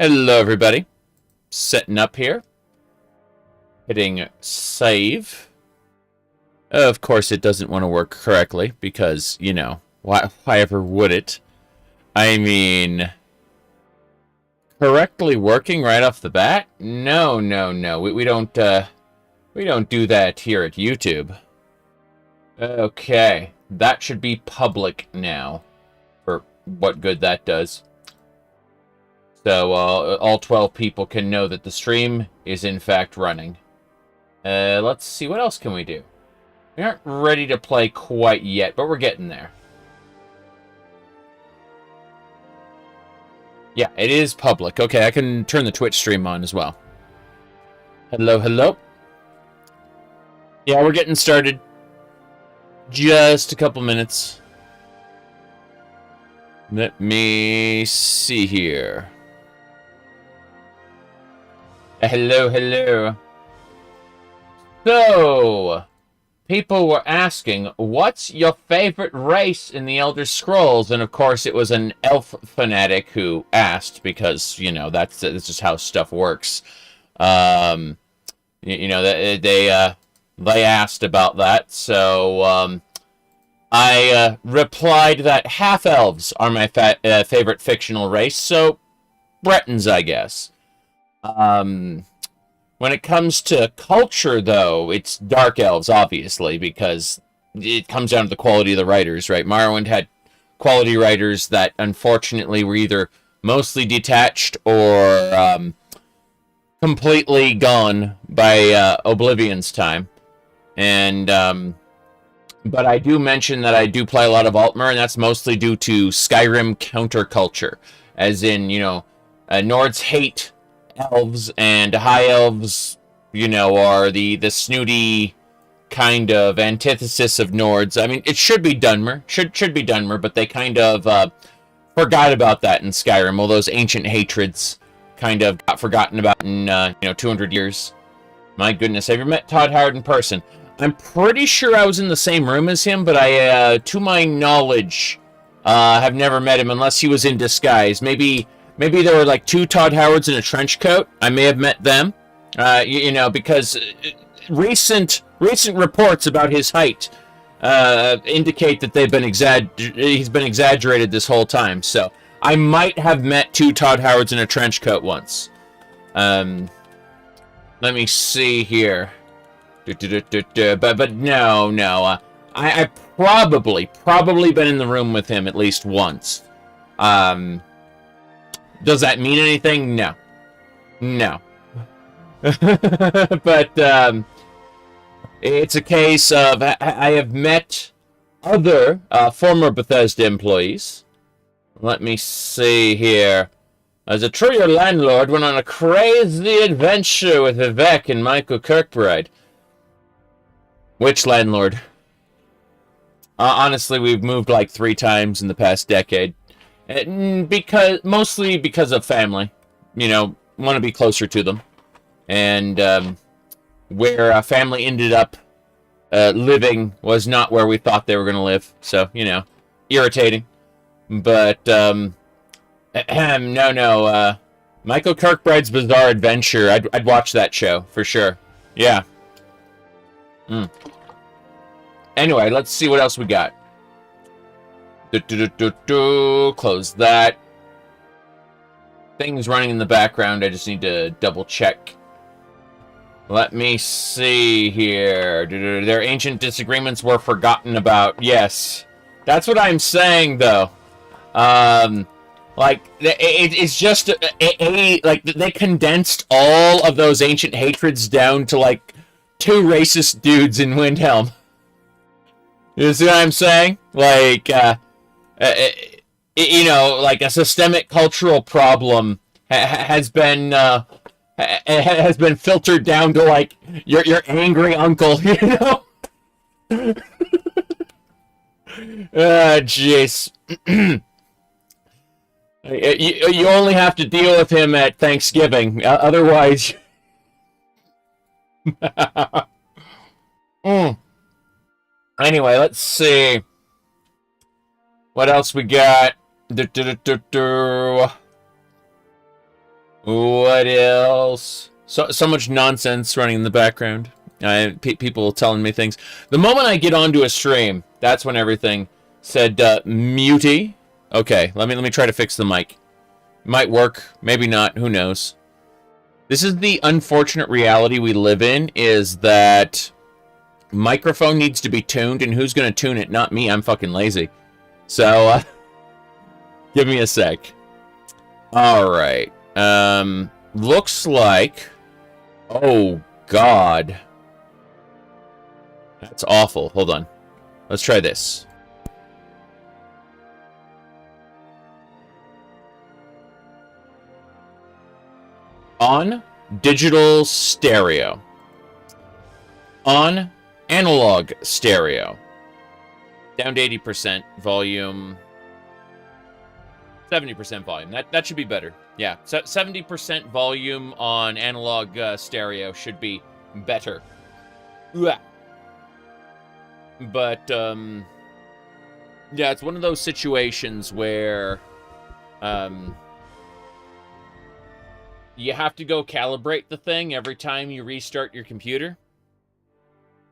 Hello, everybody. Setting up here. Hitting save. Of course, it doesn't want to work correctly because, you know, why ever would it? I mean, correctly working right off the bat? No. We don't do that here at YouTube. Okay, that should be public now. For what good that does. So, all 12 people can know that the stream is in fact running. Let's see, what else can we do? We aren't ready to play quite yet, but we're getting there. Yeah, it is public. Okay, I can turn the Twitch stream on as well. Hello. Yeah, we're getting started. Just a couple minutes. Let me see here. Hello. So, people were asking, what's your favorite race in the Elder Scrolls? And of course, it was an elf fanatic who asked, because, you know, that's just how stuff works. You know, they asked about that, so I replied that half-elves are my favorite fictional race, so Bretons, I guess. When it comes to culture, though, it's dark elves, obviously, because it comes down to the quality of the writers, right? Morrowind had quality writers that, unfortunately, were either mostly detached or completely gone by Oblivion's time. And, but I do mention that I do play a lot of Altmer, and that's mostly due to Skyrim counterculture. As in, you know, Nords hate elves, and high elves, you know, are the snooty kind of antithesis of Nords. I mean, it should be Dunmer, should be Dunmer, but they kind of forgot about that in Skyrim. All those ancient hatreds kind of got forgotten about in 200 years. My goodness, have you met Todd Howard in person? I'm pretty sure I was in the same room as him, but I, to my knowledge, have never met him unless he was in disguise. Maybe there were like two Todd Howards in a trench coat. I may have met them, you know, because recent reports about his height indicate that he's been exaggerated this whole time. So I might have met two Todd Howards in a trench coat once. Let me see here. But no. I probably been in the room with him at least once. Does that mean anything? No. But it's a case of I have met other former Bethesda employees. Let me see here. As a true, your landlord went on a crazy adventure with Vivek and Michael Kirkbride. Which landlord? Honestly, we've moved like 3 times in the past decade. Mostly because of family. You know, want to be closer to them. And where family ended up living was not where we thought they were going to live. So, you know, irritating. But, no. Michael Kirkbride's Bizarre Adventure. I'd watch that show, for sure. Yeah. Anyway, let's see what else we got. Close that. Things running in the background. I just need to double check. Let me see here. Their ancient disagreements were forgotten about. Yes. That's what I'm saying, though. Like, it's just like, they condensed all of those ancient hatreds down to, like, 2 racist dudes in Windhelm. You see what I'm saying? Like, you know, like a systemic cultural problem has been filtered down to like your angry uncle, you know? Jeez. You only have to deal with him at Thanksgiving, otherwise. Anyway, let's see. What else we got? What else? So much nonsense running in the background. People telling me things. The moment I get onto a stream, that's when everything said muty. Okay, let me try to fix the mic. Might work, maybe not. Who knows? This is the unfortunate reality we live in, is that microphone needs to be tuned, and who's going to tune it? Not me. I'm fucking lazy. So, give me a sec. All right. Looks like... Oh, God. That's awful. Hold on. Let's try this. On digital stereo. On analog stereo. Down to 80% volume. 70% volume. That should be better. Yeah, 70% volume on analog stereo should be better. But, yeah, it's one of those situations where you have to go calibrate the thing every time you restart your computer.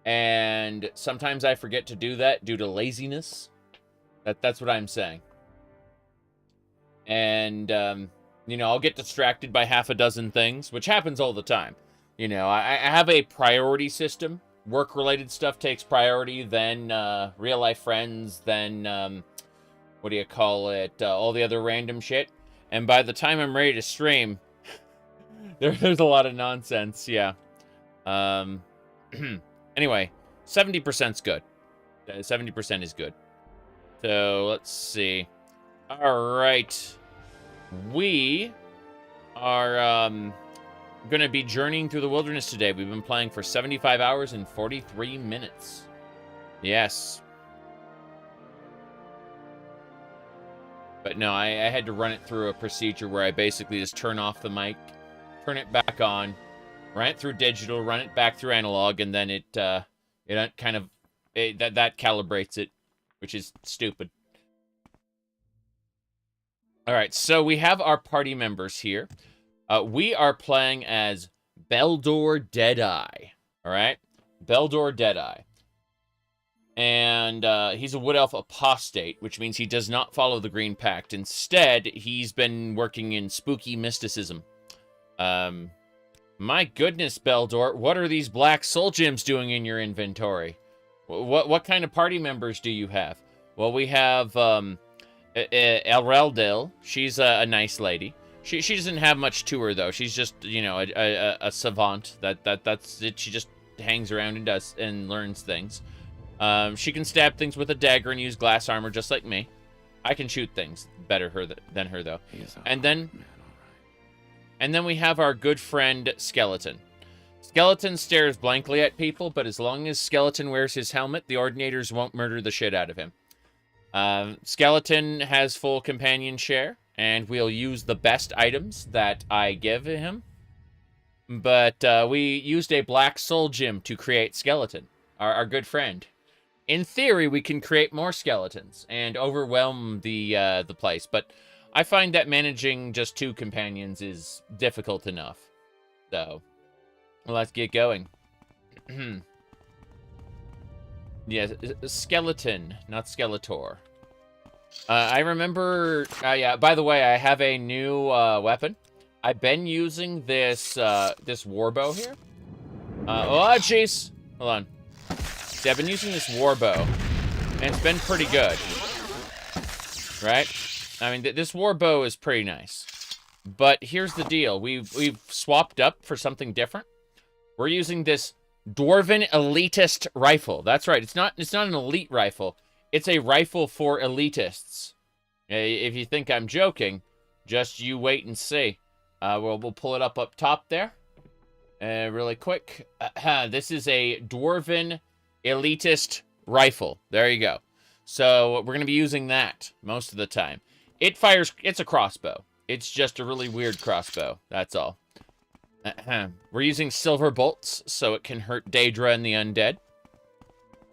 And sometimes I forget to do that due to laziness. That's what I'm saying. And, you know, I'll get distracted by half a dozen things, which happens all the time. You know, I have a priority system. Work-related stuff takes priority, then real-life friends, then, what do you call it, all the other random shit. And by the time I'm ready to stream, there's a lot of nonsense, yeah. Anyway, 70%'s good. 70% is good. So, let's see. Alright. We are, going to be journeying through the wilderness today. We've been playing for 75 hours and 43 minutes. Yes. But no, I had to run it through a procedure where I basically just turn off the mic, turn it back on, run it through digital, run it back through analog, and then it kind of, that calibrates it, which is stupid. Alright, so we have our party members here. We are playing as Beldor Deadeye. Alright? Beldor Deadeye. And he's a Wood Elf apostate, which means he does not follow the Green Pact. Instead, he's been working in spooky mysticism. My goodness, Beldor, what are these black soul gems doing in your inventory? What kind of party members do you have? Well, we have Elreldil. She's a nice lady. She doesn't have much to her, though. She's just, you know, a savant. That's it. She just hangs around and does and learns things. She can stab things with a dagger and use glass armor just like me. I can shoot things better than her, though. And then we have our good friend Skeleton. Skeleton stares blankly at people, but as long as Skeleton wears his helmet, the Ordinators won't murder the shit out of him. Skeleton has full companion share, and we'll use the best items that I give him. But we used a black soul gem to create Skeleton, our good friend. In theory, we can create more skeletons and overwhelm the place, but I find that managing just 2 companions is difficult enough. So, let's get going. Yeah, Skeleton, not Skeletor. I remember... yeah, by the way, I have a new weapon. I've been using this this warbow here. Oh, jeez. Hold on. See, I've been using this warbow, and it's been pretty good. Right? I mean, this warbow is pretty nice. But here's the deal. We've swapped up for something different. We're using this Dwarven Elitist rifle. That's right. It's not an elite rifle. It's a rifle for elitists. If you think I'm joking, just you wait and see. We'll pull it up top there. Really quick. This is a Dwarven Elitist rifle. There you go. So we're going to be using that most of the time. It's a crossbow. It's just a really weird crossbow. That's all. We're using silver bolts, so it can hurt Daedra and the undead.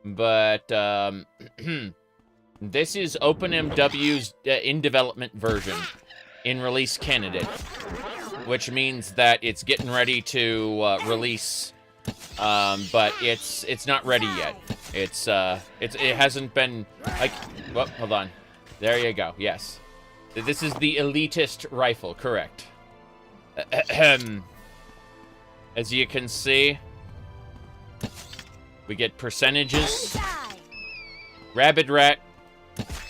But, this is OpenMW's in-development version, in-release candidate. which means that it's getting ready to release. But it's not ready yet. It hasn't been like. Whoop, hold on. There you go. Yes, this is the elitist rifle. Correct. As you can see, we get percentages. Rabid rat.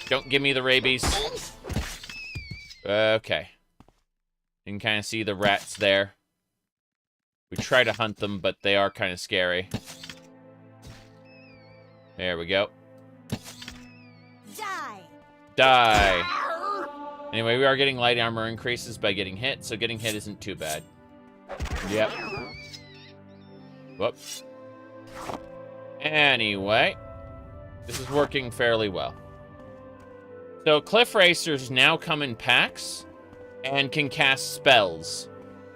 Don't give me the rabies. Okay. You can kind of see the rats there. We try to hunt them, but they are kind of scary. There we go. Die! Anyway, we are getting light armor increases by getting hit, so getting hit isn't too bad. Yep. Whoop. Anyway, this is working fairly well. So Cliff Racers now come in packs and can cast spells.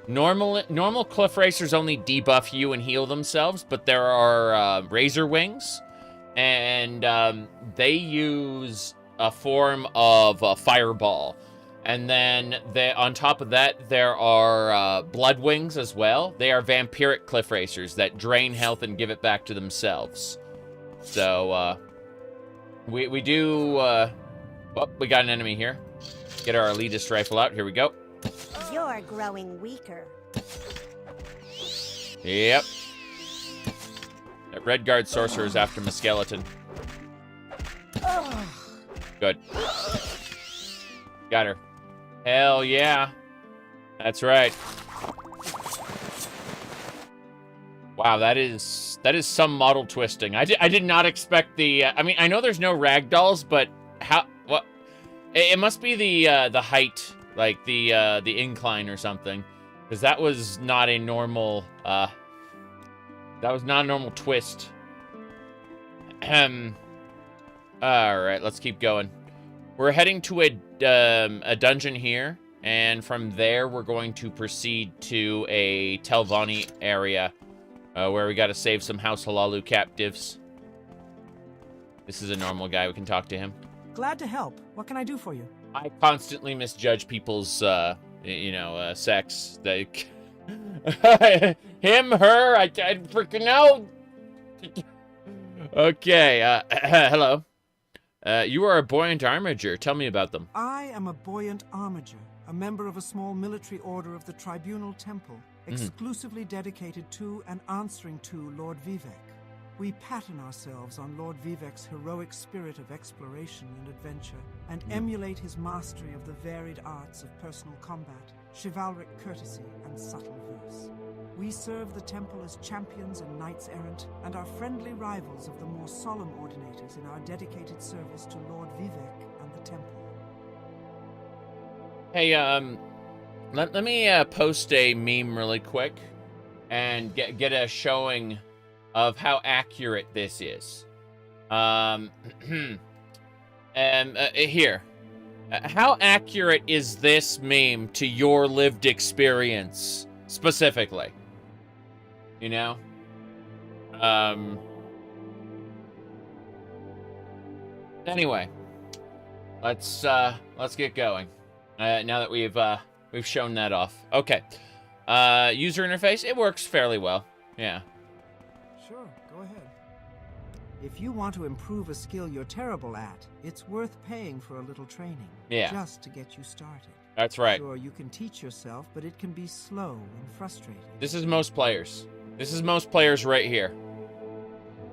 Normal Cliff Racers only debuff you and heal themselves, but there are Razor Wings, and they use a form of Fireball. And then on top of that, there are Blood Wings as well. They are vampiric Cliff Racers that drain health and give it back to themselves. So, we do... oh, we got an enemy here. Get our elitist rifle out. Here we go. You're growing weaker. Yep. That Red Guard Sorcerer is after my skeleton. Good. Got her. Hell yeah. That's right. Wow, that is some model twisting. I did not expect the... I mean, I know there's no ragdolls, but how... What? It must be the height, like the incline or something, because that was not a normal twist. All right, let's keep going. We're heading to a dungeon here, and from there we're going to proceed to a Telvanni area, where we got to save some House Hlaalu captives. This is a normal guy. We can talk to him. Glad to help. What can I do for you? I constantly misjudge people's, sex. Like, him, her, I freaking know. Okay, hello. You are a Buoyant Armiger. Tell me about them. I am a Buoyant Armiger, a member of a small military order of the Tribunal Temple, exclusively dedicated to and answering to Lord Vivek. We pattern ourselves on Lord Vivek's heroic spirit of exploration and adventure, and emulate his mastery of the varied arts of personal combat, chivalric courtesy, and subtle verse. We serve the temple as champions and knights-errant, and are friendly rivals of the more solemn ordinators in our dedicated service to Lord Vivek and the temple. Hey, let me post a meme really quick, and get a showing of how accurate this is. Here. How accurate is this meme to your lived experience, specifically? You know? Anyway. Let's get going. Now that we've shown that off. Okay. User interface, it works fairly well. Yeah. Sure, go ahead. If you want to improve a skill you're terrible at, it's worth paying for a little training. Yeah. Just to get you started. That's right. Sure, you can teach yourself, but it can be slow and frustrating. This is most players. This is most players right here.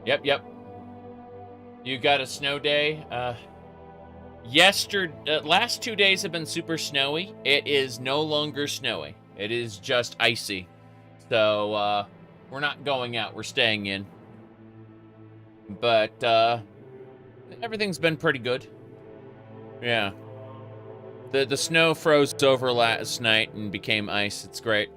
Yep. You got a snow day. Last 2 days have been super snowy. It is no longer snowy. It is just icy. So, we're not going out. We're staying in. But, everything's been pretty good. Yeah. The snow froze over last night and became ice. It's great.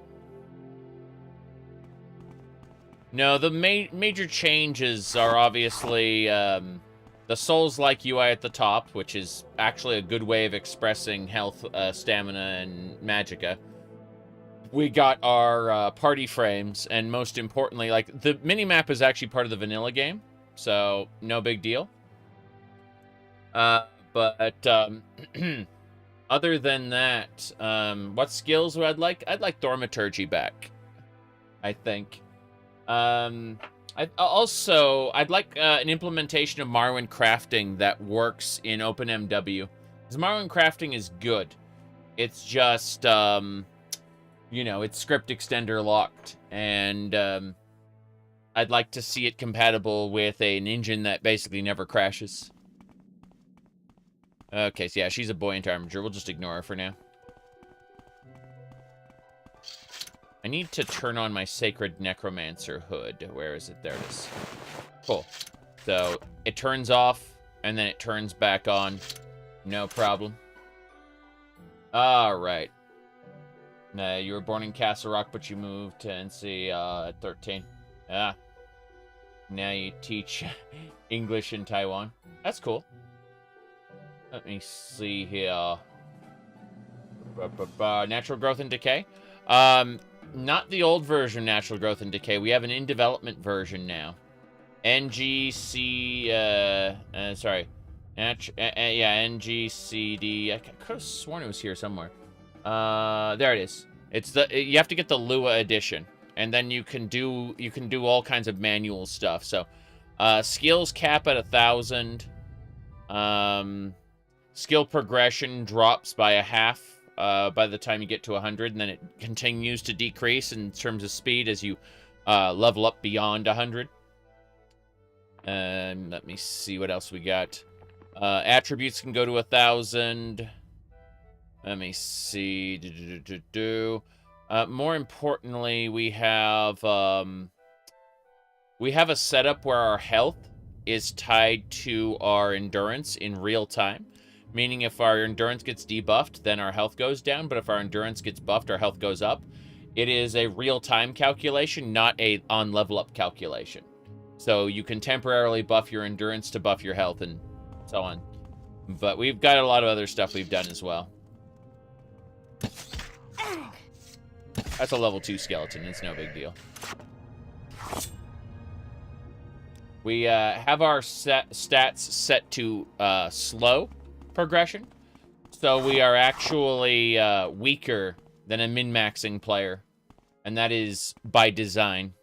No, the major changes are obviously, the Souls-like UI at the top, which is actually a good way of expressing health, stamina, and magicka. We got our party frames, and most importantly, like, the minimap is actually part of the vanilla game, so no big deal. Other than that, what skills would I like? I'd like Thaumaturgy back, I think. I'd like an implementation of Morrowind crafting that works in OpenMW. Because Morrowind crafting is good. It's just, you know, it's script extender locked. And I'd like to see it compatible with an engine that basically never crashes. Okay, so yeah, she's a Buoyant Armiger. We'll just ignore her for now. I need to turn on my Sacred Necromancer hood. Where is it? There it is. Cool. So, it turns off, and then it turns back on. No problem. Alright. You were born in Castle Rock, but you moved to NC at 13. Ah. Now you teach English in Taiwan. That's cool. Let me see here. Natural growth and decay. Not the old version, Natural Growth and Decay. We have an in-development version now. NGC, sorry. Yeah, NGCD. I could have sworn it was here somewhere. There it is. It's you have to get the Lua edition. And then you can do all kinds of manual stuff. So, skills cap at 1,000. Skill progression drops by a half. By the time you get to 100, and then it continues to decrease in terms of speed as you level up beyond 100. And let me see what else we got. Attributes can go to 1,000. Let me see. More importantly, we have a setup where our health is tied to our endurance in real time. Meaning if our endurance gets debuffed, then our health goes down. But if our endurance gets buffed, our health goes up. It is a real-time calculation, not a on-level-up calculation. So you can temporarily buff your endurance to buff your health and so on. But we've got a lot of other stuff we've done as well. That's a level 2 skeleton. It's no big deal. We have our stats set to slow progression, so we are actually weaker than a min-maxing player, and that is by design.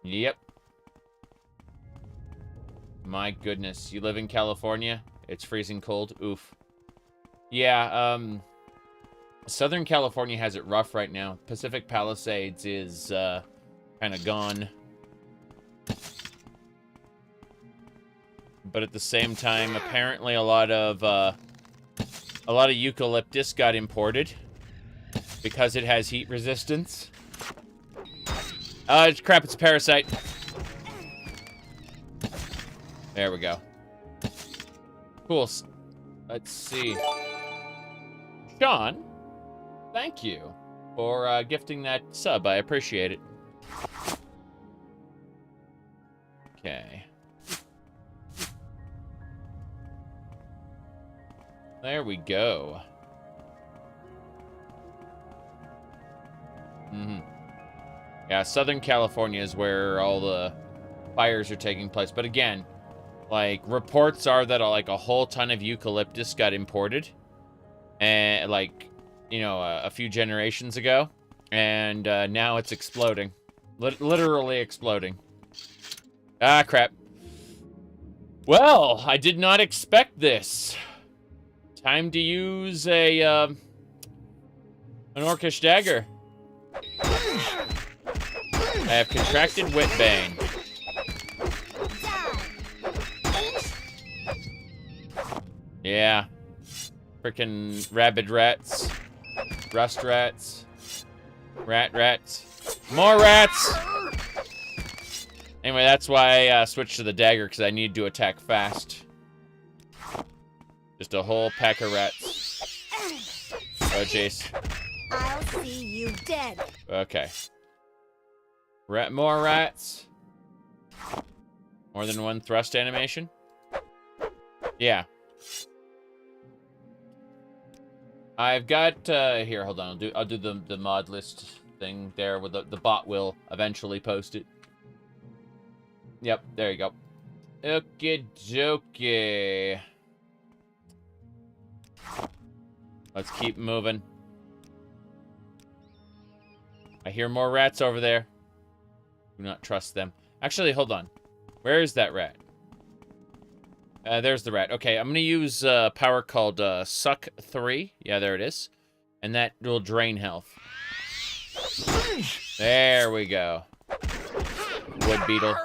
Yep. My goodness, you live in California? It's freezing cold? Oof. Yeah, Southern California has it rough right now. Pacific Palisades is kind of gone. But at the same time, apparently a lot of eucalyptus got imported because it has heat resistance. It's crap, it's a parasite. There we go. Cool. Let's see. Sean, thank you for gifting that sub. I appreciate it. Okay. There we go. Yeah, Southern California is where all the fires are taking place. But again, like, reports are that like a whole ton of eucalyptus got imported. And, like, you know, a few generations ago. And now it's exploding. Literally exploding. Ah, crap. Well, I did not expect this. Time to use a, an Orcish dagger. I have contracted Whitbane. Yeah. Frickin' rabid rats. Rust rats. Rats. More rats! Anyway, that's why I switched to the dagger, because I need to attack fast. Just a whole pack of rats. Oh, jeez. I'll see you dead. Okay. More rats. More than one thrust animation? Yeah. I've got, here, hold on. I'll do the mod list thing there where the bot will eventually post it. Yep, there you go. Okie dokie. Let's keep moving. I hear more rats over there. Do not trust them. Actually, hold on. Where is that rat? There's the rat. Okay, I'm going to use power called Suck 3. Yeah, there it is. And that will drain health. There we go. Wood beetle.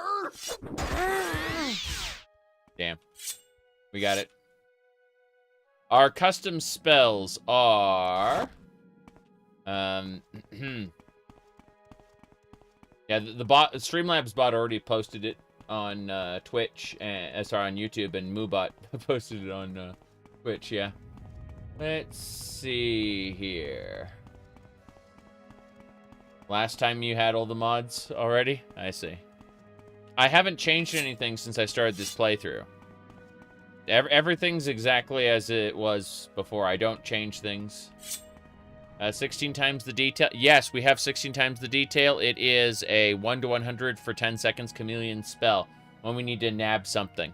Damn. We got it. Our custom spells are... Yeah, the bot, Streamlabs bot already posted it on Twitch, and sorry, on YouTube, and Moobot posted it on Twitch, yeah. Let's see here. Last time you had all the mods already? I see. I haven't changed anything since I started this playthrough. Everything's exactly as it was before. I don't change things. 16 times the detail. Yes, we have 16 times the detail. It is a 1 to 100 for 10 seconds chameleon spell when we need to nab something.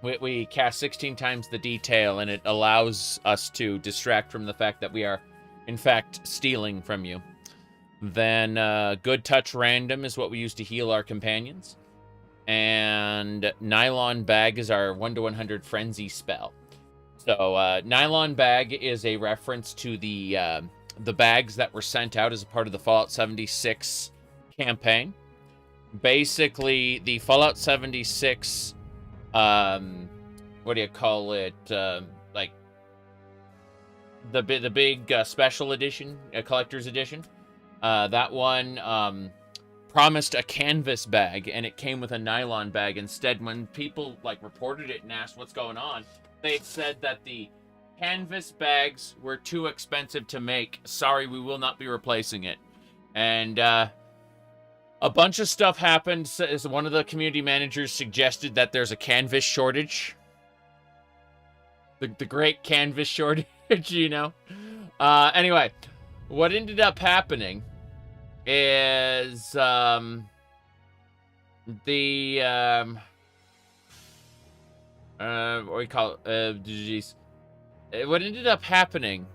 We cast 16 times the detail, and it allows us to distract from the fact that we are, in fact, stealing from you. Then Good Touch Random is what we use to heal our companions. And Nylon Bag is our 1 to 100 frenzy spell. So, Nylon Bag is a reference to the bags that were sent out as a part of the Fallout 76 campaign. Basically, the Fallout 76, what do you call it? Like, the big special edition, collector's edition. That one promised a canvas bag, and it came with a nylon bag instead. When people, like, reported it and asked what's going on, they said that the canvas bags were too expensive to make. Sorry, we will not be replacing it. And a bunch of stuff happened. One of the community managers suggested that there's a canvas shortage. The great canvas shortage, you know? Anyway, what ended up happening is what do we call it? Geez. What ended up happening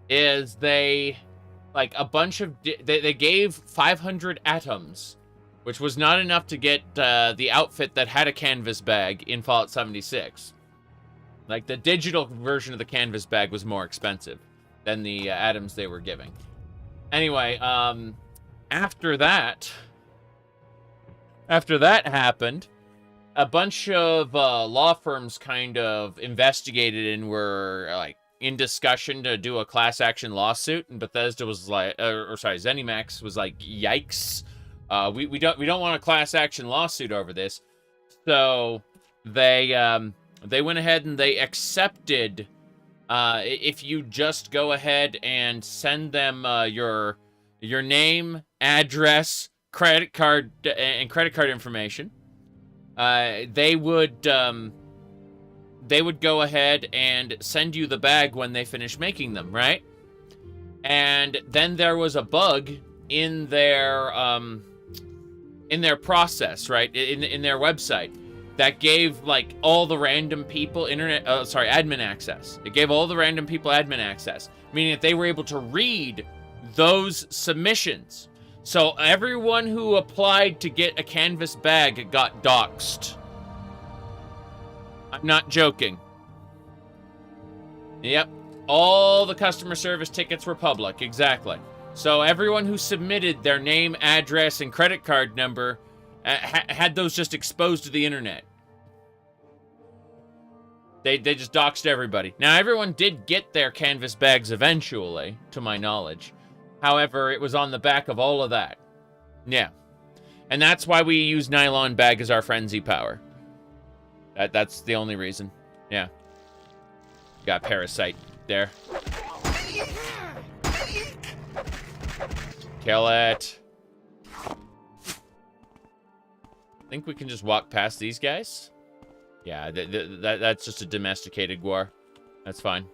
is they, like, a bunch of, they gave 500 atoms, which was not enough to get the outfit that had a canvas bag in Fallout 76. Like, the digital version of the canvas bag was more expensive than the atoms they were giving. Anyway, after that happened, a bunch of law firms kind of investigated and were, like, in discussion to do a class action lawsuit, and Bethesda was like, ZeniMax was like, yikes, we don't want a class action lawsuit over this. So they went ahead and they accepted, if you just go ahead and send them your name, address, credit card information. They would go ahead and send you the bag when they finish making them, right? And then there was a bug in their process, right? In their website that gave, like, all the random people admin access. It gave all the random people admin access, meaning that they were able to read those submissions. So everyone who applied to get a canvas bag got doxxed. I'm not joking. Yep. All the customer service tickets were public. Exactly. So everyone who submitted their name, address, and credit card number had those just exposed to the internet. They just doxed everybody. Now, everyone did get their canvas bags eventually, to my knowledge. However, it was on the back of all of that. Yeah. And that's why we use Nylon Bag as our frenzy power. That's the only reason. Yeah. Got Parasite there. Kill it. Think we can just walk past these guys? Yeah, that's just a domesticated guar. That's fine.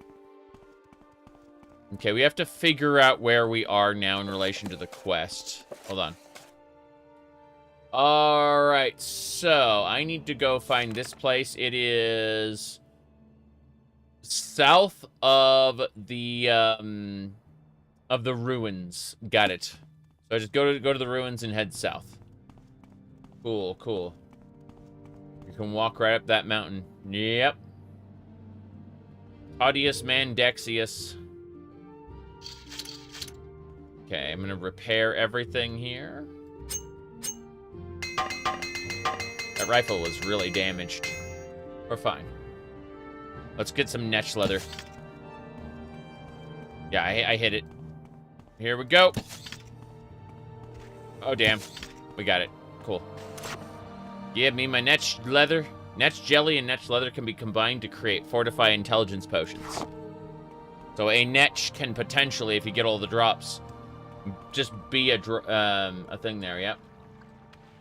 Okay, we have to figure out where we are now in relation to the quest. Hold on. Alright, so I need to go find this place. It is south of the ruins. Got it. So just go to the ruins and head south. Cool, cool. You can walk right up that mountain. Yep. Audius Mandexius. Okay, I'm gonna repair everything here. That rifle was really damaged. We're fine. Let's get some netch leather. Yeah, I hit it. Here we go. Oh, damn. We got it. Cool. Give me my netch leather. Netch jelly and netch leather can be combined to create fortify intelligence potions. So a netch can potentially, if you get all the drops, just be a thing there, yep.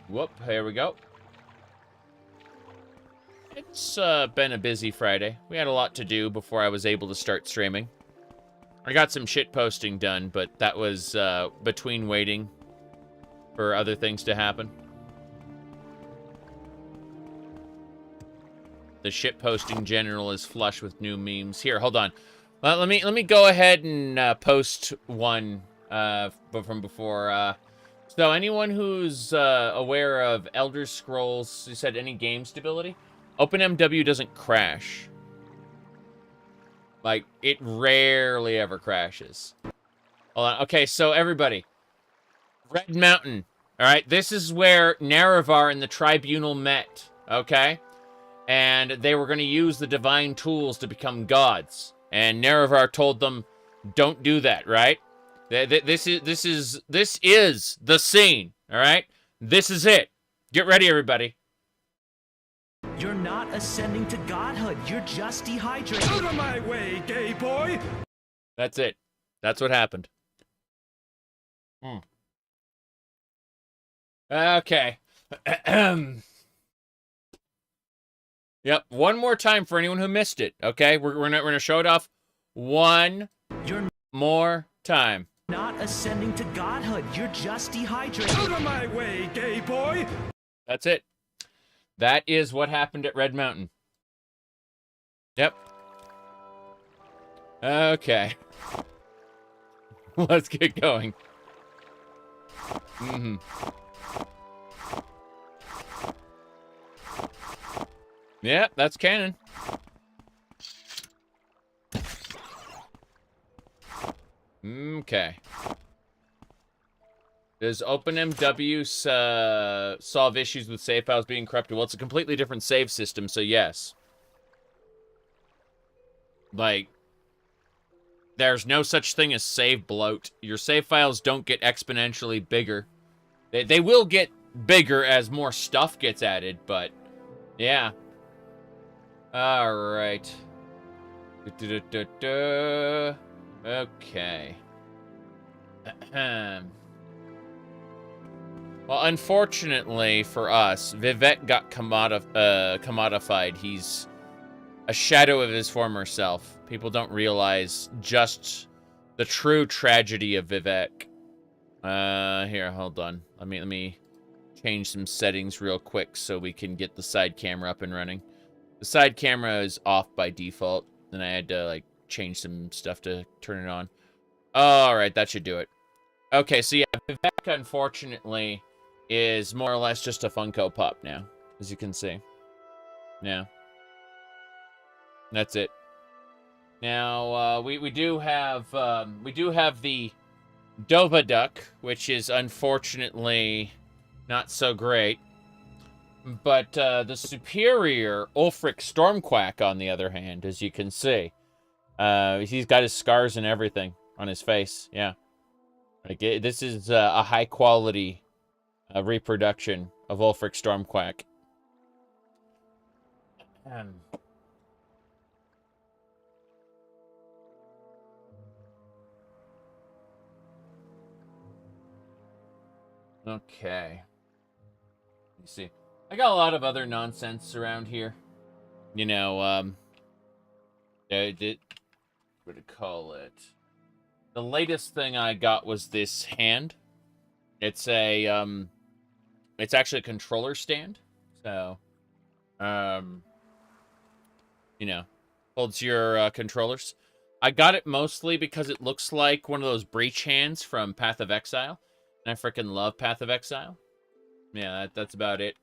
Whoop, here we go. It's been a busy Friday. We had a lot to do before I was able to start streaming. I got some shit posting done, but that was between waiting for other things to happen. The shit posting general is flush with new memes. Here, hold on. Let me go ahead and post one from before. So anyone who's aware of Elder Scrolls, you said any game stability? OpenMW doesn't crash. Like, it rarely ever crashes. Hold on. Okay, so everybody. Red Mountain. Alright, this is where Nerevar and the Tribunal met. Okay? And they were going to use the divine tools to become gods. And Nerevar told them, don't do that, right? This is the scene, alright? This is it. Get ready, everybody. You're not ascending to godhood. You're just dehydrated. Out of my way, gay boy! That's it. That's what happened. Okay. Yep. One more time for anyone who missed it. Okay, we're gonna show it off one more time. Not ascending to godhood. You're just dehydrated. Out of my way, gay boy! That's it. That is what happened at Red Mountain. Yep. Okay. Let's get going. Yeah, that's canon. Okay. Does OpenMW solve issues with save files being corrupted? Well, it's a completely different save system, so yes. Like, there's no such thing as save bloat. Your save files don't get exponentially bigger. They will get bigger as more stuff gets added, but yeah. Alright. Okay. Well, unfortunately for us, Vivek got commodified. He's a shadow of his former self. People don't realize just the true tragedy of Vivek. Here, hold on. Let me change some settings real quick so we can get the side camera up and running. The side camera is off by default, and I had to, like, change some stuff to turn it on. Alright, that should do it. Okay, so yeah, Vivek, unfortunately, is more or less just a Funko Pop now, as you can see. Yeah. That's it. Now, we do have the Dova Duck, which is unfortunately not so great. But the superior Ulfric Stormquack, on the other hand, as you can see, he's got his scars and everything on his face. Yeah, like this is a high quality reproduction of Ulfric Stormquack. Okay. You see, I got a lot of other nonsense around here. You know, what do you call it? The latest thing I got was this hand. It's a, it's actually a controller stand. So, you know, holds your controllers. I got it mostly because it looks like one of those breach hands from Path of Exile. And I freaking love Path of Exile. Yeah, that's about it.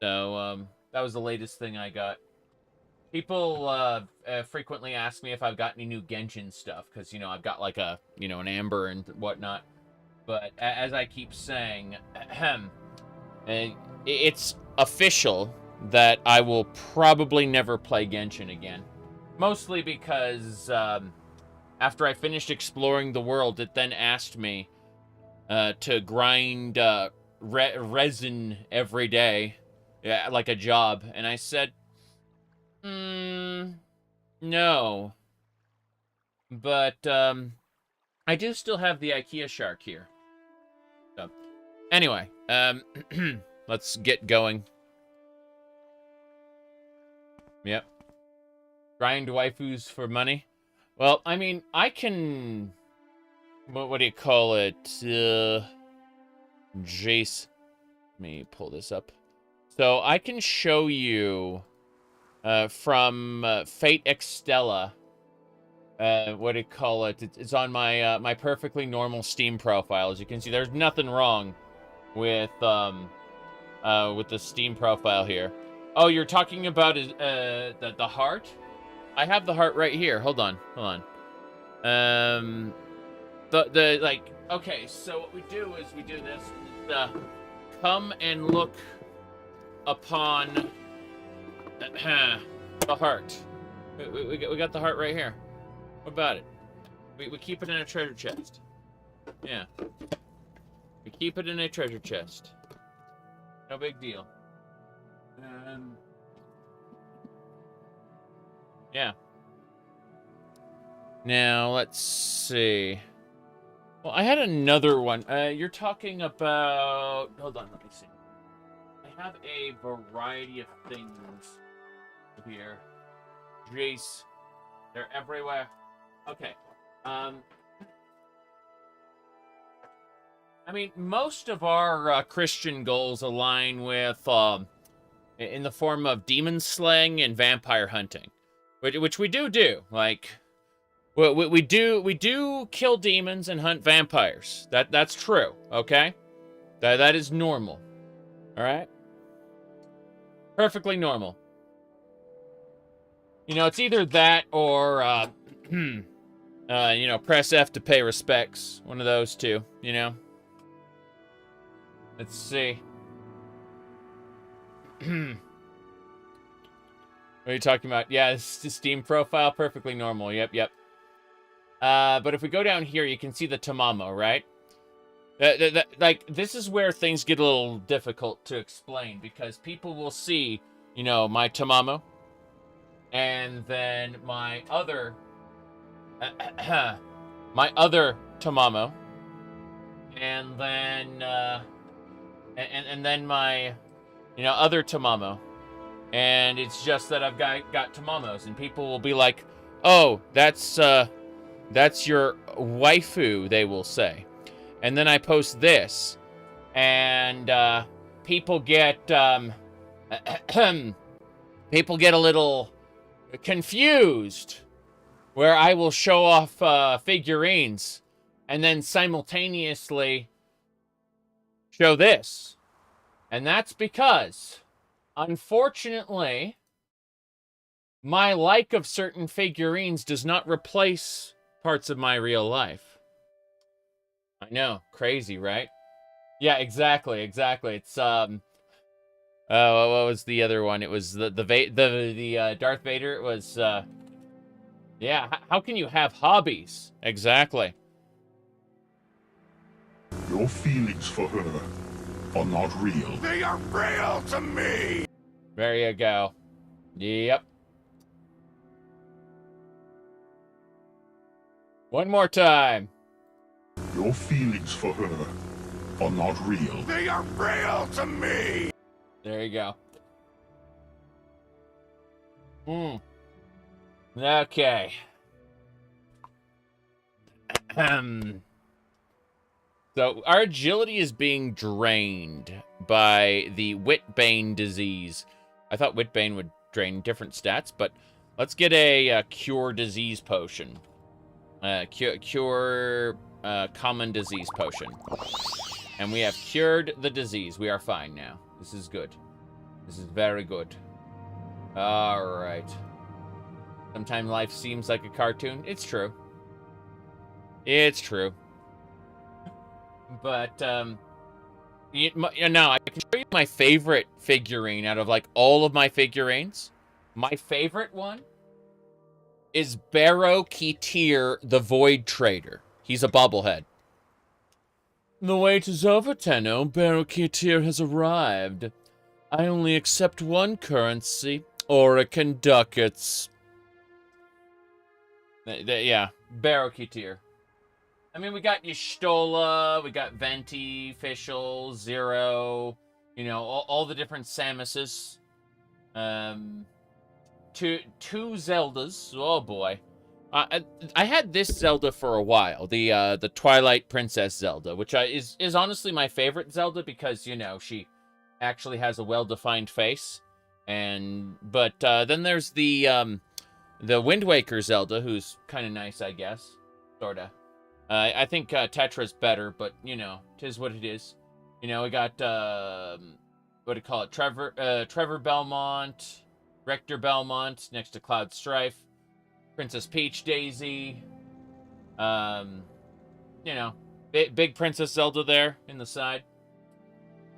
So, that was the latest thing I got. People frequently ask me if I've got any new Genshin stuff, because, you know, I've got like a, you know, an Amber and whatnot. But as I keep saying, it's official that I will probably never play Genshin again. Mostly because after I finished exploring the world, it then asked me to grind resin every day, like a job. And I said, no. But I do still have the IKEA shark here. So, anyway, let's get going. Yep. Grind waifus for money. Well, I mean, I can... What do you call it? Jace. Let me pull this up. So, I can show you from Fate Extella. What do you call it? It's on my my perfectly normal Steam profile. As you can see, there's nothing wrong with the Steam profile here. Oh, you're talking about the heart? I have the heart right here. Hold on. The like, okay, so what we do is we do this. Come and look upon the heart. We got the heart right here. What about it? We keep it in a treasure chest. Yeah. We keep it in a treasure chest. No big deal. Yeah. Now, let's see. Well, I had another one. You're talking about... Hold on, let me see. I have a variety of things here. Jace. They're everywhere. Okay. I mean, most of our Christian goals align with... in the form of demon slaying and vampire hunting. Which we do. Like... We do kill demons and hunt vampires. That's true, okay? That is normal. Alright? Perfectly normal. You know, it's either that or, you know, press F to pay respects. One of those two, you know? Let's see. What are you talking about? Yeah, it's the Steam profile, perfectly normal. Yep. But if we go down here, you can see the Tamamo, right? Like, this is where things get a little difficult to explain, because people will see, you know, my Tamamo, and then my other, Tamamo, and then, and then my, you know, other Tamamo, and it's just that I've got Tamamos, and people will be like, oh, that's your waifu, they will say. And then I post this, and people get people get a little confused, where I will show off figurines, and then simultaneously show this. And that's because, unfortunately, my like of certain figurines does not replace parts of my real life. I know, crazy, right? Yeah, exactly. It's what was the other one? It was the Darth Vader. It was yeah. How can you have hobbies? Exactly. Your feelings for her are not real. They are real to me! There you go. Yep. One more time. Your feelings for her are not real. They are real to me! There you go. Okay. So, our agility is being drained by the Witbane disease. I thought Witbane would drain different stats, but Let's get a cure disease potion. Cure common disease potion. And we have cured the disease. We are fine now. This is good. This is very good. Alright. Sometimes life seems like a cartoon. It's true. It's true. But, no, I can show you my favorite figurine out of, like, all of my figurines. My favorite one is Barrow Keetir, the Void Trader. He's a bobblehead. The wait is over, Tenno. Barrow Keetir has arrived. I only accept one currency, Orican ducats. Yeah, Barrow Keetir. I mean, we got Y'shtola, we got Venti, Fischl, Zero, you know, all the different Samuses. Two Zeldas. Oh boy, I had this Zelda for a while, the Twilight Princess Zelda, which is honestly my favorite Zelda because, you know, she actually has a well-defined face. But then there's the Wind Waker Zelda, who's kind of nice, I guess, sorta. I think Tetra's better, but, you know, 'tis what it is. You know, we got, what do you call it? Trevor Belmont, Rector Belmont, next to Cloud Strife, Princess Peach Daisy, you know, big Princess Zelda there in the side.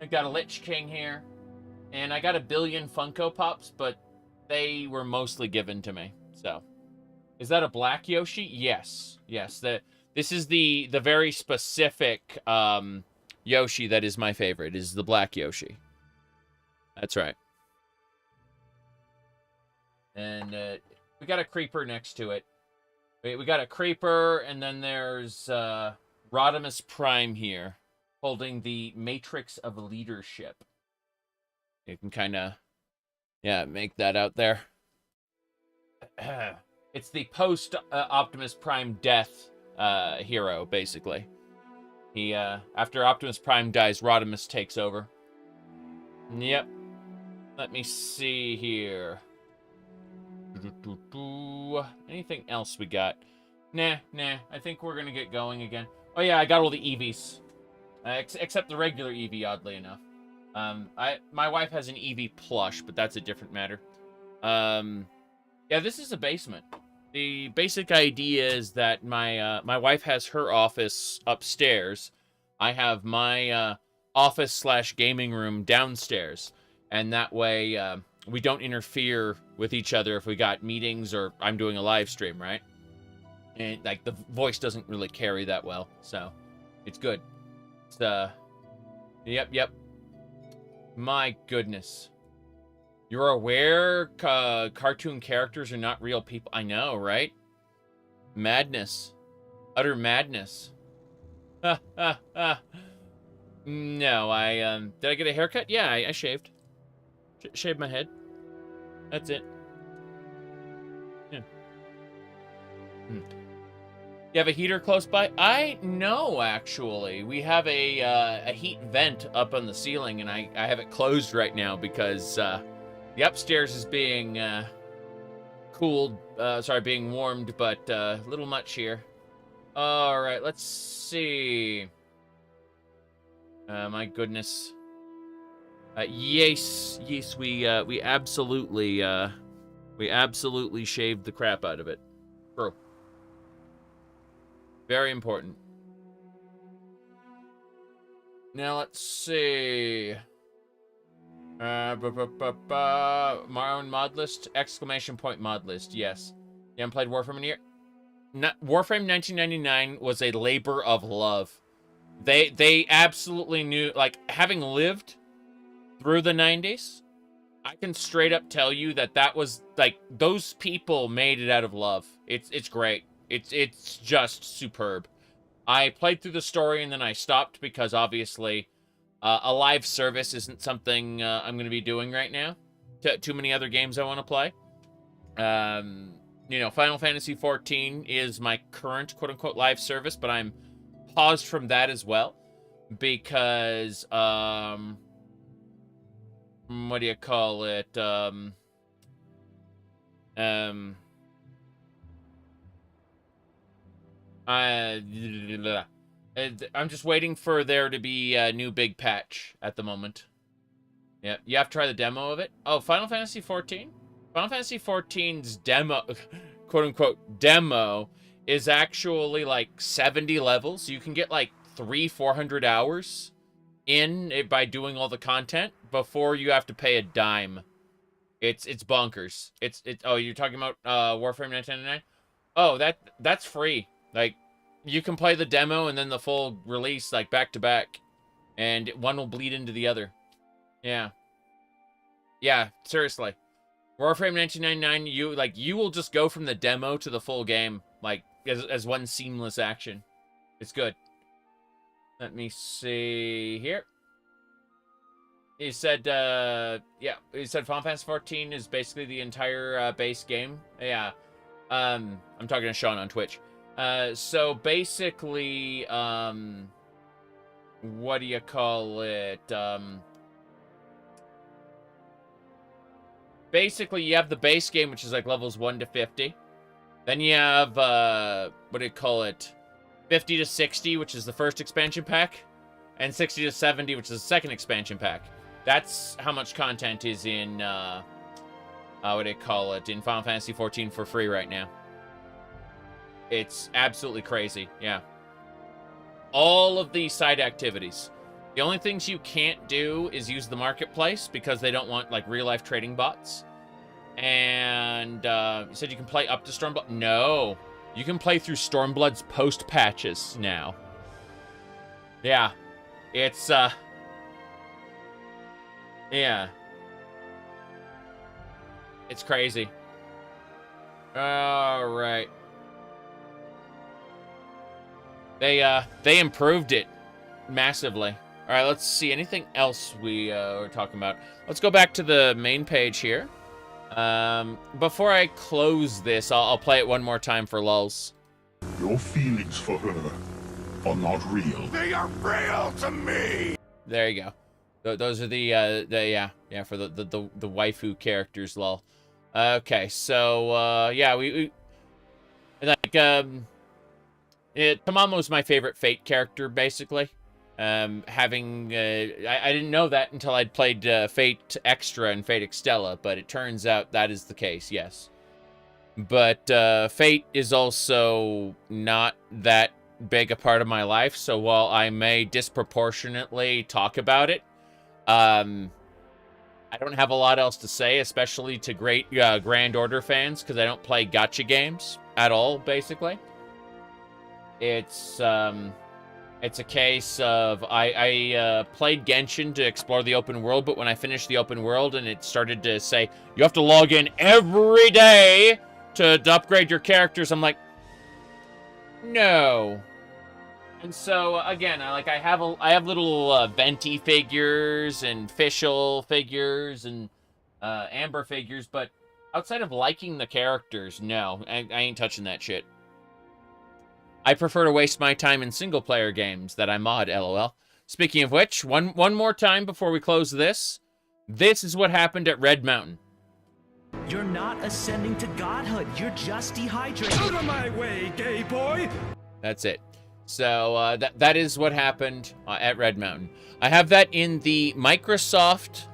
I got a Lich King here, and I got a billion Funko Pops, but they were mostly given to me, so. Is that a black Yoshi? Yes, yes, this is the very specific Yoshi that is my favorite, is the black Yoshi. That's right. And we got a creeper next to it. We got a creeper, and then there's Rodimus Prime here, holding the Matrix of Leadership. You can kind of, yeah, make that out there. It's the post-Optimus Prime death hero, basically. He, after Optimus Prime dies, Rodimus takes over. Yep. Let me see here. Anything else we got? Nah. I think we're gonna get going again. Oh yeah, I got all the Eevees. Except the regular Eevee, oddly enough. My wife has an Eevee plush, but that's a different matter. Yeah, this is a basement. The basic idea is that my wife has her office upstairs. I have my office/gaming room downstairs, and that way we don't interfere with each other if we got meetings or I'm doing a live stream, right? And like the voice doesn't really carry that well, so it's good. It's yep. My goodness. You're aware cartoon characters are not real people? I know, right? Madness. Utter madness. No, did I get a haircut? Yeah, I shaved. Shaved my head. That's it. Yeah. You have a heater close by? No, actually. We have a heat vent up on the ceiling, and I have it closed right now because the upstairs is being being warmed, but a little much here. All right, let's see. My goodness. Yes, we absolutely shaved the crap out of it. True. Very important. Now let's see. Morrowind mod list, ! Mod list. Yes. You haven't played Warframe in a year? Warframe 1999 was a labor of love. They absolutely knew, like, having lived through the 90s, I can straight up tell you that was, like, those people made it out of love. It's great. It's just superb. I played through the story and then I stopped because obviously a live service isn't something I'm going to be doing right now. Too many other games I want to play. You know, Final Fantasy XIV is my current quote-unquote live service, but I'm paused from that as well because what do you call it? I'm just waiting for there to be a new big patch at the moment. Yeah, you have to try the demo of it. Oh, Final Fantasy 14? Final Fantasy 14's demo, quote-unquote, demo, is actually like 70 levels. You can get like 400 hours in it by doing all the content before you have to pay a dime. It's bonkers. Oh, you're talking about Warframe 1999? Oh, that's free. Like, you can play the demo and then the full release like back to back, and one will bleed into the other. Yeah. Yeah, seriously. Warframe 1999, you will just go from the demo to the full game like as one seamless action. It's good. Let me see here. He said, yeah, he said Final Fantasy 14 is basically the entire base game. Yeah. I'm talking to Sean on Twitch. So basically, what do you call it? Basically, you have the base game, which is like levels 1 to 50. Then you have, what do you call it? 50 to 60, which is the first expansion pack. And 60 to 70, which is the second expansion pack. That's how much content is in, what do you call it? In Final Fantasy 14 for free right now. It's absolutely crazy, yeah. All of the side activities. The only things you can't do is use the marketplace because they don't want, like, real-life trading bots. And, you said you can play up to Stormblood? No. You can play through Stormblood's post-patches now. Yeah. It's, yeah. It's crazy. Alright. They improved it massively. Alright, let's see. Anything else we were talking about? Let's go back to the main page here. Before I close this, I'll play it one more time for lulz. Your feelings for her are not real. They are real to me! There you go. Those are yeah, for the waifu characters, lol. Okay, so, yeah, we like, Tamamo's my favorite Fate character, basically. I didn't know that until I'd played Fate Extra and Fate Extella, but it turns out that is the case, yes. But Fate is also not that big a part of my life, so while I may disproportionately talk about it, I don't have a lot else to say, especially to great Grand Order fans, because I don't play gacha games at all, basically. It's a case of I played Genshin to explore the open world, but when I finished the open world and it started to say, you have to log in every day to upgrade your characters, I'm like, no. And so, again, I have little Venti figures and Fischl figures and Amber figures, but outside of liking the characters, no, I ain't touching that shit. I prefer to waste my time in single-player games that I mod, lol. Speaking of which, one more time before we close this. This is what happened at Red Mountain. You're not ascending to godhood. You're just dehydrated. Out of my way, gay boy! That's it. So, that is what happened at Red Mountain. I have that in the Microsoft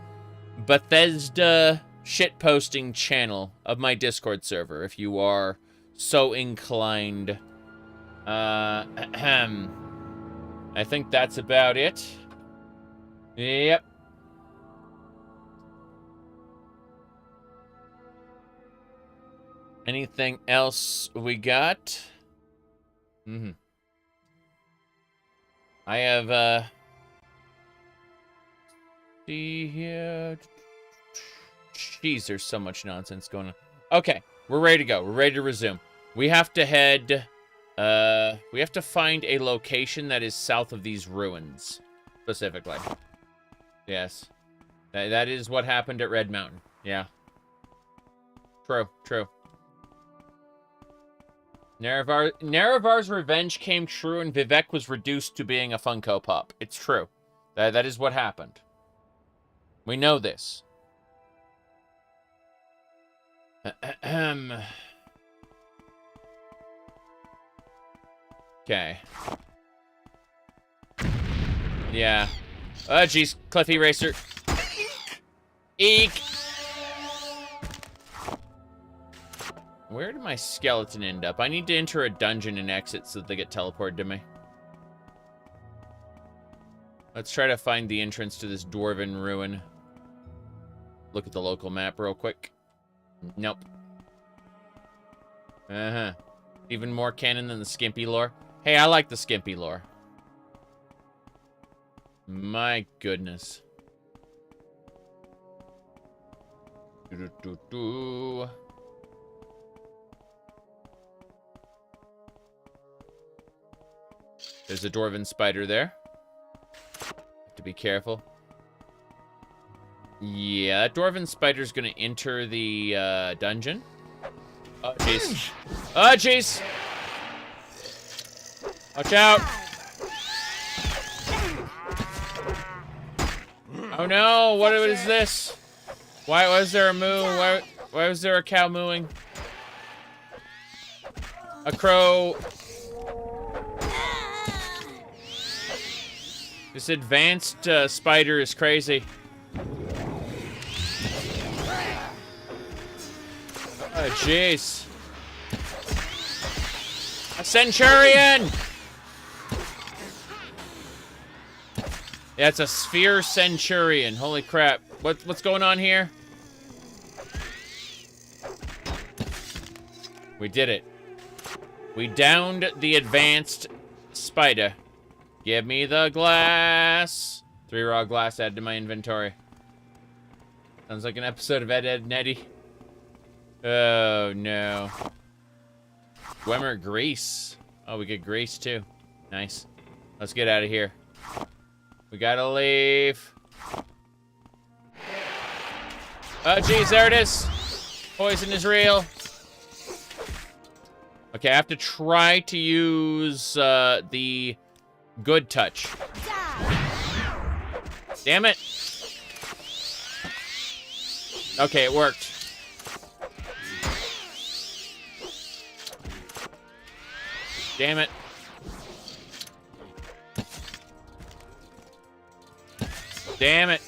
Bethesda shitposting channel of my Discord server, if you are so inclined. I think that's about it. Yep. Anything else we got? I have, see here. Jeez, there's so much nonsense going on. Okay, we're ready to go. We're ready to resume. We have to head... we have to find a location that is south of these ruins, specifically. Yes. That is what happened at Red Mountain. Yeah. True. Nerevar's revenge came true and Vivek was reduced to being a Funko Pop. It's true. That is what happened. We know this. Okay. Yeah. Oh, jeez. Cliffy Racer. Eek! Where did my skeleton end up? I need to enter a dungeon and exit so that they get teleported to me. Let's try to find the entrance to this dwarven ruin. Look at the local map real quick. Nope. Uh-huh. Even more canon than the Skimpy lore. Hey, I like the Skimpy lore. My goodness. Doo-doo-doo-doo. There's a dwarven spider there. Have to be careful. Yeah, that dwarven spider's gonna enter the dungeon. Oh, jeez. Oh, jeez! Watch out! Oh no, what is this? Why was there a moo? Why was there a cow mooing? A crow. This advanced spider is crazy. Oh, jeez. A centurion! Yeah, it's a sphere centurion. Holy crap. What's going on here? We did it. We downed the advanced spider. Give me the glass. 3 raw glass added to my inventory. Sounds like an episode of Ed, Edd n Eddy. Oh, no. Dwemer grease. Oh, we get grease, too. Nice. Let's get out of here. We gotta leave. Oh, jeez, there it is. Poison is real. Okay, I have to try to use the good touch. Damn it. Okay, it worked. Damn it. Damn it.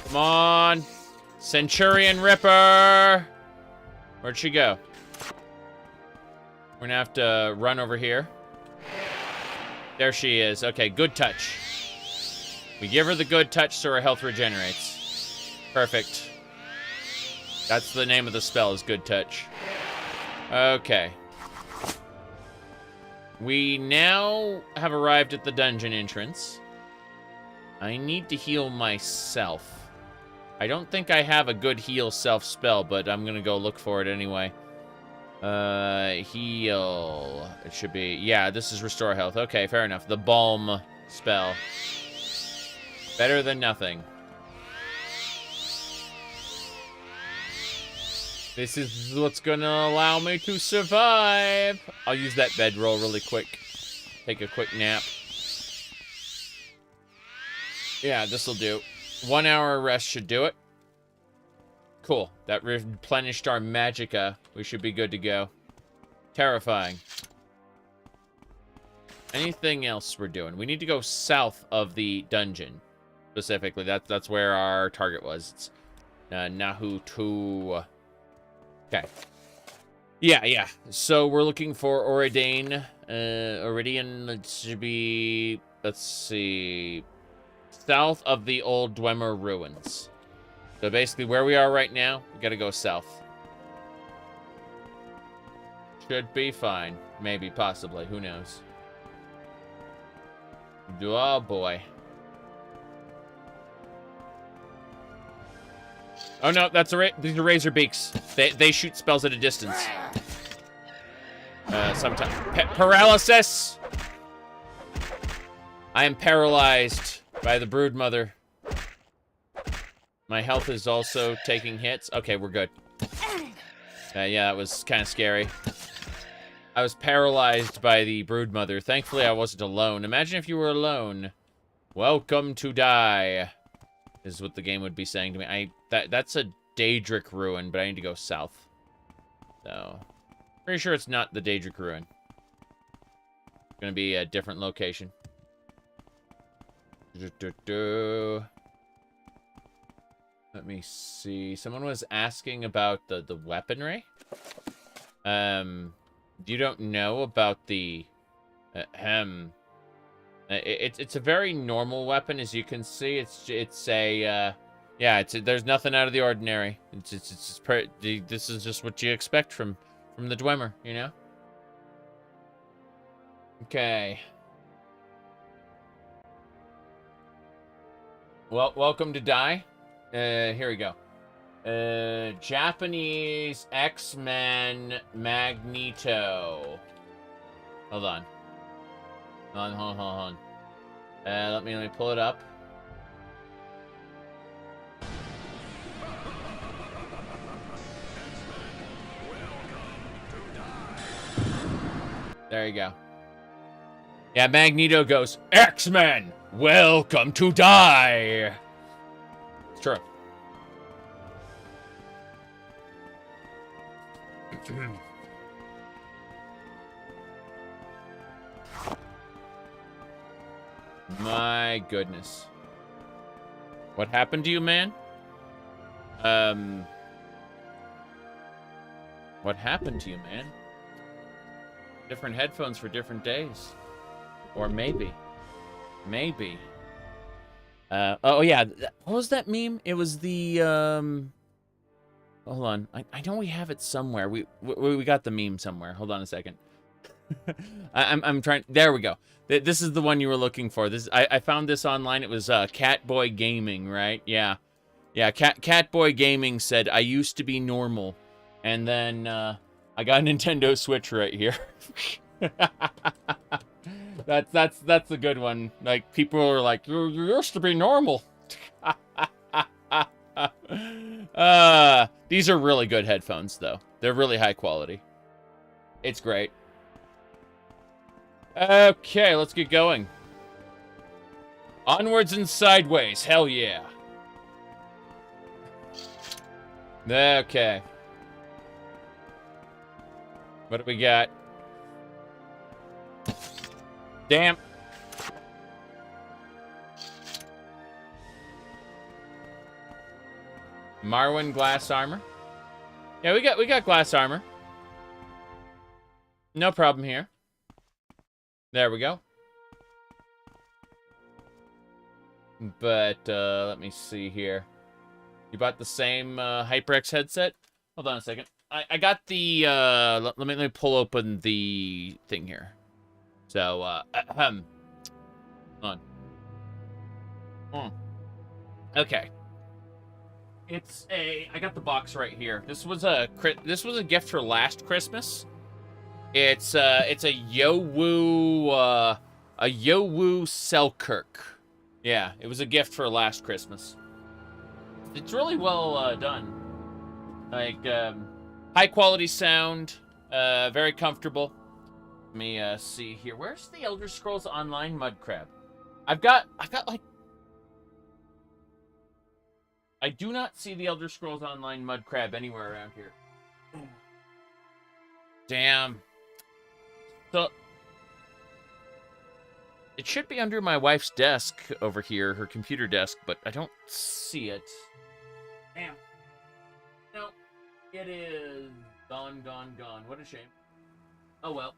Come on. Centurion Ripper. Where'd she go? We're gonna have to run over here. There she is. Okay, good touch. We give her the good touch so her health regenerates. Perfect. That's the name of the spell, is good touch. Okay. We now have arrived at the dungeon entrance. I need to heal myself. I don't think I have a good heal self spell, but I'm gonna go look for it anyway. Heal. It should be, yeah, this is restore health. Okay, fair enough. The balm spell. Better than nothing. This is what's gonna allow me to survive. I'll use that bedroll really quick. Take a quick nap. Yeah, this'll do. 1 hour rest should do it. Cool. That replenished our magicka. We should be good to go. Terrifying. Anything else we're doing? We need to go south of the dungeon. Specifically, that's where our target was. It's Nahutu. Okay. Yeah. So we're looking for Oridane. Iridian, it should be, let's see, south of the old Dwemer ruins. So basically where we are right now, we gotta go south. Should be fine. Maybe, possibly, who knows. Oh boy. Oh no, these are razor beaks. They shoot spells at a distance. Sometimes paralysis. I am paralyzed by the broodmother. My health is also taking hits. Okay, we're good. Yeah, that was kind of scary. I was paralyzed by the broodmother. Thankfully, I wasn't alone. Imagine if you were alone. Welcome to die, is what the game would be saying to me. That's a Daedric Ruin, but I need to go south. So, pretty sure it's not the Daedric Ruin. It's gonna be a different location. Let me see. Someone was asking about the weaponry. You don't know about the it's a very normal weapon, as you can see. It's a yeah, there's nothing out of the ordinary. This is just what you expect from the Dwemer, you know? Okay. Well, welcome to Die. Here we go. Japanese X-Men Magneto. Hold on. Hold on. Let me pull it up. There you go. Yeah, Magneto goes, X-Men, welcome to Die. It's true. My goodness. What happened to you, man? What happened to you, man? Different headphones for different days. Or maybe. Maybe. Oh yeah, what was that meme? It was the, hold on. I know we have it somewhere. We got the meme somewhere. Hold on a second. I'm trying. There we go. This is the one you were looking for. I found this online. It was Catboy Gaming, right? Yeah, Catboy Gaming said, "I used to be normal," and then I got a Nintendo Switch right here. That's a good one. Like, people are like, you used to be normal. These are really good headphones, though. They're really high quality. It's great. Okay, let's get going. Onwards and sideways. Hell yeah. Okay. What do we got? Damn. Morrowind glass armor. Yeah, we got glass armor. No problem here. There we go. But let me see here. You bought the same HyperX headset? Hold on a second. I got the let me pull open the thing here. So hold on. Okay. I got the box right here. This was a gift for last Christmas. It's a Yowu Selkirk. Yeah, it was a gift for last Christmas. It's really well done. Like high quality sound, very comfortable. Let me see here. Where's the Elder Scrolls Online mud crab? I've got like, I do not see the Elder Scrolls Online mud crab anywhere around here. Damn. So it should be under my wife's desk over here, her computer desk, but I don't see it. Damn. No, it is gone. What a shame. Oh well.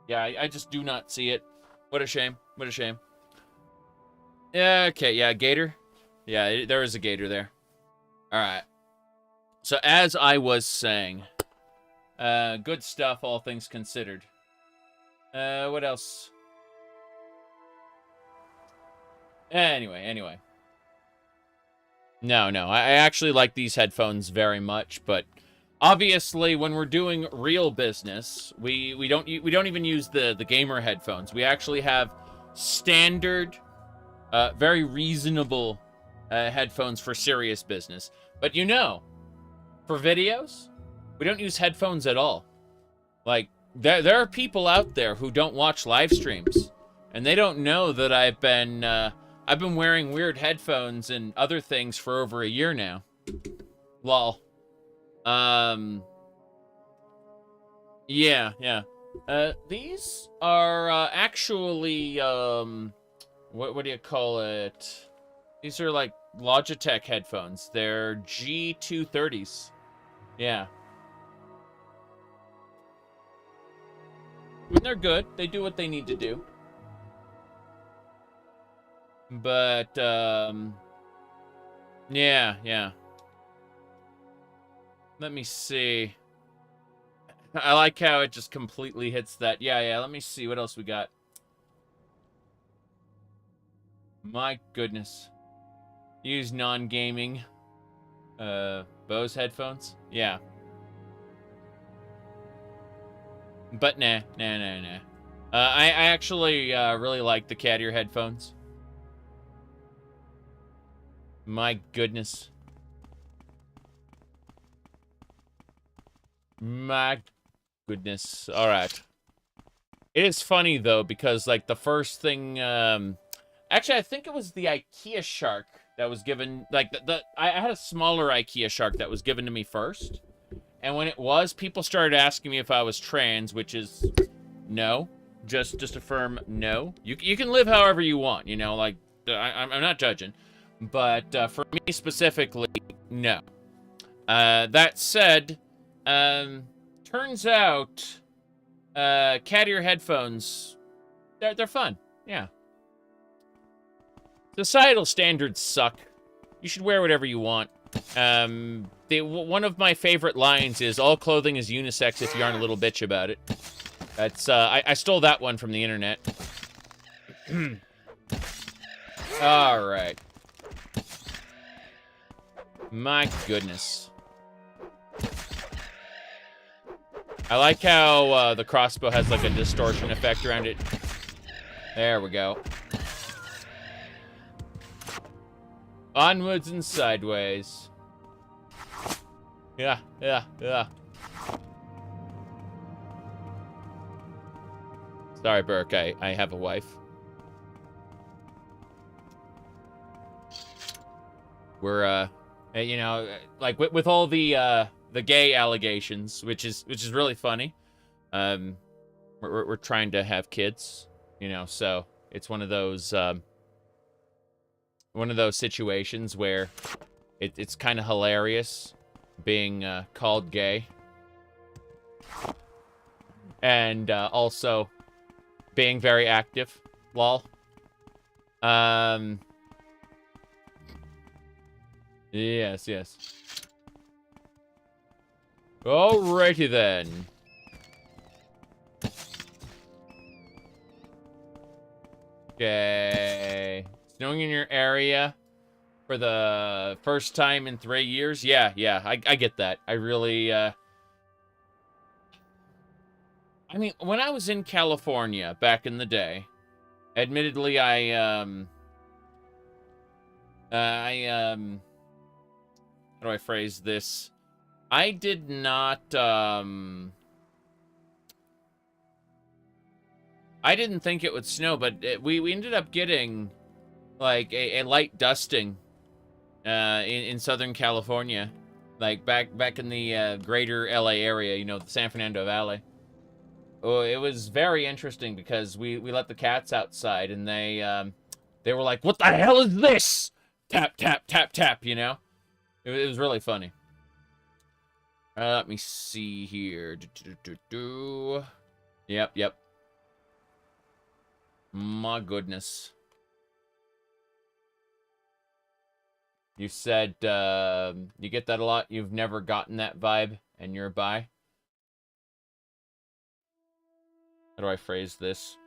Yeah, I just do not see it. What a shame. What a shame. Okay, yeah, gator. Yeah, there is a gator there. All right. So as I was saying, good stuff, all things considered. What else? Anyway. No, I actually like these headphones very much, but obviously when we're doing real business, we don't even use the gamer headphones. We actually have standard, very reasonable headphones for serious business. But you know, for videos, we don't use headphones at all. Like, there are people out there who don't watch live streams, and they don't know that I've been I've been wearing weird headphones and other things for over a year now. Lol. Yeah. These are actually what do you call it? These are like Logitech headphones. They're G230s. Yeah. And they're good. They do what they need to do. But yeah. Let me see. I like how it just completely hits that. Yeah, let me see what else we got. My goodness. Use non-gaming Bose headphones. Yeah. But nah. I actually really like the cat ear headphones. My goodness. My goodness. All right. It is funny though because like the first thing, actually I think it was the IKEA shark that was given. Like I had a smaller IKEA shark that was given to me first, and when it was, people started asking me if I was trans, which is no. Just a firm no. You can live however you want. You know, like I'm not judging, but for me specifically, no. That said. Turns out, cat ear headphones, they're fun. Yeah. Societal standards suck. You should wear whatever you want. One of my favorite lines is, all clothing is unisex if you aren't a little bitch about it. That's, I stole that one from the internet. Alright. My goodness. I like how the crossbow has like a distortion effect around it. There we go. Onwards and sideways. Yeah. Sorry, Burke, I have a wife. We're, you know, like with all the gay allegations, which is really funny. We're trying to have kids, you know, so it's one of those situations where it's kind of hilarious being called gay, and also being very active. Lol. Yes. Alrighty then. Okay. Snowing in your area for the first time in 3 years? Yeah, I get that. I really, I mean, when I was in California back in the day, admittedly, how do I phrase this? I did not, I didn't think it would snow, but we ended up getting, like, a light dusting, in Southern California. Like, back in the, greater LA area, you know, the San Fernando Valley. Oh, it was very interesting because we let the cats outside, and they were like, "What the hell is this?" Tap, tap, tap, tap, you know? It was really funny. Let me see here. Yep. My goodness. You said, you get that a lot? You've never gotten that vibe, and you're bi? How do I phrase this?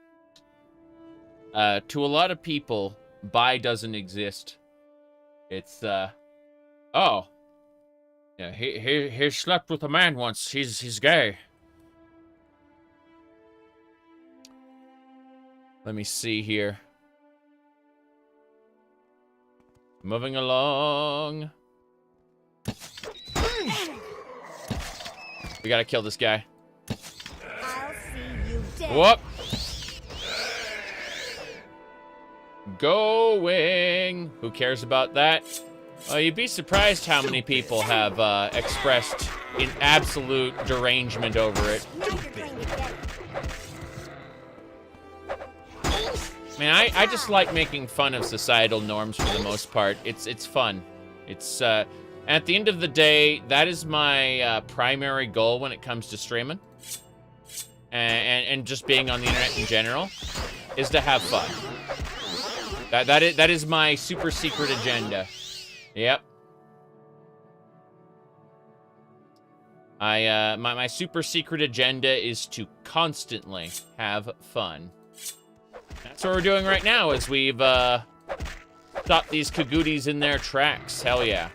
To a lot of people, bi doesn't exist. It's, oh. Yeah, he slept with a man once. He's gay. Let me see here. Moving along. We gotta kill this guy. I'll see you dead. Whoop. Going. Who cares about that? You'd be surprised how many people have expressed in absolute derangement over it. Now you're going to get it. Man, I just like making fun of societal norms for the most part. It's fun. It's at the end of the day, that is my primary goal when it comes to streaming and just being on the internet in general, is to have fun. That is my super secret agenda. Yep. My super secret agenda is to constantly have fun. That's what we're doing right now, is we've stopped these Kagooties in their tracks. Hell yeah.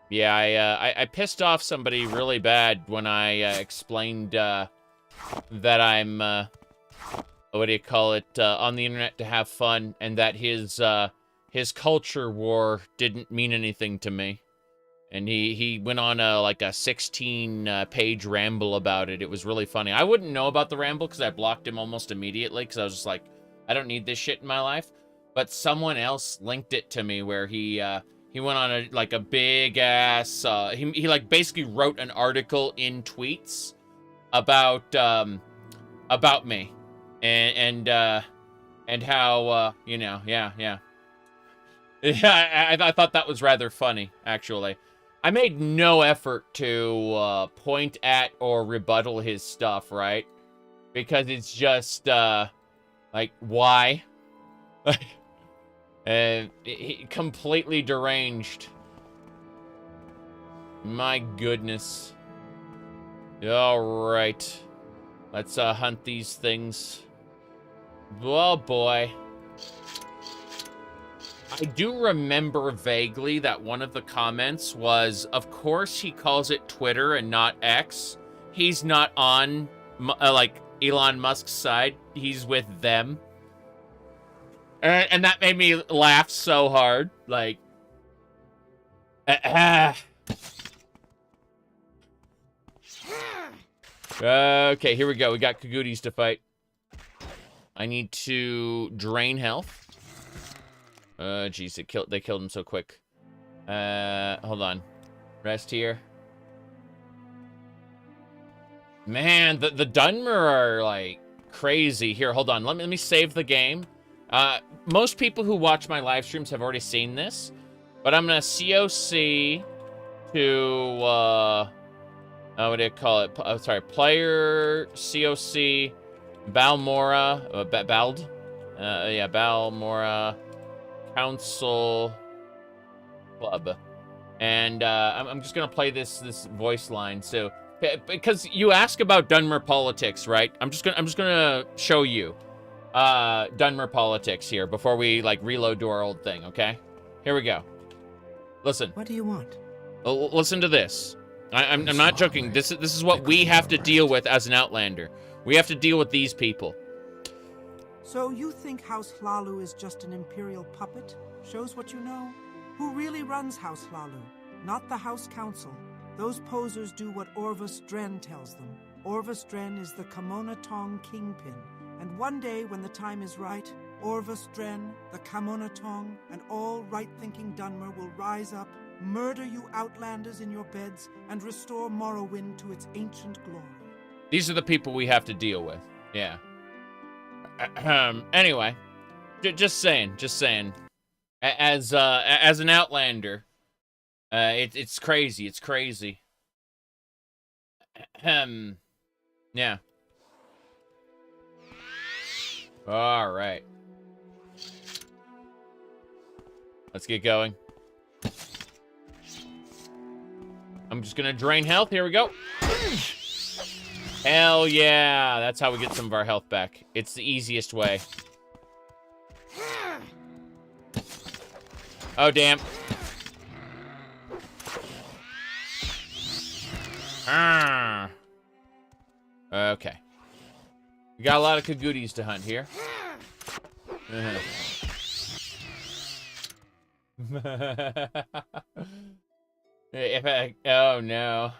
Yeah, I pissed off somebody really bad when I explained that I'm what do you call it, on the internet to have fun, and that his culture war didn't mean anything to me. And he went on like a 16-page ramble about it. It was really funny. I wouldn't know about the ramble because I blocked him almost immediately, because I was just like, I don't need this shit in my life. But someone else linked it to me where he went on a big ass, he like basically wrote an article in tweets about me. And how, you know, yeah. Yeah, I thought that was rather funny, actually. I made no effort to point at or rebuttal his stuff, right? Because it's just, like, why? He completely deranged. My goodness. Alright. Let's hunt these things. Oh boy. I do remember vaguely that one of the comments was, of course he calls it Twitter and not X. He's not on, like, Elon Musk's side. He's with them. And that made me laugh so hard. Like, okay, here we go. We got Kagooties to fight. I need to drain health. Jeez, they killed him so quick. Hold on. Rest here. Man, the Dunmer are, like, crazy. Here, hold on. Let me save the game. Most people who watch my live streams have already seen this. But I'm gonna COC to, what do you call it? Oh, sorry, player COC Balmora, Bald? Yeah, Balmora Council Club. And, I'm just gonna play this voice line, so, because you ask about Dunmer politics, right? I'm just gonna show you, Dunmer politics here before we, like, reload to our old thing, okay? Here we go. Listen. What do you want? Listen to this. I'm not joking. This is what we have to deal with as an Outlander. We have to deal with these people. So you think House Hlaalu is just an Imperial puppet? Shows what you know. Who really runs House Hlaalu? Not the House Council. Those posers do what Orvus Dren tells them. Orvus Dren is the Kamona Tong kingpin. And one day, when the time is right, Orvus Dren, the Kamona Tong, and all right-thinking Dunmer will rise up, murder you Outlanders in your beds, and restore Morrowind to its ancient glory. These are the people we have to deal with. Yeah. Anyway, just saying. As an Outlander, it's crazy. It's crazy. Yeah. All right. Let's get going. I'm just gonna drain health. Here we go. Hell yeah. That's how we get some of our health back. It's the easiest way. Oh, damn. Okay. We got a lot of Kagooties to hunt here. Oh no.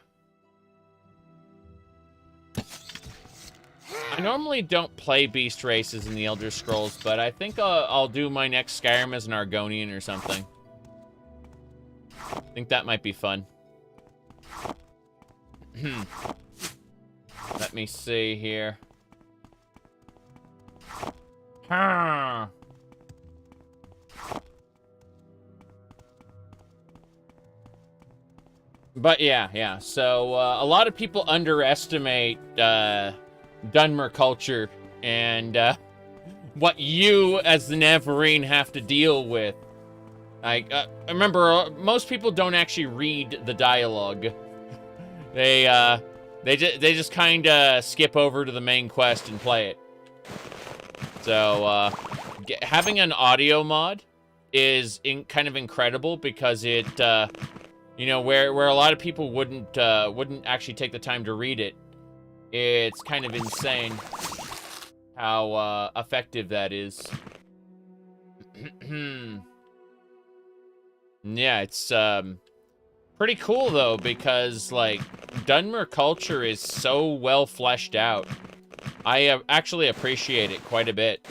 I normally don't play beast races in the Elder Scrolls, but I think I'll do my next Skyrim as an Argonian or something. I think that might be fun. Let me see here. But yeah. So a lot of people underestimate Dunmer culture and what you as the Navarrete have to deal with. Like, remember, most people don't actually read the dialogue. They just kind of skip over to the main quest and play it. So having an audio mod is kind of incredible because it, you know, where a lot of people wouldn't actually take the time to read it. It's kind of insane how effective that is. Yeah, it's pretty cool though, because like Dunmer culture is so well fleshed out. I actually appreciate it quite a bit.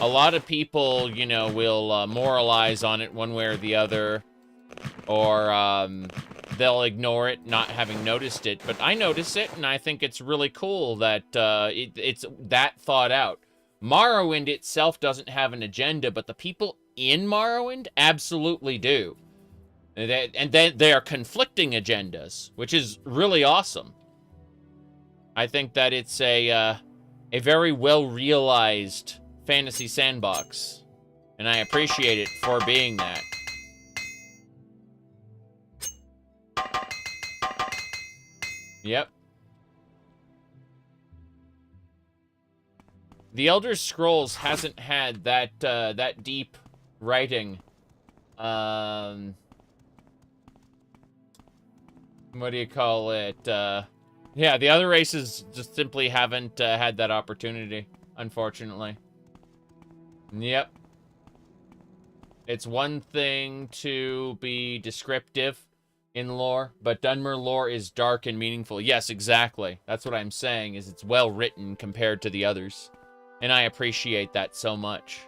A lot of people, you know, will moralize on it one way or the other, or they'll ignore it, not having noticed it. But I notice it, and I think it's really cool that it's that thought out. Morrowind itself doesn't have an agenda, but the people in Morrowind absolutely do. And they are conflicting agendas, which is really awesome. I think that it's a very well-realized fantasy sandbox, and I appreciate it for being that. Yep. The Elder Scrolls hasn't had that that deep writing. What do you call it? Yeah, the other races just simply haven't had that opportunity, unfortunately. Yep. It's one thing to be descriptive in lore, but Dunmer lore is dark and meaningful. Yes, exactly. That's what I'm saying, is it's well written compared to the others. And I appreciate that so much.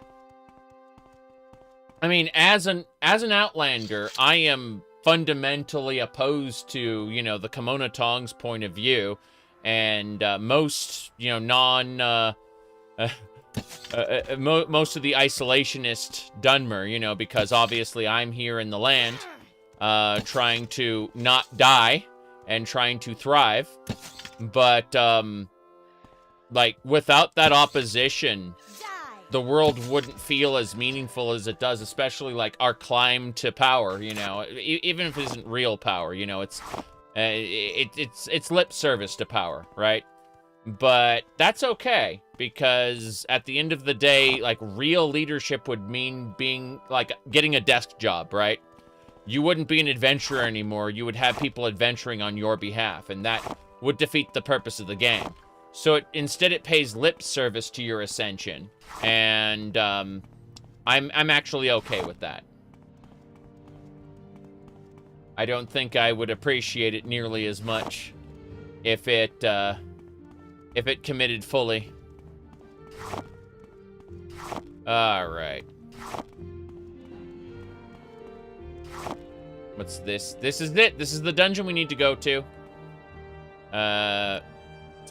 I mean, as an Outlander, I am fundamentally opposed to, you know, the Kimona Tong's point of view, and most, you know, most of the isolationist Dunmer, you know, because obviously I'm here in the land, trying to not die and trying to thrive, but like without that opposition, the world wouldn't feel as meaningful as it does, especially like our climb to power, you know, even if it isn't real power, you know, it's lip service to power, right? But that's okay, because at the end of the day, like, real leadership would mean being, like, getting a desk job, right? You wouldn't be an adventurer anymore. You would have people adventuring on your behalf, and that would defeat the purpose of the game. So instead it pays lip service to your ascension, and I'm actually okay with that. I don't think I would appreciate it nearly as much if it committed fully. All right. What's this? This is it. This is the dungeon we need to go to.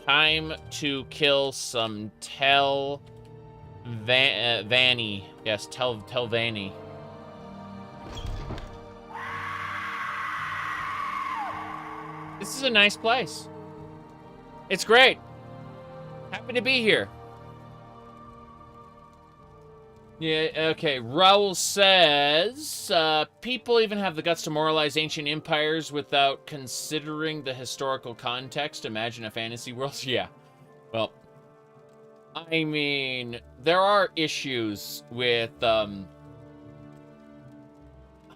Time to kill some Telvanni. Yes, Telvanni. This is a nice place. It's great. Happy to be here. Yeah, okay. Raoul says, people even have the guts to moralize ancient empires without considering the historical context. Imagine a fantasy world. Yeah. Well, I mean, there are issues with, how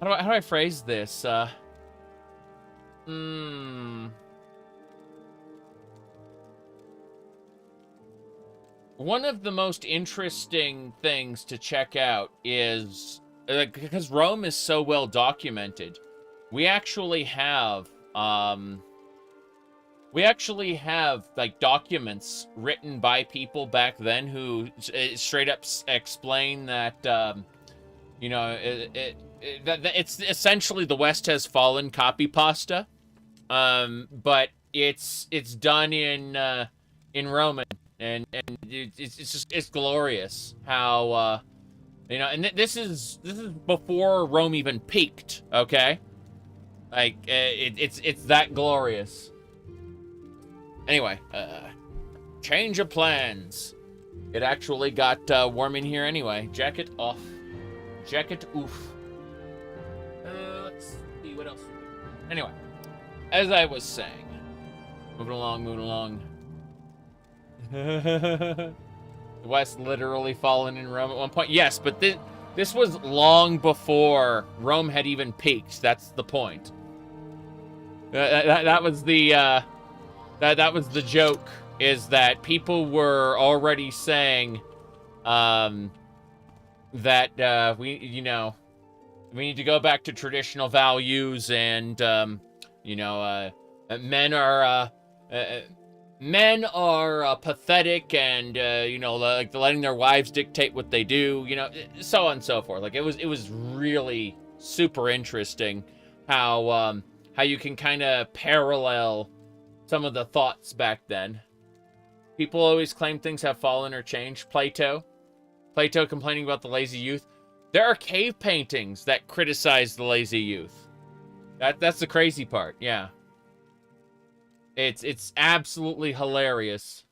do I phrase this? One of the most interesting things to check out is, because Rome is so well documented, we actually have, We actually have, like, documents written by people back then who straight up explain that, you know, it's essentially the West has fallen copy pasta, but it's done in Roman, and it's glorious how, you know, and this is before Rome even peaked, okay? Like, it's that glorious. Anyway, change of plans. It actually got warm in here anyway. Jacket off. Jacket oof. Let's see what else. Anyway, as I was saying, moving along. The West literally fallen in Rome at one point. Yes, but this was long before Rome had even peaked. That's the point. That was the that was the joke, is that people were already saying that we need to go back to traditional values, and you know, men are pathetic, and you know, like letting their wives dictate what they do, you know, so on and so forth. Like, it was really super interesting how you can kind of parallel some of the thoughts back then. People always claim things have fallen or changed. Plato complaining about the lazy youth. There are cave paintings that criticize the lazy youth. That's the crazy part. Yeah. It's absolutely hilarious.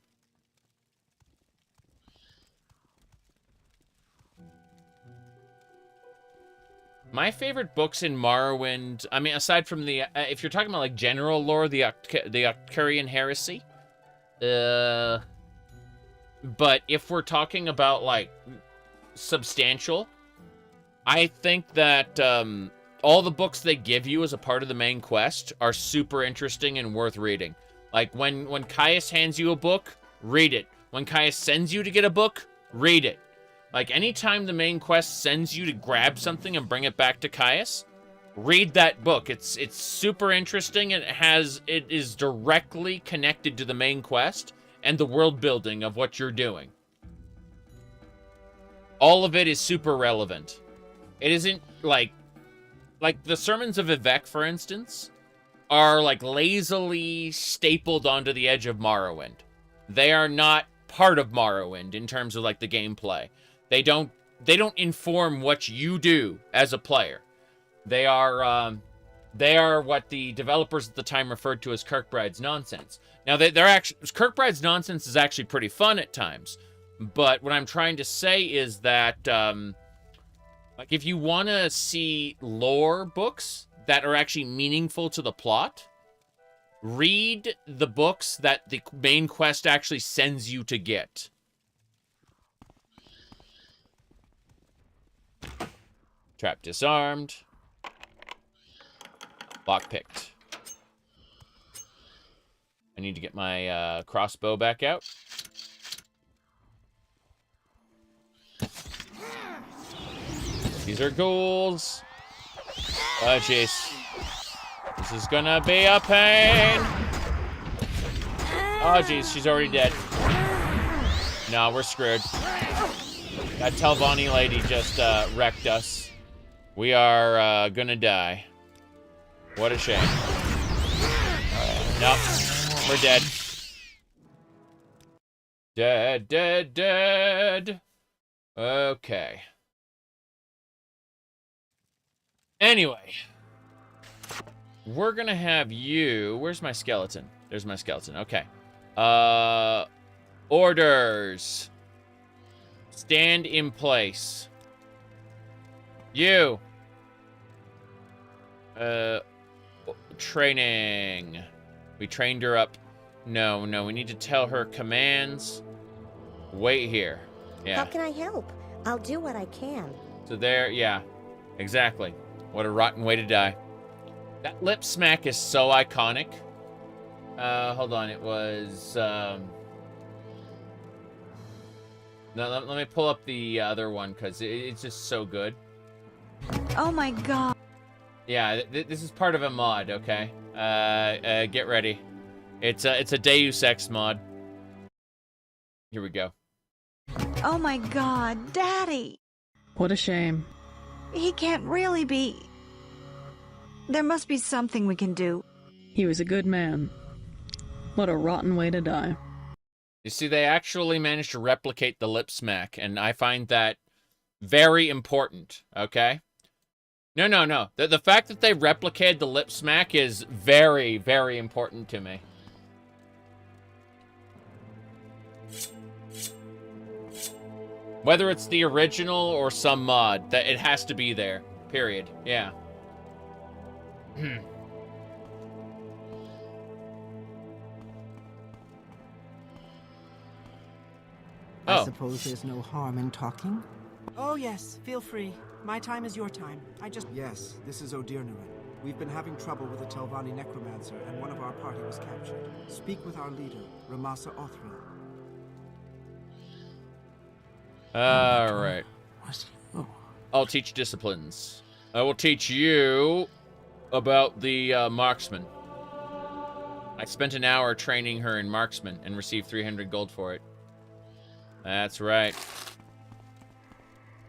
My favorite books in Morrowind, I mean, aside from the, if you're talking about, like, general lore, the Arcturian heresy, but if we're talking about, like, substantial, I think that all the books they give you as a part of the main quest are super interesting and worth reading. Like, when Caius hands you a book, read it. When Caius sends you to get a book, read it. Like, anytime the main quest sends you to grab something and bring it back to Caius, read that book. It's super interesting, and it is directly connected to the main quest and the world building of what you're doing. All of it is super relevant. It isn't like the sermons of Vivek, for instance, are like lazily stapled onto the edge of Morrowind. They are not part of Morrowind in terms of, like, the gameplay. They don't inform what you do as a player. They are what the developers at the time referred to as Kirkbride's nonsense. Now, they're actually, Kirkbride's nonsense is actually pretty fun at times. But what I'm trying to say is that, like, if you want to see lore books that are actually meaningful to the plot, read the books that the main quest actually sends you to get. Trap disarmed. Lock picked. I need to get my crossbow back out. These are ghouls. Oh, jeez. This is gonna be a pain. Oh, jeez, she's already dead. No, we're screwed. That Telvanni lady just wrecked us. We are gonna die. What a shame. Nope, we're dead. Dead. Okay. Anyway, we're gonna have you. Where's my skeleton? There's my skeleton. Okay. Orders. Stand in place. You. Training. We trained her up. No, we need to tell her commands. Wait here. Yeah. How can I help? I'll do what I can. So there, yeah. Exactly. What a rotten way to die. That lip smack is so iconic. Hold on, it was, no, let me pull up the other one, because it's just so good. Oh my god. Yeah, this is part of a mod, okay? Get ready. It's a Deus Ex mod. Here we go. Oh my god, Daddy! What a shame. He can't really be... There must be something we can do. He was a good man. What a rotten way to die. You see, they actually managed to replicate the lip smack, and I find that very important, okay? No. The fact that they replicated the lip smack is very, very important to me. Whether it's the original or some mod, that it has to be there. Period. Yeah. I suppose there's no harm in talking? Oh yes, feel free. My time is your time. Yes, this is Odirnaran. We've been having trouble with a Telvanni necromancer, and one of our party was captured. Speak with our leader, Ramasa Othril. Alright. I'll teach disciplines. I will teach you about the marksman. I spent an hour training her in marksman and received 300 gold for it. That's right.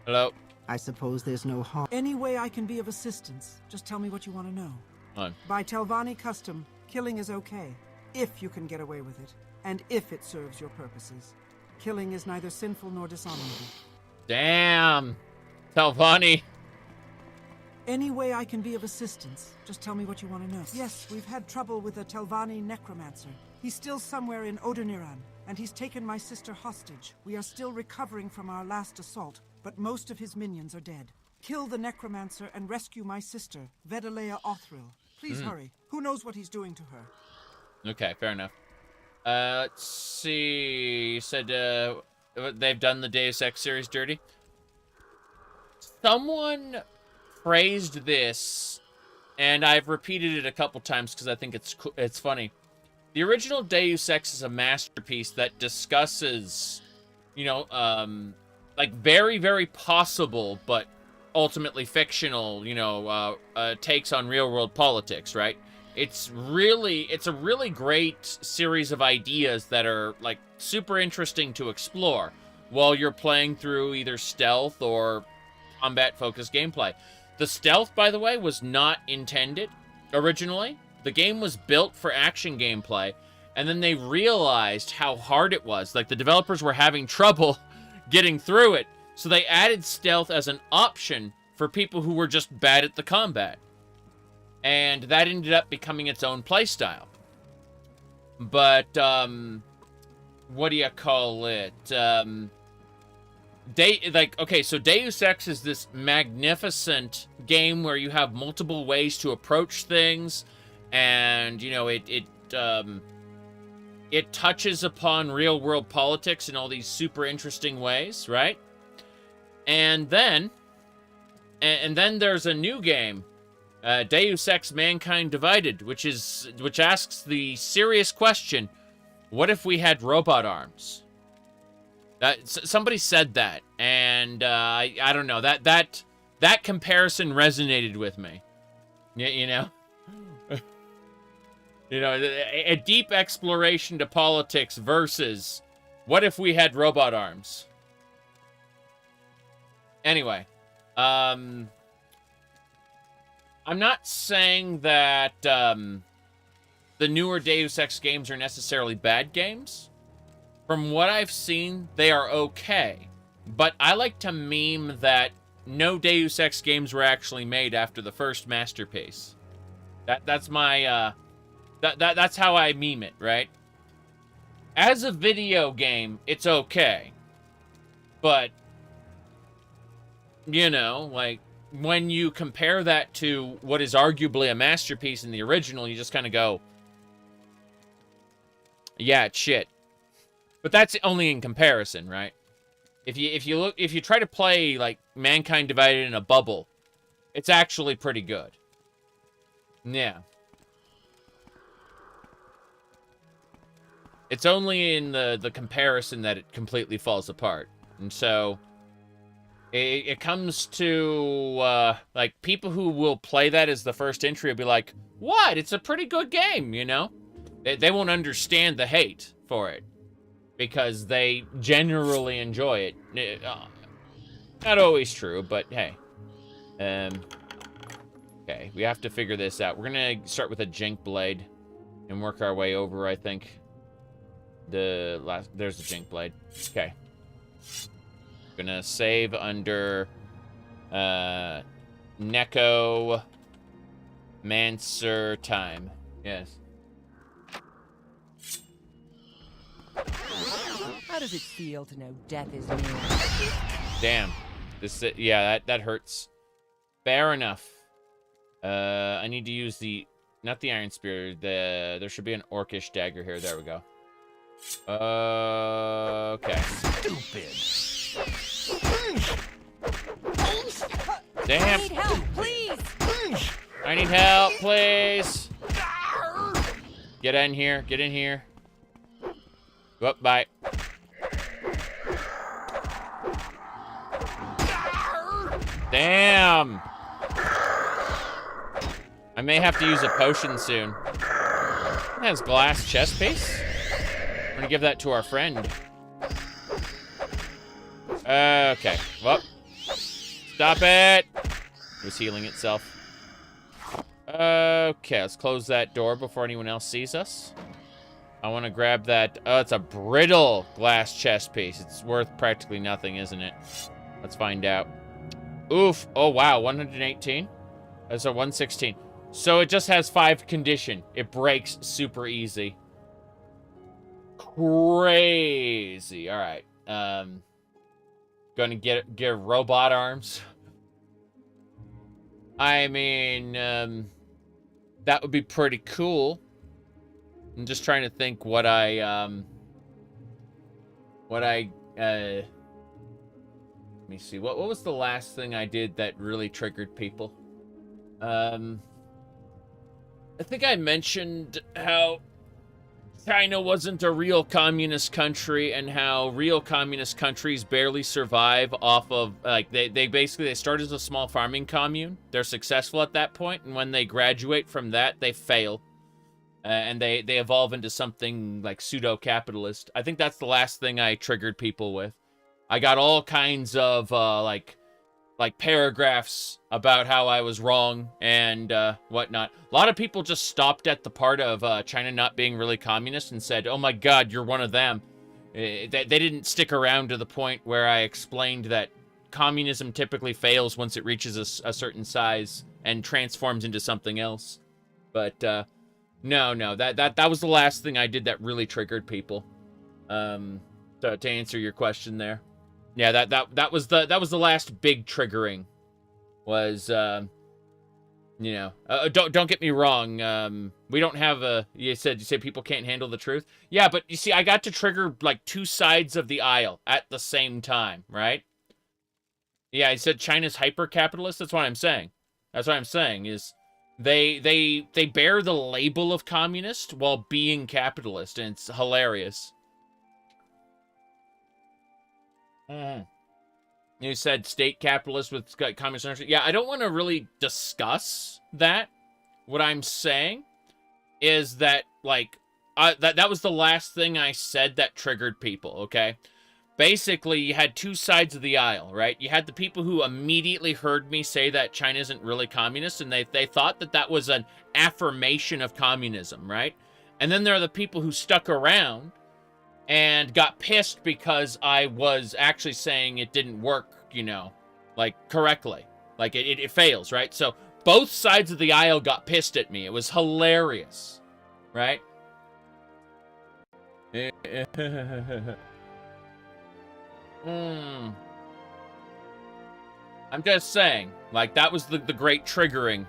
Hello. I suppose there's no harm. Any way I can be of assistance, just tell me what you want to know. On. By Telvanni custom, killing is okay, if you can get away with it, and if it serves your purposes. Killing is neither sinful nor dishonorable. Damn. Telvanni. Any way I can be of assistance, just tell me what you want to know. Yes, we've had trouble with a Telvanni necromancer. He's still somewhere in Odirnaran, and he's taken my sister hostage. We are still recovering from our last assault, but most of his minions are dead. Kill the necromancer and rescue my sister, Vedalea Othril. Please hurry. Who knows what he's doing to her? Okay, fair enough. Let's see. You said they've done the Deus Ex series dirty. Someone praised this, and I've repeated it a couple times because I think it's funny. The original Deus Ex is a masterpiece that discusses, you know, like very, very possible but ultimately fictional, you know, takes on real-world politics, right? It's a really great series of ideas that are, like, super interesting to explore while you're playing through either stealth or combat-focused gameplay. The stealth, by the way, was not intended originally. The game was built for action gameplay, and then they realized how hard it was. Like, the developers were having trouble getting through it, so they added stealth as an option for people who were just bad at the combat. And that ended up becoming its own playstyle. But, what do you call it? So Deus Ex is this magnificent game where you have multiple ways to approach things, and, you know, it touches upon real-world politics in all these super interesting ways, right? And then there's a new game, Deus Ex Mankind Divided, which asks the serious question, what if we had robot arms? Somebody said that, and I don't know, that comparison resonated with me. You know? You know, a deep exploration to politics versus what if we had robot arms? Anyway, I'm not saying that the newer Deus Ex games are necessarily bad games. From what I've seen, they are okay. But I like to meme that no Deus Ex games were actually made after the first masterpiece. That's my that's how I meme it, right? As a video game, it's okay. But, you know, like, when you compare that to what is arguably a masterpiece in the original, you just kind of go, yeah, it's shit. But that's only in comparison, right? If you try to play like Mankind Divided in a bubble, it's actually pretty good. Yeah. It's only in the comparison that it completely falls apart. And so it comes to like people who will play that as the first entry will be like, "What? It's a pretty good game, you know?" They won't understand the hate for it because they generally enjoy it. Not always true, but hey. Okay, we have to figure this out. We're gonna start with a Jink Blade and work our way over, I think. There's the Jink Blade. Okay. Gonna save under necromancer time. Yes. How does it feel to know death is near? Damn. Yeah, that hurts. Fair enough. I need to use not the Iron Spear. There should be an Orcish dagger here. There we go. Okay. Stupid. Damn. I need help, please! I need help, please. Get in here. Get in here. Whoop, bye. Damn. I may have to use a potion soon. It has glass chest piece. I'm gonna give that to our friend. Okay. Well, stop it. It was healing itself. Okay, let's close that door before anyone else sees us. I want to grab that. Oh, it's a brittle glass chest piece. It's worth practically nothing, isn't it? Let's find out. Oof. Oh, wow. 118. That's a 116. So it just has 5 condition. It breaks super easy. Crazy. All right. Gonna get robot arms. I mean, that would be pretty cool. I'm just trying to think what let me see. What was the last thing I did that really triggered people? I think I mentioned how China wasn't a real communist country and how real communist countries barely survive off of, like, they start as a small farming commune. They're successful at that point, and when they graduate from that, they fail. And they evolve into something like pseudo-capitalist. I think that's the last thing I triggered people with. I got all kinds of, like paragraphs about how I was wrong and whatnot. A lot of people just stopped at the part of China not being really communist and said, oh my god, you're one of them. They didn't stick around to the point where I explained that communism typically fails once it reaches a certain size and transforms into something else. But no, that was the last thing I did that really triggered people. To answer your question there. Yeah, that was the last big triggering. Was you know, don't get me wrong. We don't have you say people can't handle the truth. Yeah, but you see, I got to trigger like 2 sides of the aisle at the same time, right? Yeah, I said China's hyper-capitalist. That's what I'm saying. That's what I'm saying is they bear the label of communist while being capitalist, and it's hilarious. You said state capitalist with communist ownership. Yeah, I don't want to really discuss that. What I'm saying is that, like, that was the last thing I said that triggered people, okay? Basically, you had 2 sides of the aisle, right? You had the people who immediately heard me say that China isn't really communist, and they thought that was an affirmation of communism, right? And then there are the people who stuck around and got pissed because I was actually saying it didn't work, you know, like, correctly. Like, it fails, right? So, both sides of the aisle got pissed at me. It was hilarious, right? I'm just saying, like, that was the great triggering,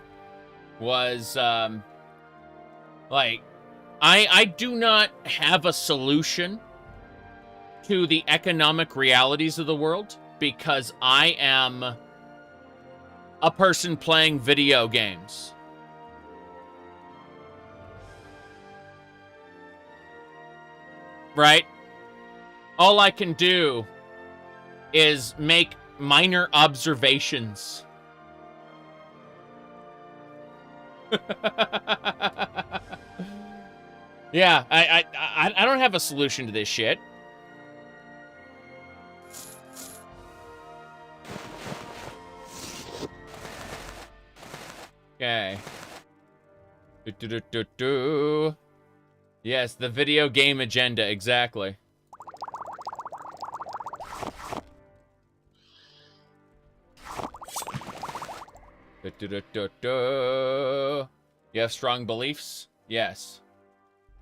was, like, I do not have a solution to the economic realities of the world because I am a person playing video games. Right? All I can do is make minor observations. Yeah, I don't have a solution to this shit. Okay. Yes, the video game agenda, exactly. You have strong beliefs? Yes.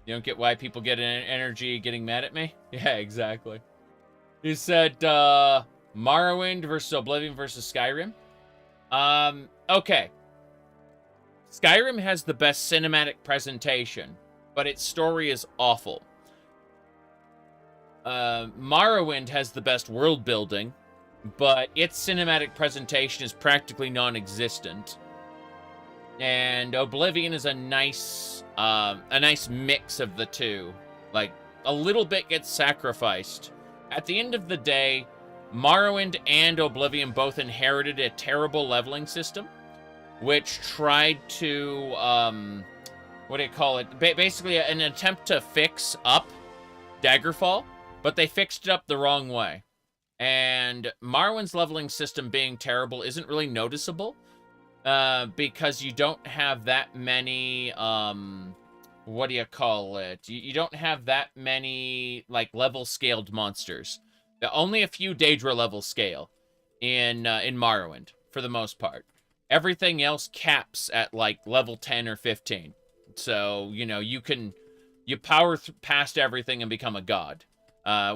You don't get why people get energy getting mad at me? Yeah, exactly. You said, Morrowind versus Oblivion versus Skyrim? Okay. Skyrim has the best cinematic presentation, but its story is awful. Morrowind has the best world building, but its cinematic presentation is practically non-existent. And Oblivion is a nice mix of the two. Like, a little bit gets sacrificed. At the end of the day, Morrowind and Oblivion both inherited a terrible leveling system, which tried to, what do you call it? Basically an attempt to fix up Daggerfall, but they fixed it up the wrong way. And Morrowind's leveling system being terrible isn't really noticeable, because you don't have that many, what do you call it? You don't have that many, like, level-scaled monsters. Only a few Daedra level scale in Morrowind, for the most part. Everything else caps at, like, level 10 or 15. So, you know, you power past everything and become a god.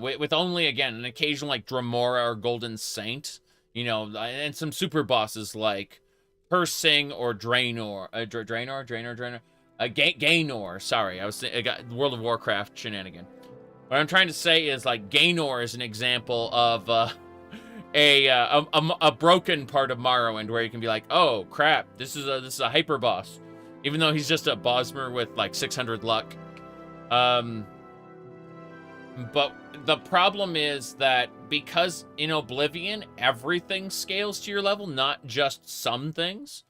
With only, again, an occasional, like, Dremora or Golden Saint, you know, and some super bosses like Persing or Draenor. Gainor, sorry. I got World of Warcraft shenanigan. What I'm trying to say is, like, Gainor is an example of, a broken part of Morrowind where you can be like, oh crap, this is a hyper boss, even though he's just a Bosmer with like 600 luck. But the problem is that because in Oblivion everything scales to your level, not just some things,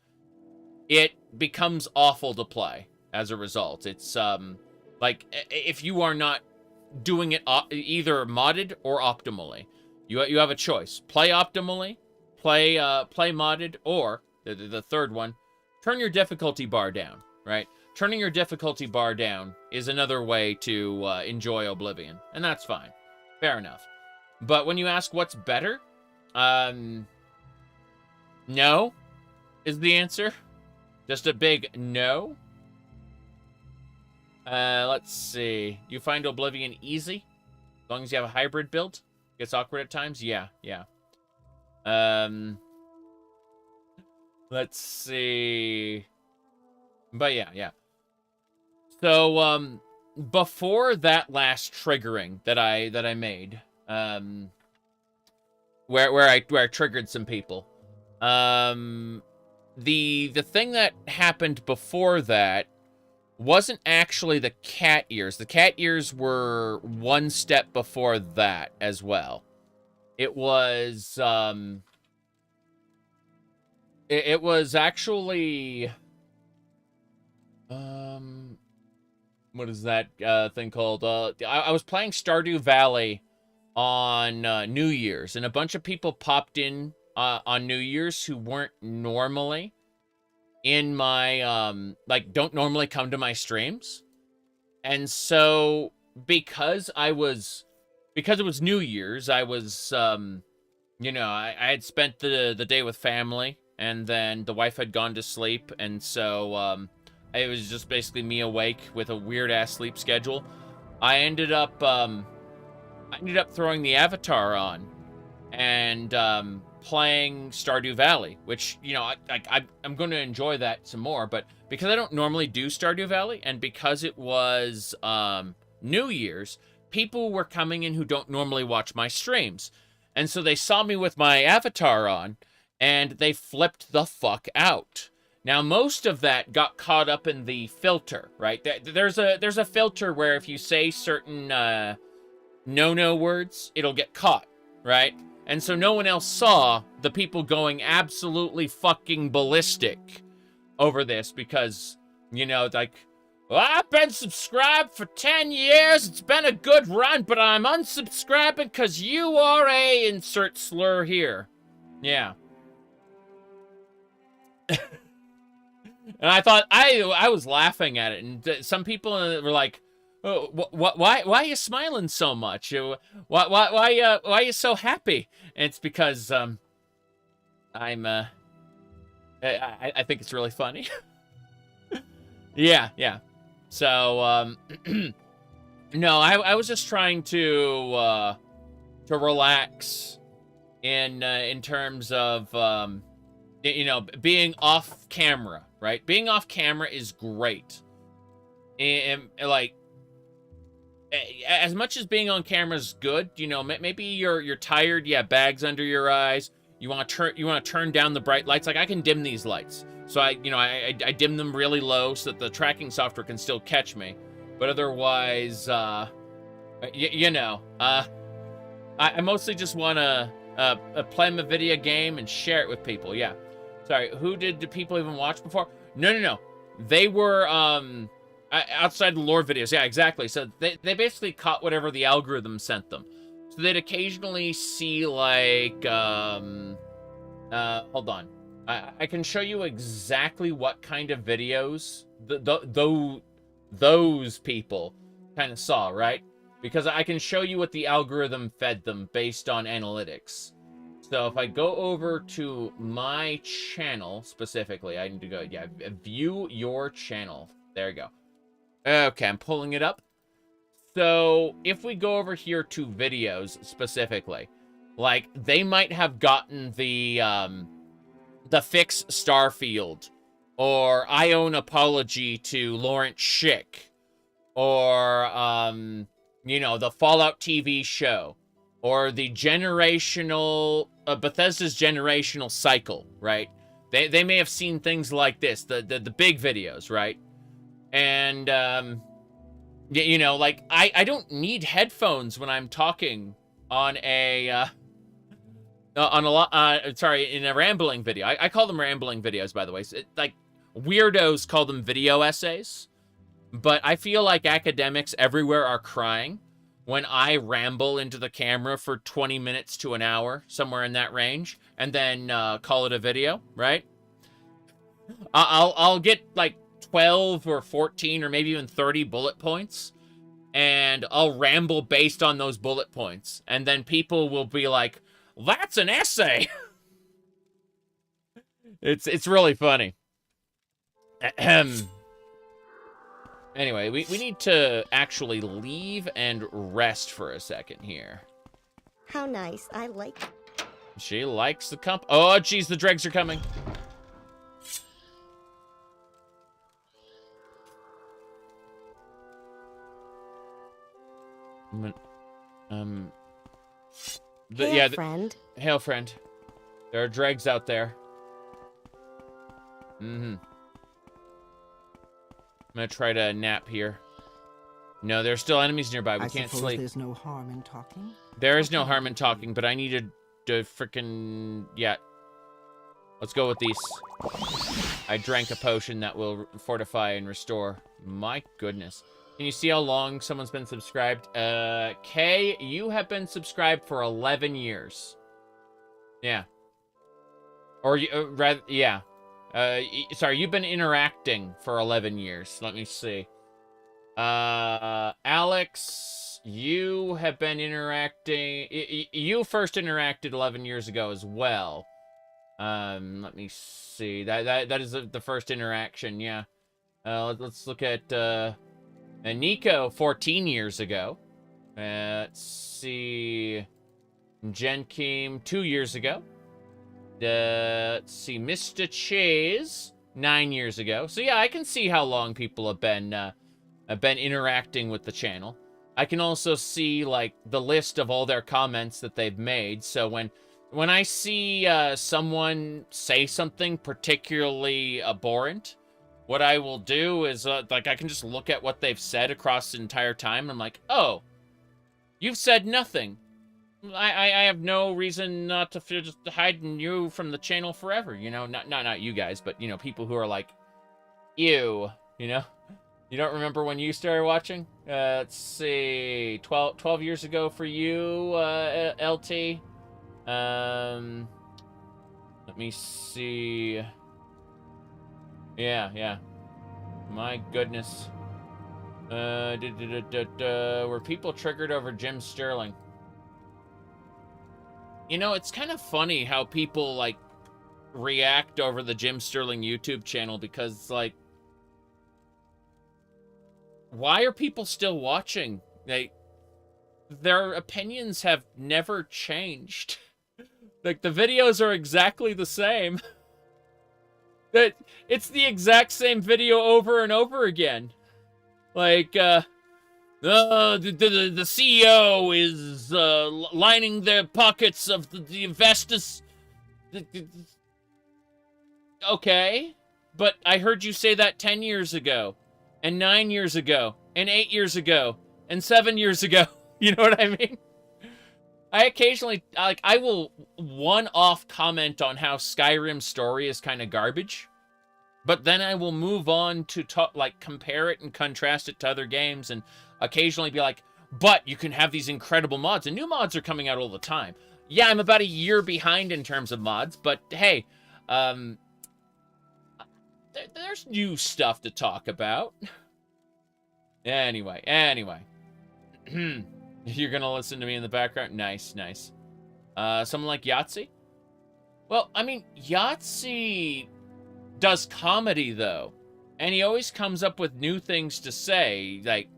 it becomes awful to play as a result. It's like, if you are not doing it either modded or optimally, you have a choice. Play optimally, play modded, or the third one, turn your difficulty bar down, right? Turning your difficulty bar down is another way to enjoy Oblivion, and that's fine. Fair enough. But when you ask what's better, no is the answer. Just a big no. Let's see. You find Oblivion easy? As long as you have a hybrid build? Gets awkward at times? Yeah. Let's see. But yeah. So, before that last triggering that I made, where I triggered some people, the thing that happened before that wasn't actually the cat ears. The cat ears were one step before that as well. It was, it was actually, what is that thing called? I was playing Stardew Valley on New Year's, and a bunch of people popped in on New Year's who weren't normally in my, like, don't normally come to my streams. And so, because it was New Year's, I was, you know, I had spent the day with family, and then the wife had gone to sleep, and so, it was just basically me awake with a weird-ass sleep schedule. I ended up throwing the Avatar on, and, playing Stardew Valley, which, you know, I'm going to enjoy that some more, but because I don't normally do Stardew Valley, and because it was New Year's, people were coming in who don't normally watch my streams, and so they saw me with my avatar on, and they flipped the fuck out. Now, most of that got caught up in the filter, right? There's a filter where if you say certain no-no words, it'll get caught, right? And so no one else saw the people going absolutely fucking ballistic over this because, you know, like, Well, I've been subscribed for 10 years. It's been a good run, but I'm unsubscribing because you are a insert slur here. Yeah. And I thought, I was laughing at it, and some people were like, oh, why are you smiling so much? Why are you so happy? And it's because, I think it's really funny. Yeah. So, no, I was just trying to relax in terms of, you know, being off camera, right? Being off camera is great. And like, as much as being on camera is good, you know, maybe you're tired, bags under your eyes. You want to turn down the bright lights. Like, I can dim these lights. So I dim them really low so that the tracking software can still catch me. But otherwise, I mostly just want to play my video game and share it with people. Yeah. Sorry, who did people even watch before? No. They were outside the lore videos. Yeah, exactly. So they basically caught whatever the algorithm sent them. So they'd occasionally see, like, hold on. I can show you exactly what kind of videos those people kind of saw, right? Because I can show you what the algorithm fed them based on analytics. So if I go over to my channel specifically, I need to go, view your channel. There you go. Okay, I'm pulling it up. So if we go over here to videos specifically, like, they might have gotten the Fix Starfield, or I Own Apology to Lawrence Schick, or, you know, the Fallout TV show, or the generational, Bethesda's generational cycle, right? They may have seen things like this, the big videos, right? And, you know, like, I don't need headphones when I'm talking on a, in a rambling video. I call them rambling videos, by the way. So like, weirdos call them video essays. But I feel like academics everywhere are crying when I ramble into the camera for 20 minutes to an hour, somewhere in that range, and then call it a video, right? I'll get like 12 or 14 or maybe even 30 bullet points, and I'll ramble based on those bullet points. And then people will be like, that's an essay. It's really funny. Anyway, we need to actually leave and rest for a second here. How nice. I like it. She likes the Oh, geez, the dregs are coming. Friend. Hail, friend. There are dregs out there. I'm gonna try to nap here. No, there's still enemies nearby. We can't sleep. There's no harm in talking. There is no harm in talking, but I needed to frickin'... Yeah. Let's go with these. I drank a potion that will fortify and restore. My goodness. Can you see how long someone's been subscribed? Kay, you have been subscribed for 11 years. Yeah. Or, rather, yeah. Sorry, you've been interacting for 11 years. Let me see. Alex, you have been interacting... You first interacted 11 years ago as well. Let me see. That is the first interaction, yeah. Let's look at... Nico, 14 years ago. Let's see. Jenkim, 2 years ago. Let's see. Mr. Chase, 9 years ago. So yeah, I can see how long people have been interacting with the channel. I can also see, like, the list of all their comments that they've made. So when I see someone say something particularly abhorrent, what I will do is, like, I can just look at what they've said across the entire time. And I'm like, oh, you've said nothing. I have no reason not to just hiding you from the channel forever. You know, not you guys, but, you know, people who are like, ew, you know? You don't remember when you started watching? Let's see, 12 years ago for you, LT. Let me see. Yeah. My goodness. Were people triggered over Jim Sterling? You know, it's kind of funny how people, like, react over the Jim Sterling YouTube channel because, like, why are people still watching? Their opinions have never changed. Like, the videos are exactly the same. It's the exact same video over and over again. Like, the CEO is lining the pockets of the investors. Okay, but I heard you say that 10 years ago, and 9 years ago, and 8 years ago, and 7 years ago. You know what I mean? I occasionally, like, I will one-off comment on how Skyrim's story is kind of garbage, but then I will move on to like compare it and contrast it to other games, and occasionally be like, but you can have these incredible mods, and new mods are coming out all the time. Yeah, I'm about a year behind in terms of mods, but hey, there's new stuff to talk about. Anyway. You're gonna listen to me in the background? Nice. Someone like Yahtzee? Well, I mean, Yahtzee does comedy, though. And he always comes up with new things to say. Like,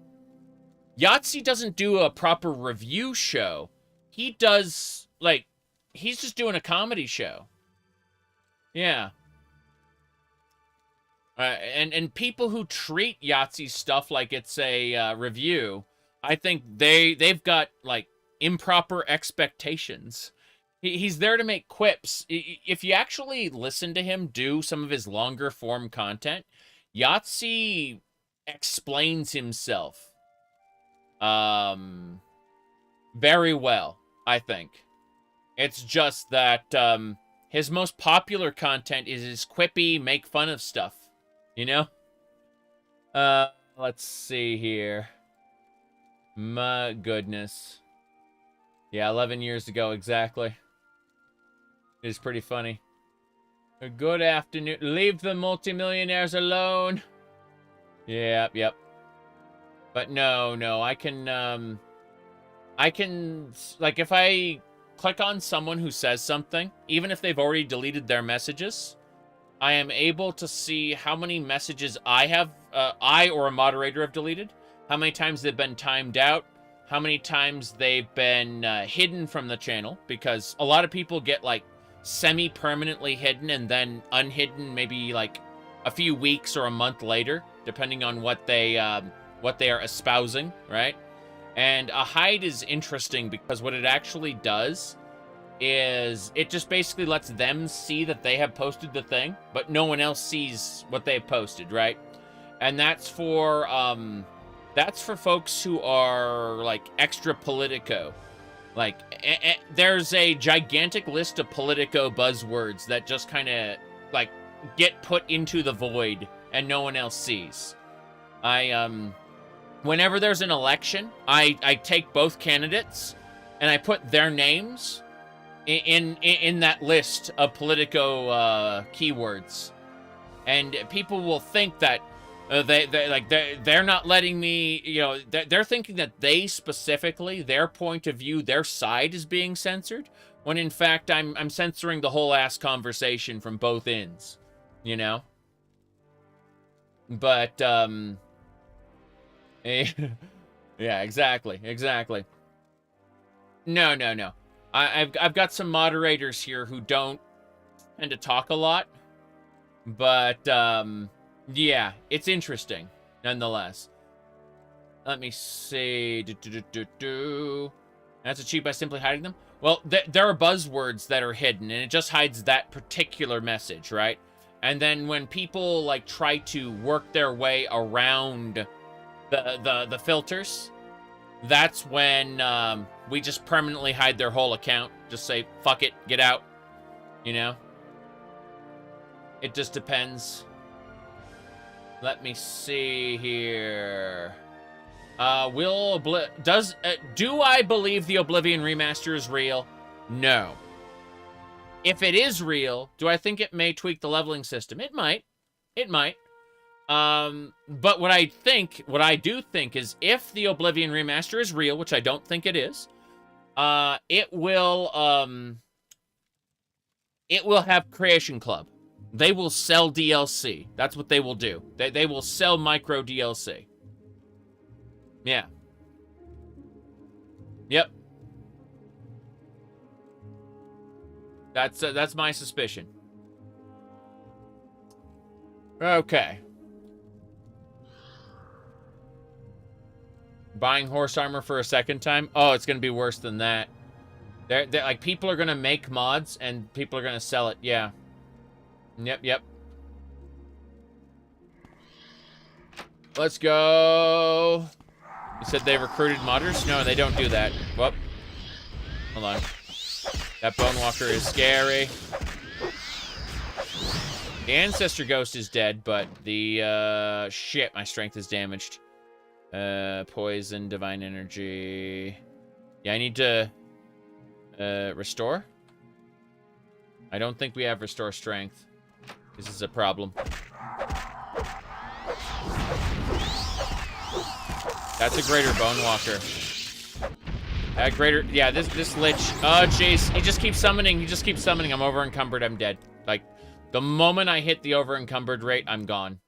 Yahtzee doesn't do a proper review show. He does, like, he's just doing a comedy show. Yeah. And people who treat Yahtzee stuff like it's a review, I think they've got, like, improper expectations. He's there to make quips. If you actually listen to him do some of his longer form content, Yahtzee explains himself very well, I think. It's just that his most popular content is his quippy, make fun of stuff, you know? Let's see here. My goodness. Yeah, 11 years ago, exactly. It is pretty funny. Good afternoon. Leave the multimillionaires alone. Yep. But no, I can, like, if I click on someone who says something, even if they've already deleted their messages, I am able to see how many messages I or a moderator have deleted, how many times they've been timed out, how many times they've been hidden from the channel, because a lot of people get, like, semi-permanently hidden and then unhidden maybe, like, a few weeks or a month later, depending on what they are espousing, right? And a hide is interesting because what it actually does is it just basically lets them see that they have posted the thing, but no one else sees what they've posted, right? And that's for folks who are, like, extra politico. Like, there's a gigantic list of politico buzzwords that just kind of, like, get put into the void and no one else sees. Whenever there's an election, I take both candidates and I put their names in that list of politico keywords. And people will think that they're not letting me, you know, they're thinking that they specifically, their point of view, their side is being censored, when in fact I'm censoring the whole ass conversation from both ends, you know? But yeah, exactly. No. I've got some moderators here who don't tend to talk a lot, but yeah, it's interesting, nonetheless. Let me see. That's achieved by simply hiding them? Well, there are buzzwords that are hidden, and it just hides that particular message, right? And then when people, like, try to work their way around the filters, that's when we just permanently hide their whole account. Just say, fuck it, get out. You know? It just depends. Let me see here. Do I believe the Oblivion remaster is real? No. If it is real, do I think it may tweak the leveling system? It might. It might. But what I do think is if the Oblivion remaster is real, which I don't think it is, it will have Creation Club. They will sell DLC. That's what they will do. They will sell micro DLC. Yeah. Yep. That's my suspicion. Okay. Buying horse armor for a second time? Oh, it's gonna be worse than that. They're like, people are gonna make mods and people are gonna sell it. Yeah. Yep. Let's go. You said they recruited modders? No, they don't do that. Whoop. Hold on. That Bone Walker is scary. The Ancestor Ghost is dead, but the, shit, my strength is damaged. Poison, Divine Energy. Yeah, I need to, restore? I don't think we have Restore Strength. This is a problem. That's a greater Bone Walker. That greater... Yeah, this Lich... Oh, jeez. He just keeps summoning. I'm over-encumbered. I'm dead. Like, the moment I hit the over-encumbered rate, I'm gone.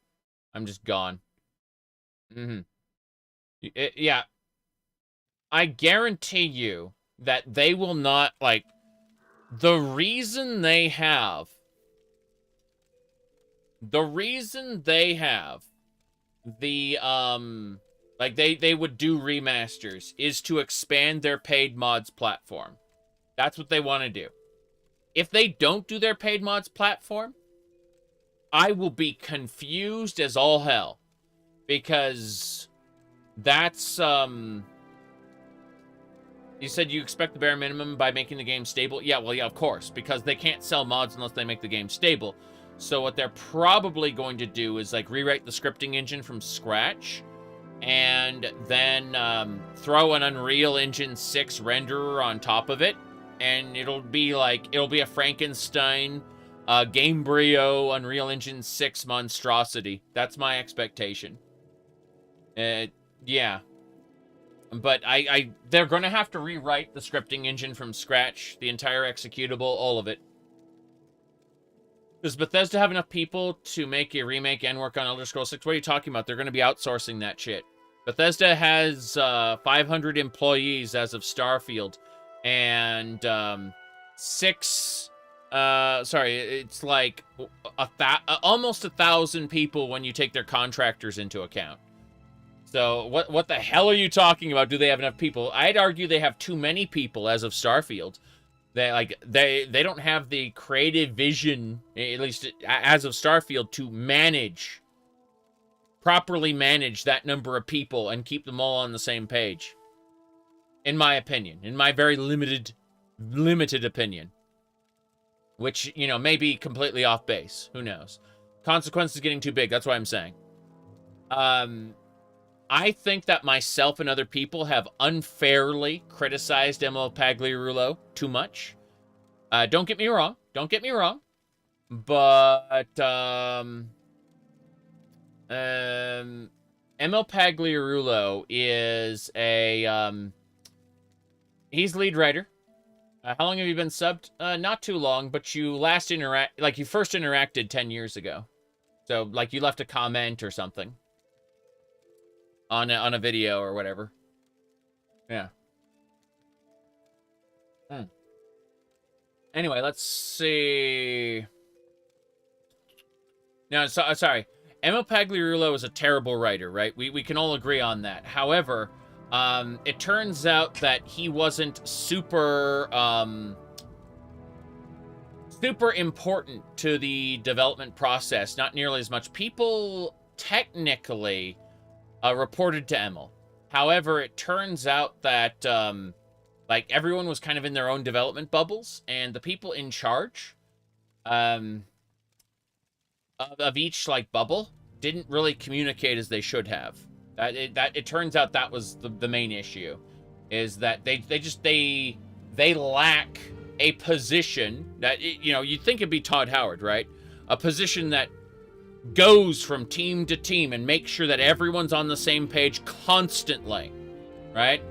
I'm just gone. Yeah. I guarantee you that they will not, like... The reason they have the, like, they would do remasters is to expand their paid mods platform. That's what they want to do. If they don't do their paid mods platform, I will be confused as all hell. Because that's, you said you expect the bare minimum by making the game stable? Yeah, well, yeah, of course. Because they can't sell mods unless they make the game stable. So what they're probably going to do is, like, rewrite the scripting engine from scratch. And then throw an Unreal Engine 6 renderer on top of it. And it'll be a Frankenstein, Gamebryo, Unreal Engine 6 monstrosity. That's my expectation. Yeah. But they're going to have to rewrite the scripting engine from scratch. The entire executable, all of it. Does Bethesda have enough people to make a remake and work on Elder Scrolls 6? What are you talking about? They're going to be outsourcing that shit. Bethesda has 500 employees as of Starfield. And it's like almost 1,000 people when you take their contractors into account. So what the hell are you talking about? Do they have enough people? I'd argue they have too many people as of Starfield. They don't have the creative vision, at least as of Starfield, to properly manage that number of people and keep them all on the same page. In my opinion, in my very limited opinion, which, you know, may be completely off base. Who knows? Consequences getting too big. That's what I'm saying. I think that myself and other people have unfairly criticized ML Pagliarulo too much. Don't get me wrong. But, ML Pagliarulo is he's lead writer. How long have you been subbed? Not too long, but you first interacted 10 years ago. So, like, you left a comment or something. On a video or whatever. Yeah. Anyway, let's see. No, sorry. Emma Pagliarulo is a terrible writer, right? We can all agree on that. However, it turns out that he wasn't super important to the development process. Not nearly as much. People technically reported to Emil. However, it turns out that like, everyone was kind of in their own development bubbles, and the people in charge of each, like, bubble didn't really communicate as they should have. It turns out that was the main issue, is that they lack a position that, you know, you'd think it'd be Todd Howard, right? A position that goes from team to team and makes sure that everyone's on the same page constantly, right?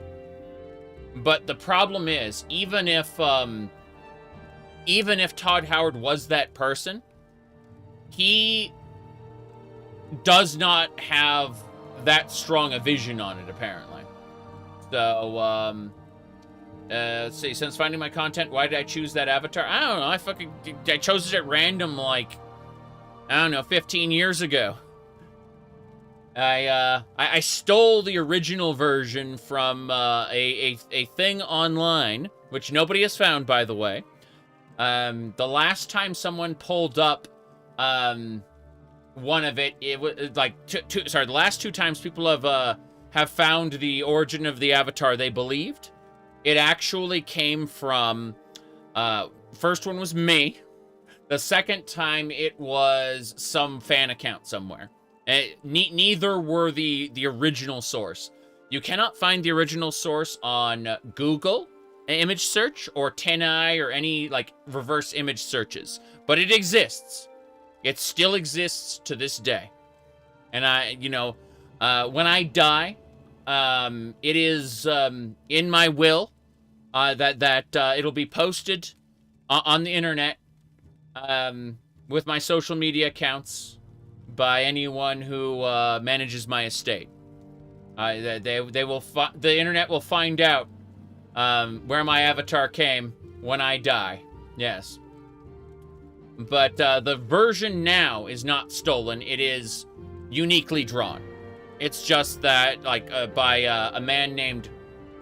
But the problem is, even if Todd Howard was that person, he does not have that strong a vision on it, apparently. So, let's see. Since finding my content, why did I choose that avatar? I don't know. I chose it at random, like, I don't know, 15 years ago. I stole the original version from a thing online, which nobody has found, by the way. The last time someone pulled up one of it was like the last 2 times people have found the origin of the avatar they believed. It actually came from first one was me. The second time it was some fan account somewhere. Neither were the original source. You cannot find the original source on Google image search or 10i or any like reverse image searches, but it exists. It still exists to this day. And when I die, it is in my will that it'll be posted on the internet with my social media accounts by anyone who manages my estate. The internet will find out where my avatar came when I die. Yes. But the version now is not stolen. It is uniquely drawn. It's just that, like, by a man named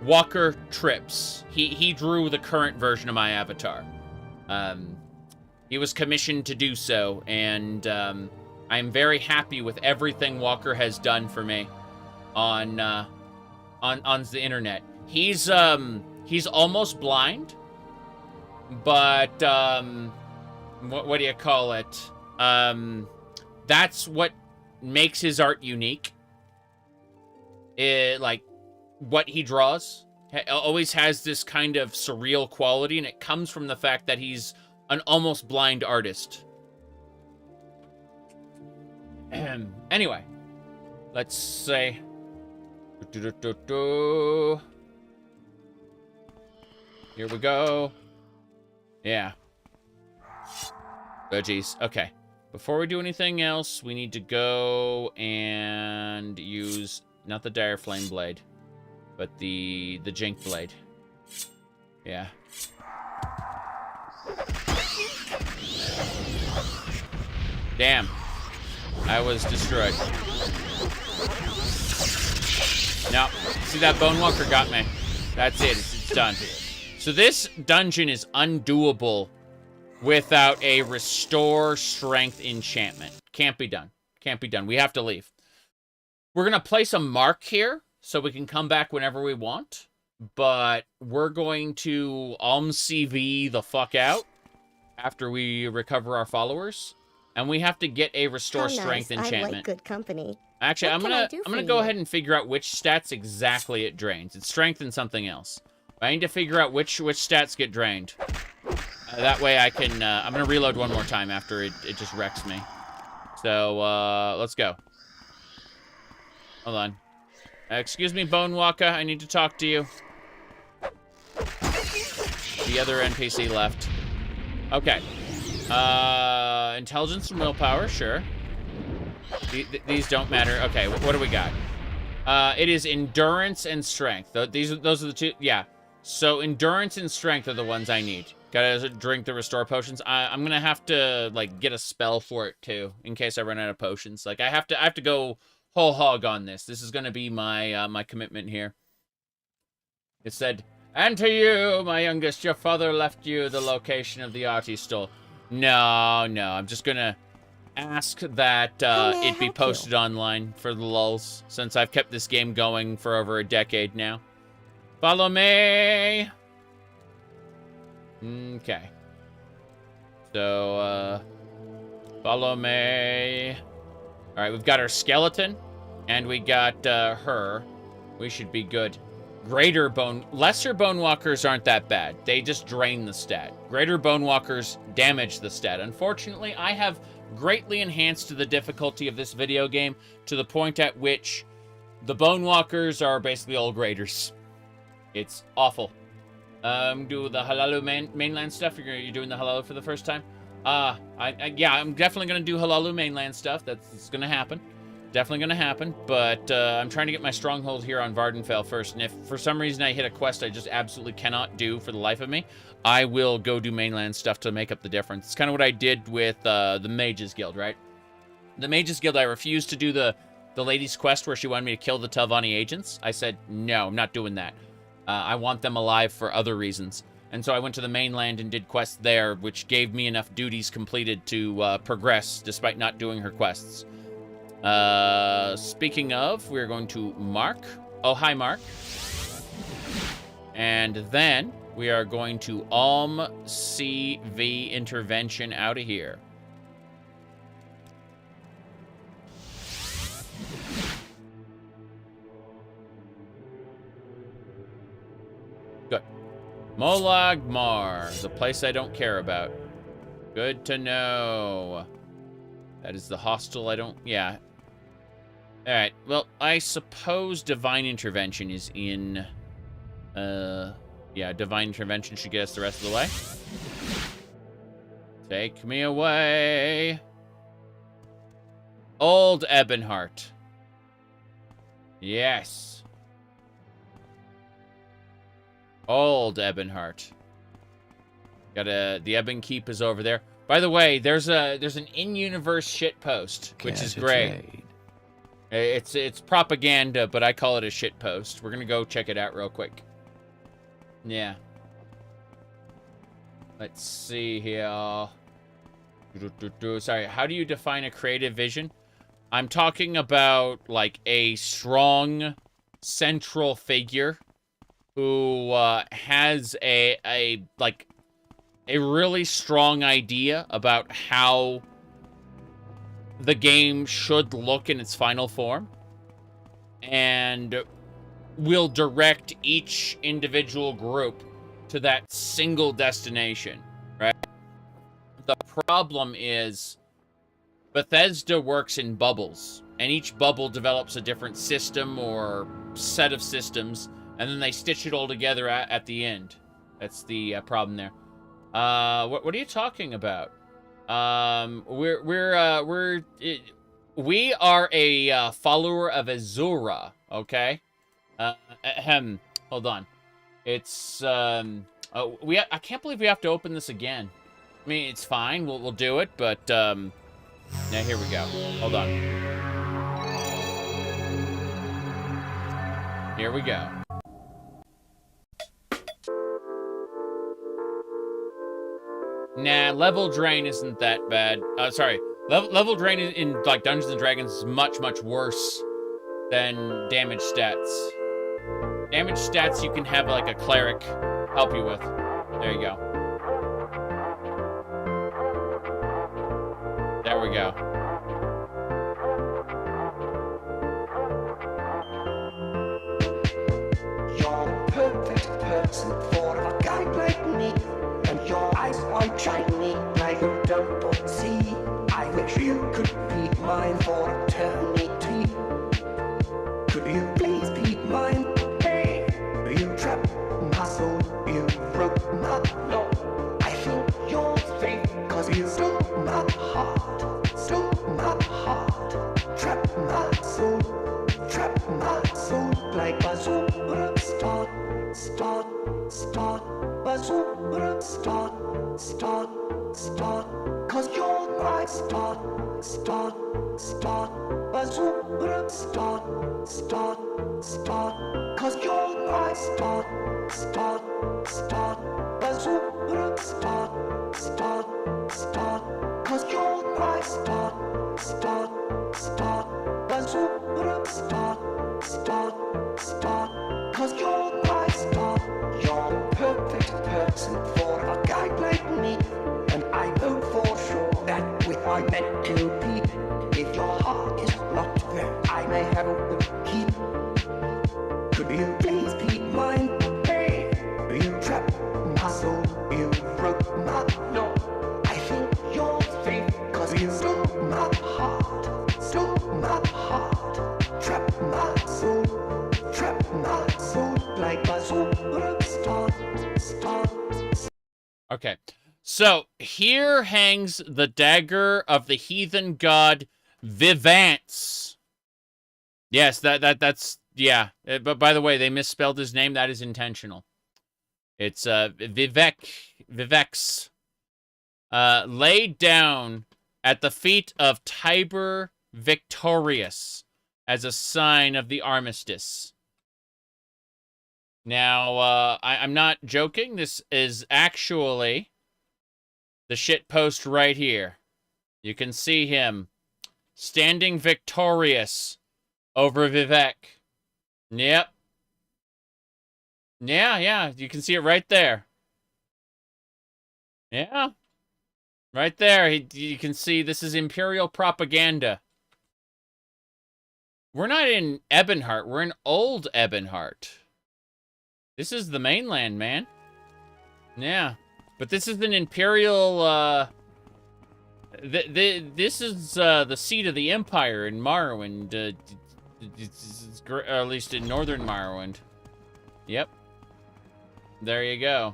Walker Trips. He drew the current version of my avatar. He was commissioned to do so, and I'm very happy with everything Walker has done for me on the internet. He's almost blind, but what do you call it? That's what makes his art unique. Like what he draws always has this kind of surreal quality, and it comes from the fact that he's an almost blind artist. Anyway, let's say. Here we go. Yeah. Oh, geez. Okay. Before we do anything else, we need to go and use not the Dire Flame Blade, but the Jink Blade. Yeah. Damn. I was destroyed. No. See, that Bone Walker got me. That's it. It's done. So this dungeon is undoable without a restore strength enchantment. Can't be done. Can't be done. We have to leave. We're going to place a mark here so we can come back whenever we want. But we're going to CV the fuck out after we recover our followers. And we have to get a restore strength enchantment. I like good company. Actually, I'm gonna go ahead and figure out which stats exactly it drains. It's strength and something else. I need to figure out which stats get drained. That way I can, I'm gonna reload one more time after it just wrecks me. So, let's go. Hold on. Excuse me, Bone Walker, I need to talk to you. The other NPC left. Okay. Intelligence and willpower, sure. These don't matter. Okay, what do we got? It is endurance and strength. Those are the two. Yeah. So endurance and strength are the ones I need. Gotta drink the restore potions. I'm gonna have to like get a spell for it too, in case I run out of potions. Like I have to go whole hog on this. This is gonna be my my commitment here. It said, "And to you, my youngest, your father left you the location of the arty stole." No, I'm just gonna ask that it be posted online for the lulz, since I've kept this game going for over a decade now. Follow me! Okay. So, follow me. All right, we've got our skeleton, and we got her. We should be good. Lesser bone walkers aren't that bad. They just drain the stat. Greater bone walkers damage the stat. Unfortunately, I have greatly enhanced the difficulty of this video game to the point at which the bone walkers are basically all graders. It's awful. Do the Hlaalu mainland stuff. You're doing the Hlaalu for the first time. Yeah, I'm definitely gonna do Hlaalu mainland stuff. That's gonna happen. Definitely gonna happen, but I'm trying to get my stronghold here on Vardenfell first, and if for some reason I hit a quest I just absolutely cannot do for the life of me, I will go do mainland stuff to make up the difference. It's kind of what I did with the Mages Guild, right? The Mages Guild, I refused to do the lady's quest where she wanted me to kill the Telvanni agents. I said, no, I'm not doing that. I want them alive for other reasons. And so I went to the mainland and did quests there, which gave me enough duties completed to progress, despite not doing her quests. Speaking of, we're going to Mark. Oh, hi, Mark. And then we are going to CV intervention out of here. Good. Molagmar, the place I don't care about. Good to know. That is the hostel I don't... Yeah. Alright, well, I suppose Divine Intervention is in... Yeah, Divine Intervention should get us the rest of the way. Take me away. Old Ebonheart. Yes. Old Ebonheart. The Ebon Keep is over there. By the way, there's an in-universe shitpost, which is great. It's propaganda, but I call it a shitpost. We're gonna go check it out real quick. Yeah. Let's see here. Sorry, how do you define a creative vision? I'm talking about, like, a strong central figure who has a really strong idea about how the game should look in its final form, and will direct each individual group to that single destination, right? The problem is Bethesda works in bubbles, and each bubble develops a different system or set of systems, and then they stitch it all together at the end. That's the problem there. What are you talking about? We are a follower of Azura, okay? Hold on. It's I can't believe we have to open this again. I mean, it's fine. We'll do it, but now here we go. Hold on. Here we go. Nah, level drain isn't that bad. Sorry. Level drain in like Dungeons and Dragons is much, much worse than damage stats. Damage stats you can have like a cleric help you with. There you go. There we go. You're a perfect person for a guy like me. And your eyes are shiny like a double sea. I wish you could be mine for eternity. Could you please be mine? Hey, you trapped my soul, you broke my law. I feel your fate, cause you stole my heart. Stole my heart. Trapped my soul like a super start. Bazooka, start, cause you're my start, bazooka, start, cause you're my start, bazooka, start, cause you're my start, bazooka, start, cause you're my start. You're the perfect person for a guy like me, and I know for sure that we are meant to be. If your heart is may have a key. Could you please be mine? Hey, you trapped my soul, you broke my law. I think you're safe, cause you stole my heart, trapped my soul like a superstar. Okay, so here hangs the dagger of the heathen god Vivance. Yes, that's yeah. But by the way, they misspelled his name. That is intentional. It's Vivex. Laid down at the feet of Tiber Victorious as a sign of the armistice. Now, I'm not joking. This is actually the shit post right here. You can see him standing victorious over Vivek. Yep. Yeah, you can see it right there. Yeah. Right there, you can see this is Imperial propaganda. We're not in Ebonheart, we're in Old Ebonheart. This is the mainland, man. Yeah. But this is an Imperial, this is the seat of the Empire in Morrowind, or at least in Northern Morrowind. Yep. There you go.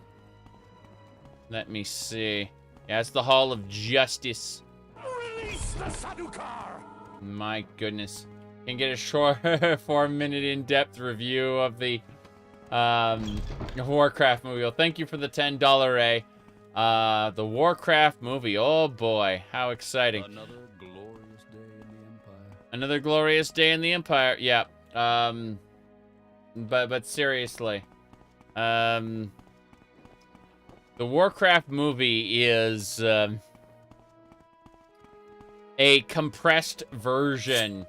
Let me see. Yeah, it's the Hall of Justice. Release the Sadukar! My goodness. Can get a short 4-minute in-depth review of the Warcraft movie. Well, thank you for the $10, the Warcraft movie. Oh boy, how exciting. Another glorious day in the Empire. Another glorious day in the Empire. Yeah. But seriously. The Warcraft movie is a compressed version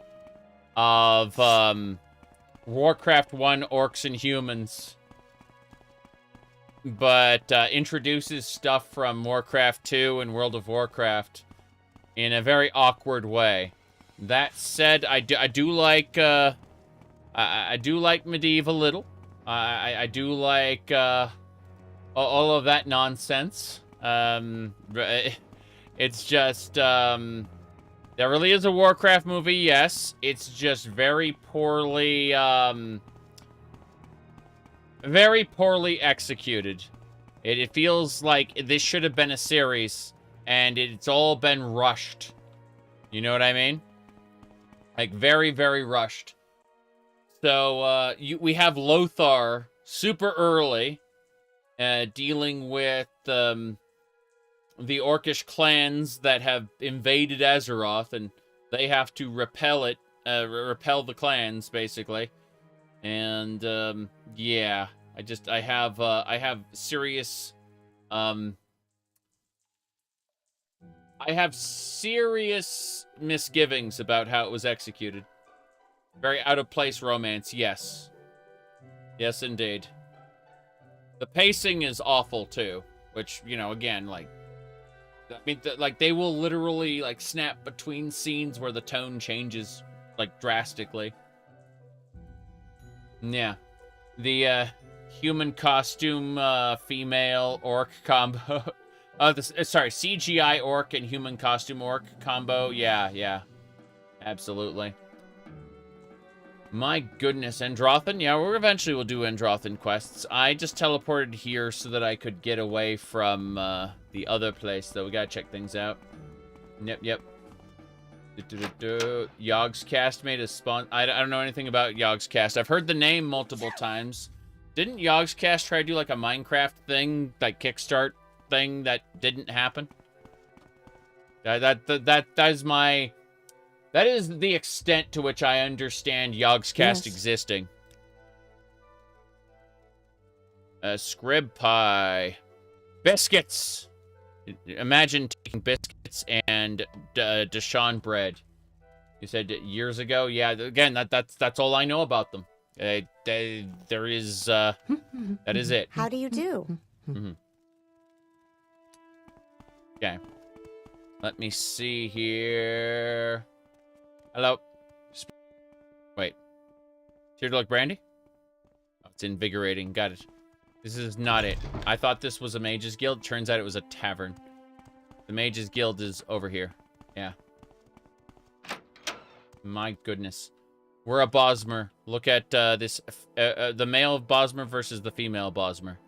of Warcraft 1 Orcs and Humans, but introduces stuff from Warcraft 2 and World of Warcraft in a very awkward way. That said, I do like medieval a little. I do like all of that nonsense. It's just there really is a Warcraft movie, yes. It's just very poorly executed. It feels like this should have been a series, and it's all been rushed. You know what I mean? Like, very, very rushed. So, we have Lothar super early, dealing with the Orcish clans that have invaded Azeroth, and they have to repel the clans, basically. And, yeah, I have serious misgivings about how it was executed. Very out-of-place romance, yes. Yes, indeed. The pacing is awful, too. Which, you know, again, like... I mean, like, they will literally, like, snap between scenes where the tone changes, like, drastically. Yeah. The, human costume, female orc combo... sorry, CGI orc and human costume orc combo. Yeah. Absolutely. My goodness, Androthan? Yeah, eventually we'll do Androthan quests. I just teleported here so that I could get away from the other place, though. We gotta check things out. Yep. Yogscast made a spawn... I don't know anything about Yogscast. I've heard the name multiple times. Didn't Yogscast try to do like a Minecraft thing, like Kickstart thing that didn't happen? That is my... That is the extent to which I understand Yogscast existing. Scrib pie. Biscuits! Imagine taking biscuits and Deshaun bread. You said years ago? Yeah, again, that's all I know about them. There is, that is it. How do you do? Okay. Let me see here. Hello. Wait. Tear like brandy? Oh, it's invigorating. Got it. This is not it. I thought this was a mage's guild. Turns out it was a tavern. The mage's guild is over here. Yeah. My goodness. We're a Bosmer. Look at this. The male Bosmer versus the female Bosmer.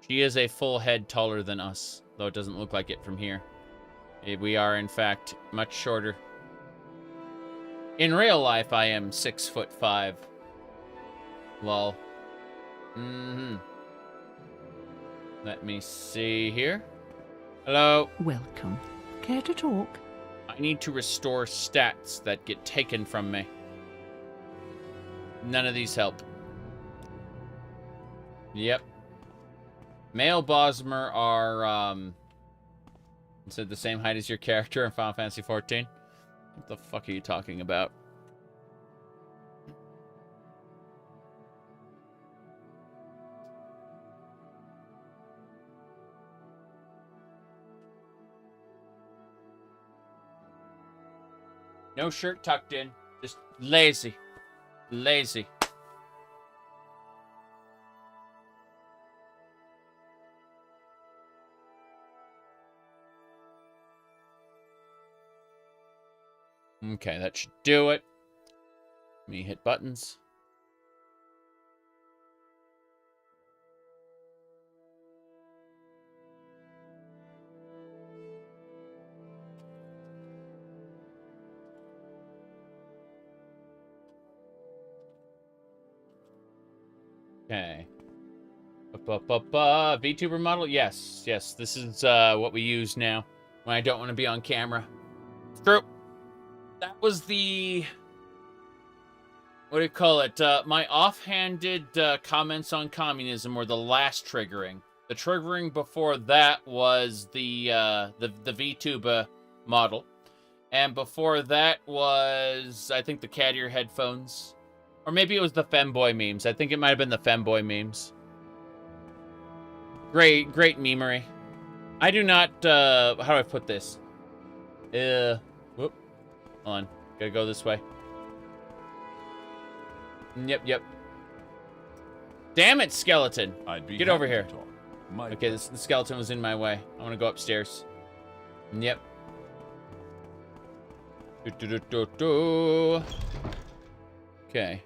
She is a full head taller than us, though it doesn't look like it from here. We are, in fact, much shorter. In real life, I am 6'5". Lol. Let me see here. Hello. Welcome. Care to talk? I need to restore stats that get taken from me. None of these help. Yep. Male Bosmer are, is it the same height as your character in Final Fantasy XIV? What the fuck are you talking about? No shirt tucked in. Just lazy. Lazy. Okay, that should do it. Let me hit buttons. Okay. VTuber model? Yes, yes. This is what we use now when I don't want to be on camera. It's true. That was the... What do you call it? My offhanded comments on communism were the last triggering. The triggering before that was the VTuber model. And before that was, I think, the cat ear headphones. Or maybe it was the femboy memes. I think it might have been the femboy memes. Great memery. I do not, how do I put this? Whoop. Hold on. Gotta go this way. Yep. Damn it, skeleton. Get over here. Okay, the skeleton was in my way. I want to go upstairs. Yep. Okay.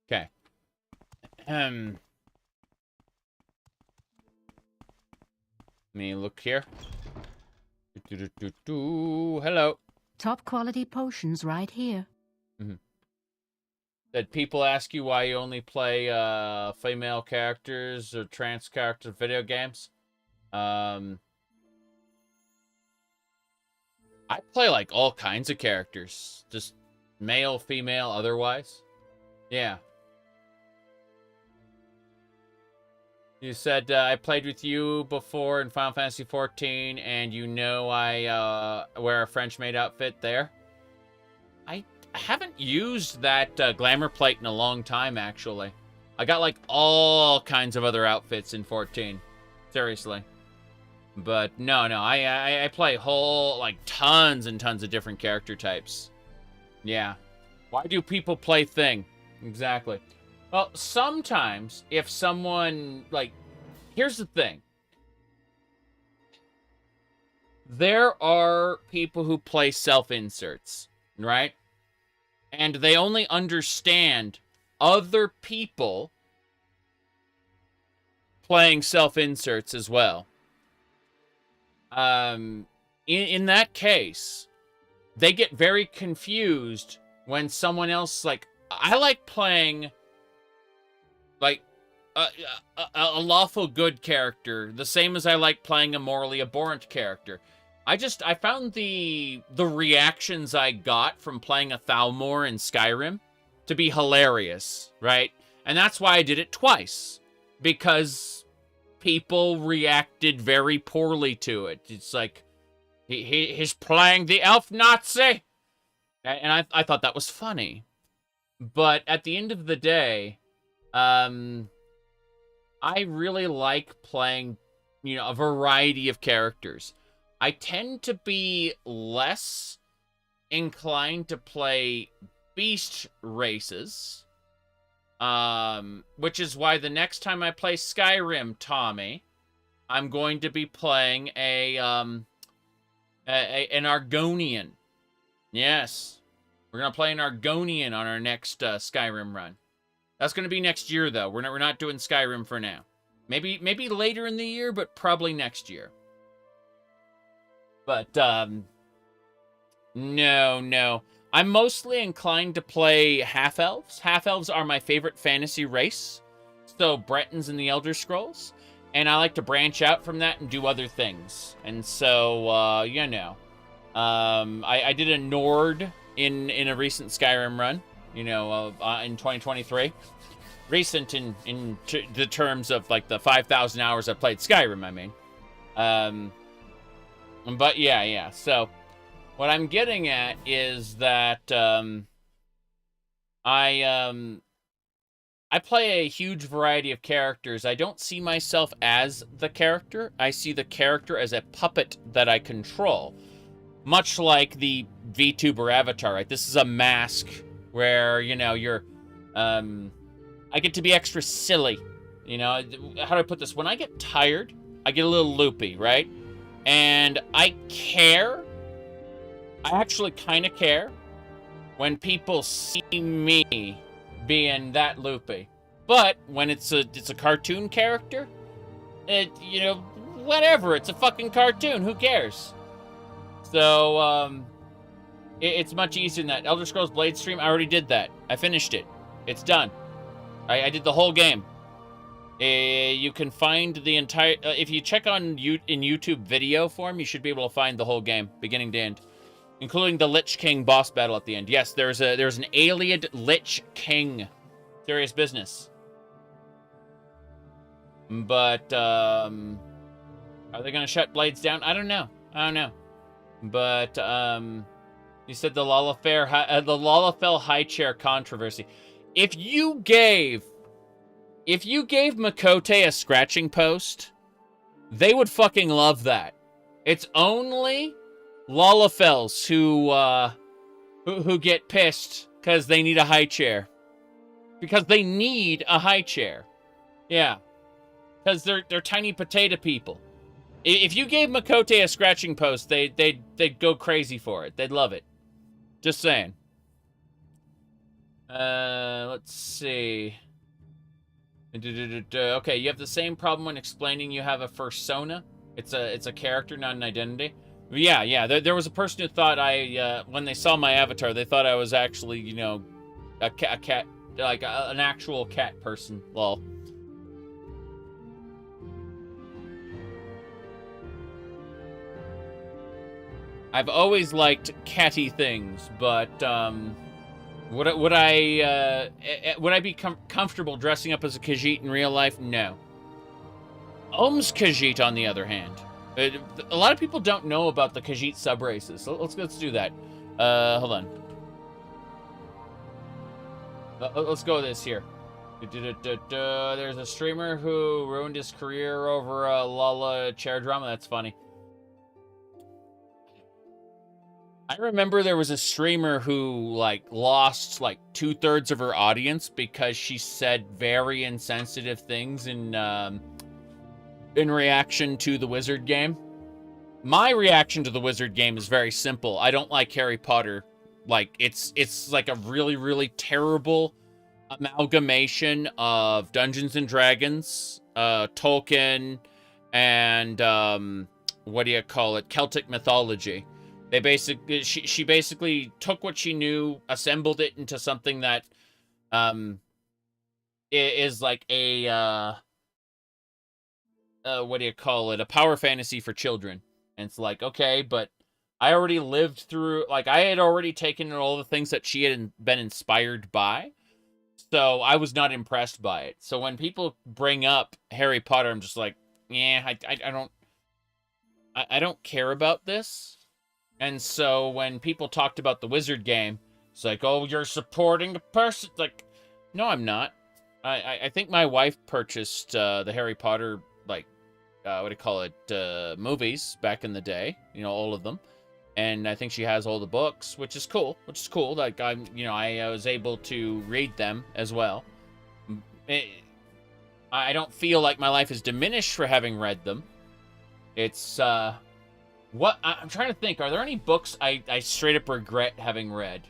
Okay. Let me look here. Hello. Top quality potions right here. Did people ask you why you only play female characters or trans characters in video games? I play like all kinds of characters. Just male, female, otherwise. Yeah. You said I played with you before in Final Fantasy XIV, and you know I wear a French maid outfit there. I haven't used that glamour plate in a long time, actually. I got like all kinds of other outfits in 14. Seriously. But no, I play whole, like, tons and tons of different character types. Yeah. Why do people play Thing? Exactly. Well, sometimes, if someone, like, here's the thing. There are people who play self-inserts, right? And they only understand other people playing self-inserts as well. In that case, they get very confused when someone else, like, I like playing, like, a lawful good character, the same as I like playing a morally abhorrent character. I found the reactions I got from playing a Thalmor in Skyrim to be hilarious, right? And that's why I did it twice, because people reacted very poorly to it. It's like, he's playing the elf Nazi! And I thought that was funny. But at the end of the day, I really like playing, you know, a variety of characters. I tend to be less inclined to play beast races, which is why the next time I play Skyrim, Tommy, I'm going to be playing an Argonian. Yes, we're gonna play an Argonian on our next Skyrim run. That's gonna be next year, though. We're not doing Skyrim for now. Maybe later in the year, but probably next year. But no. I'm mostly inclined to play half-elves. Half-elves are my favorite fantasy race. So Bretons in the Elder Scrolls. And I like to branch out from that and do other things. And so, you know. I did a Nord in a recent Skyrim run. You know, in 2023. Recent in the terms of, like, the 5,000 hours I played Skyrim, I mean. But, yeah. So, what I'm getting at is that, I play a huge variety of characters. I don't see myself as the character. I see the character as a puppet that I control. Much like the VTuber avatar, right? This is a mask where, you know, you're, I get to be extra silly. You know, how do I put this? When I get tired, I get a little loopy, right? And I care. I actually kind of care when people see me being that loopy. But when it's a cartoon character, you know, whatever. It's a fucking cartoon. Who cares? So, it's much easier than that. Elder Scrolls Blade stream, I already did that. I finished it. It's done. I did the whole game. You can find the entire... if you check in YouTube video form, you should be able to find the whole game, beginning to end. Including the Lich King boss battle at the end. Yes, there's an alien Lich King. Serious business. But, are they gonna shut Blades down? I don't know. But, you said the Lalafell high chair controversy. If you gave Makote a scratching post, they would fucking love that. It's only Lalafells who get pissed because they need a high chair. Because they need a high chair. Yeah. Because they're tiny potato people. If you gave Makote a scratching post, they'd go crazy for it. They'd love it. Just saying. Let's see. Okay, you have the same problem when explaining you have a persona. It's a character, not an identity. Yeah. There was a person who thought when they saw my avatar, they thought I was actually, you know, a cat, like an actual cat person. Lol. I've always liked catty things, but would I be comfortable dressing up as a Khajiit in real life? No. Ohm's Khajiit, on the other hand. A lot of people don't know about the Khajiit subraces. So let's do that. Hold on. Let's go with this here. There's a streamer who ruined his career over a Lala chair drama. That's funny. I remember there was a streamer who, like, lost, like, 2/3 of her audience because she said very insensitive things in reaction to the Wizard game. My reaction to the Wizard game is very simple. I don't like Harry Potter. Like, it's like a really, really terrible amalgamation of Dungeons and Dragons, Tolkien, and, Celtic mythology. She basically took what she knew, assembled it into something that is like a a power fantasy for children. And it's like, okay, but I already lived through, like, I had already taken all the things that she had been inspired by, so I was not impressed by it. So when people bring up Harry Potter, I'm just like, yeah, I don't care about this. And so when people talked about the Wizard game, it's like, oh, you're supporting a person. Like, no, I'm not. I think my wife purchased the Harry Potter, like, what do you call it, movies back in the day, you know, all of them. And I think she has all the books, which is cool, Like, I was able to read them as well. I don't feel like my life is diminished for having read them. It's, what, I'm trying to think, are there any books I straight up regret having read?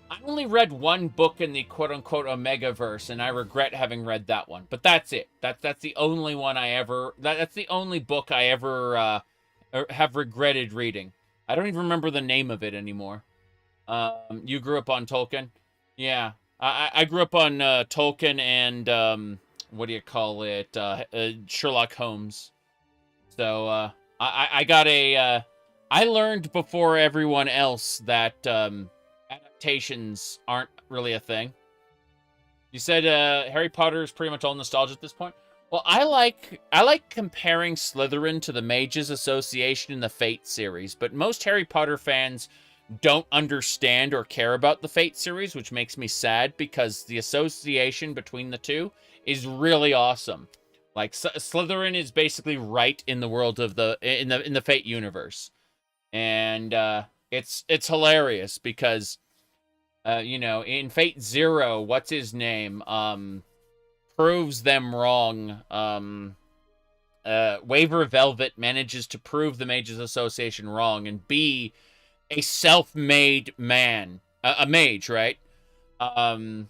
I only read one book in the quote-unquote Omega-verse, and I regret having read that one. But that's it. That's the only one I ever... That's the only book I ever have regretted reading. I don't even remember the name of it anymore. You grew up on Tolkien? Yeah. I grew up on Tolkien and, what do you call it? Sherlock Holmes. So, I got a... I learned before everyone else that... adaptations aren't really a thing. You said Harry Potter is pretty much all nostalgia at this point. Well, I like comparing Slytherin to the Mages Association in the Fate series, but most Harry Potter fans don't understand or care about the Fate series, which makes me sad because the association between the two is really awesome. Like Slytherin is basically right in the world of in the Fate universe, and it's hilarious because. In Fate Zero, what's his name? Proves them wrong. Waver Velvet manages to prove the Mages Association wrong and be a self-made man. A mage, right? And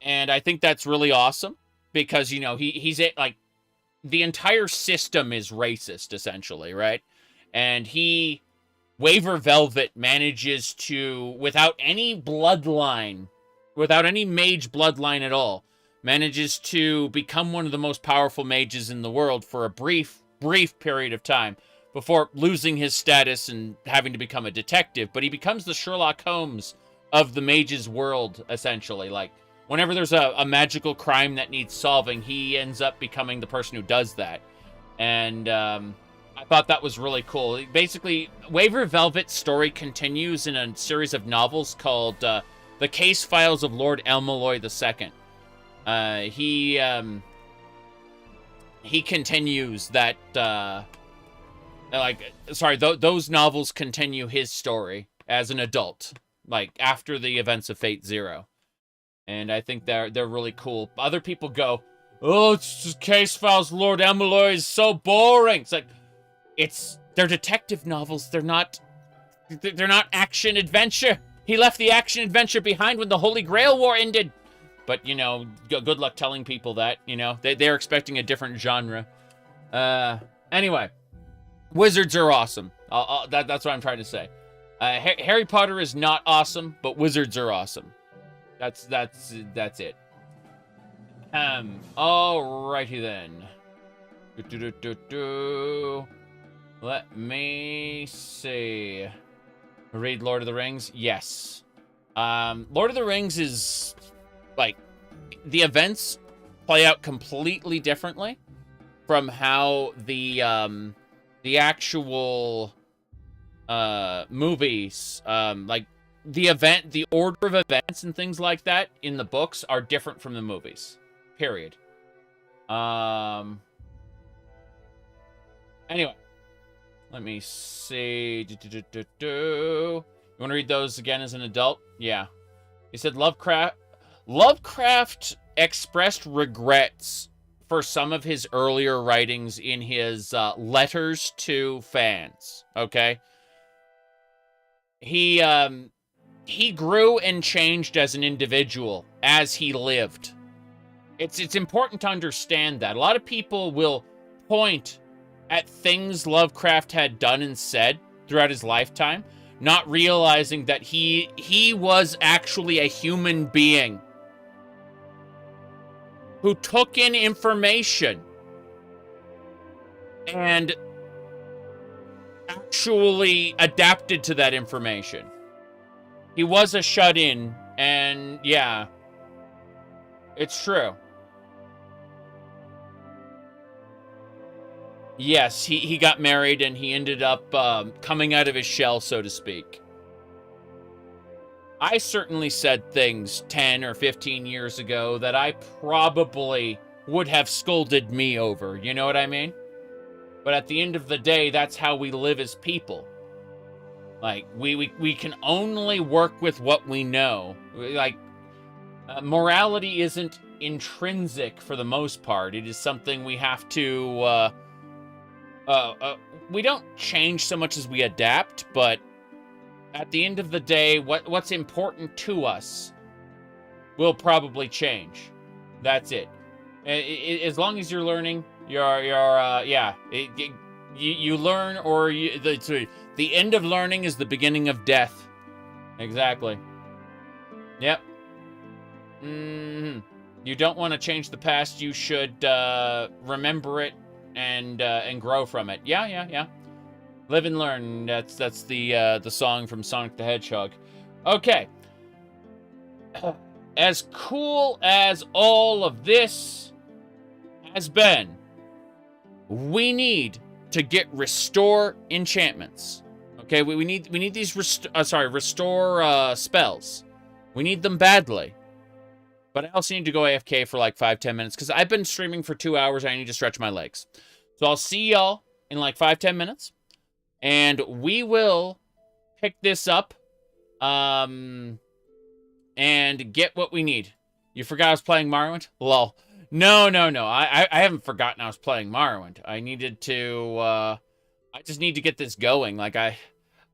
I think that's really awesome because, he's like, the entire system is racist, essentially, right? And Waver Velvet manages to, without any bloodline, without any mage bloodline at all, manages to become one of the most powerful mages in the world for a brief period of time before losing his status and having to become a detective. But he becomes the Sherlock Holmes of the mages world, essentially. Like, whenever there's a magical crime that needs solving, he ends up becoming the person who does that. And, I thought that was really cool. Basically, Waver Velvet's story continues in a series of novels called The Case Files of Lord Elmaloy II. He continues that, those novels continue his story as an adult, like, after the events of Fate Zero. And I think they're really cool. Other people go, oh, it's just Case Files of Lord Elmaloy is so boring. It's like, they're detective novels. They're not action adventure. He left the action adventure behind when the Holy Grail War ended. But, good luck telling people that, They're expecting a different genre. Anyway. Wizards are awesome. That's what I'm trying to say. Harry Potter is not awesome, but wizards are awesome. That's it. Alrighty then. Let me see. Read Lord of the Rings? Yes. Lord of the Rings is, like, the events play out completely differently from how the actual movies, like, the order of events and things like that in the books are different from the movies. Period. Anyway. Let me see. You want to read those again as an adult? Yeah. He said Lovecraft expressed regrets for some of his earlier writings in his letters to fans. Okay? He grew and changed as an individual as he lived. It's important to understand that. A lot of people will point at things Lovecraft had done and said throughout his lifetime, not realizing that he was actually a human being who took in information and actually adapted to that information. He was a shut-in, and yeah, it's true. Yes, he got married and he ended up coming out of his shell, so to speak. I certainly said things 10 or 15 years ago that I probably would have scolded me over. You know what I mean? But at the end of the day, that's how we live as people. Like, we can only work with what we know. Like, morality isn't intrinsic for the most part. It is something we have to, we don't change so much as we adapt, but at the end of the day, what's important to us will probably change. That's it. As long as you're learning, you learn, or the end of learning is the beginning of death. Exactly. Yep. You don't want to change the past. You should remember it and grow from it. Yeah. Live and learn. That's the song from Sonic the Hedgehog. Okay. As cool as all of this has been, we need to get restore enchantments. Okay, we need these restore spells. We need them badly. But I also need to go AFK for like 5-10 minutes because I've been streaming for 2 hours and I need to stretch my legs. So I'll see y'all in like 5-10 minutes. And we will pick this up and get what we need. You forgot I was playing Morrowind? Lol. No. I haven't forgotten I was playing Morrowind. I needed to, I just need to get this going. Like, I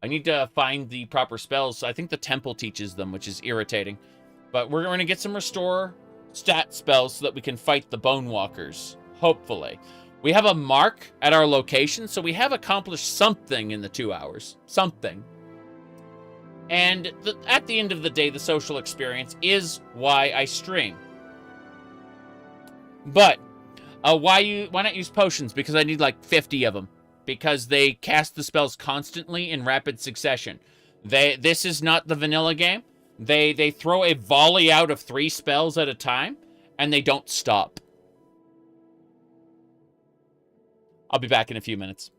need to find the proper spells. I think the temple teaches them, which is irritating. But we're going to get some restore stat spells so that we can fight the Bone Walkers. Hopefully. We have a mark at our location, so we have accomplished something in the 2 hours. Something. And at the end of the day, the social experience is why I stream. But why not use potions? Because I need like 50 of them. Because they cast the spells constantly in rapid succession. This is not the vanilla game. They throw a volley out of 3 spells at a time, and they don't stop. I'll be back in a few minutes.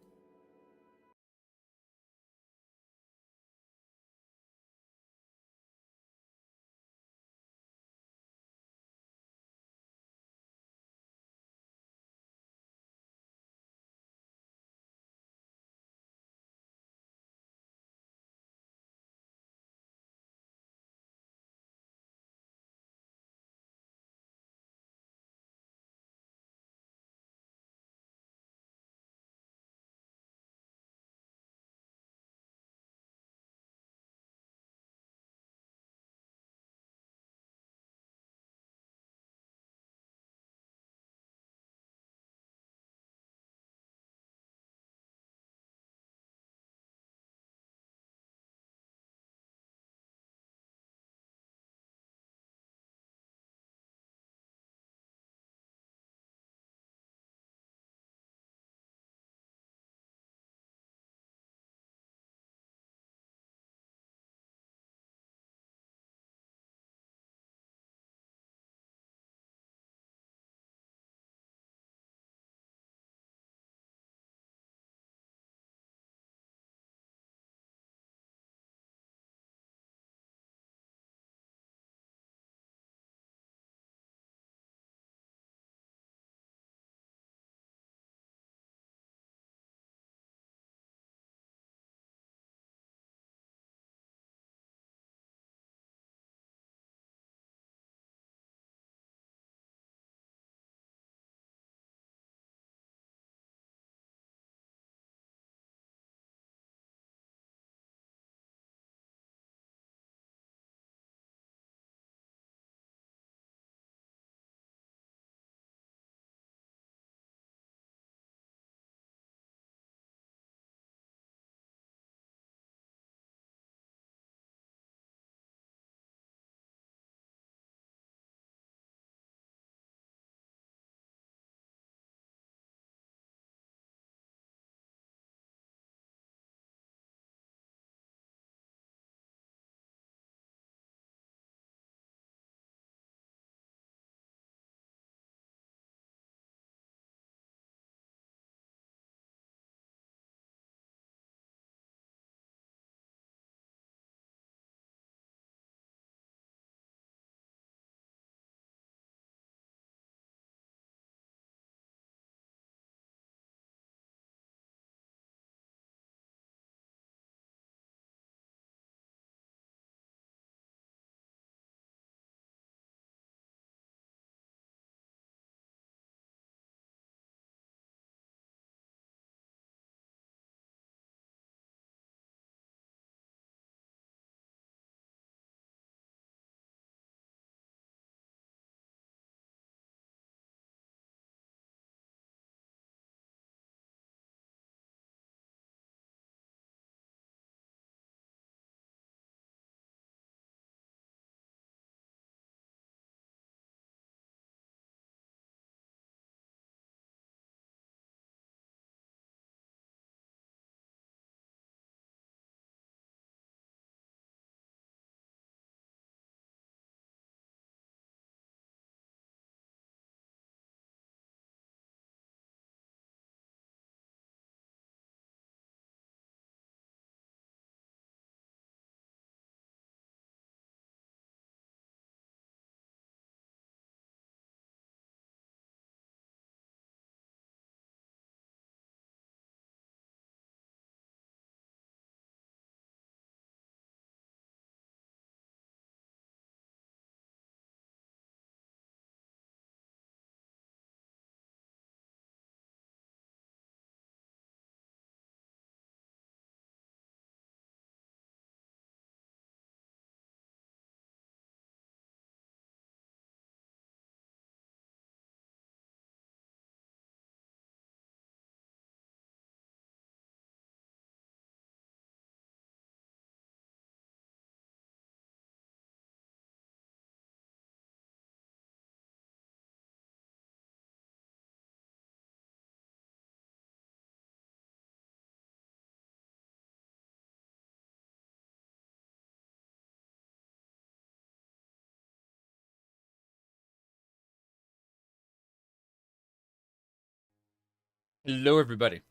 Hello, everybody.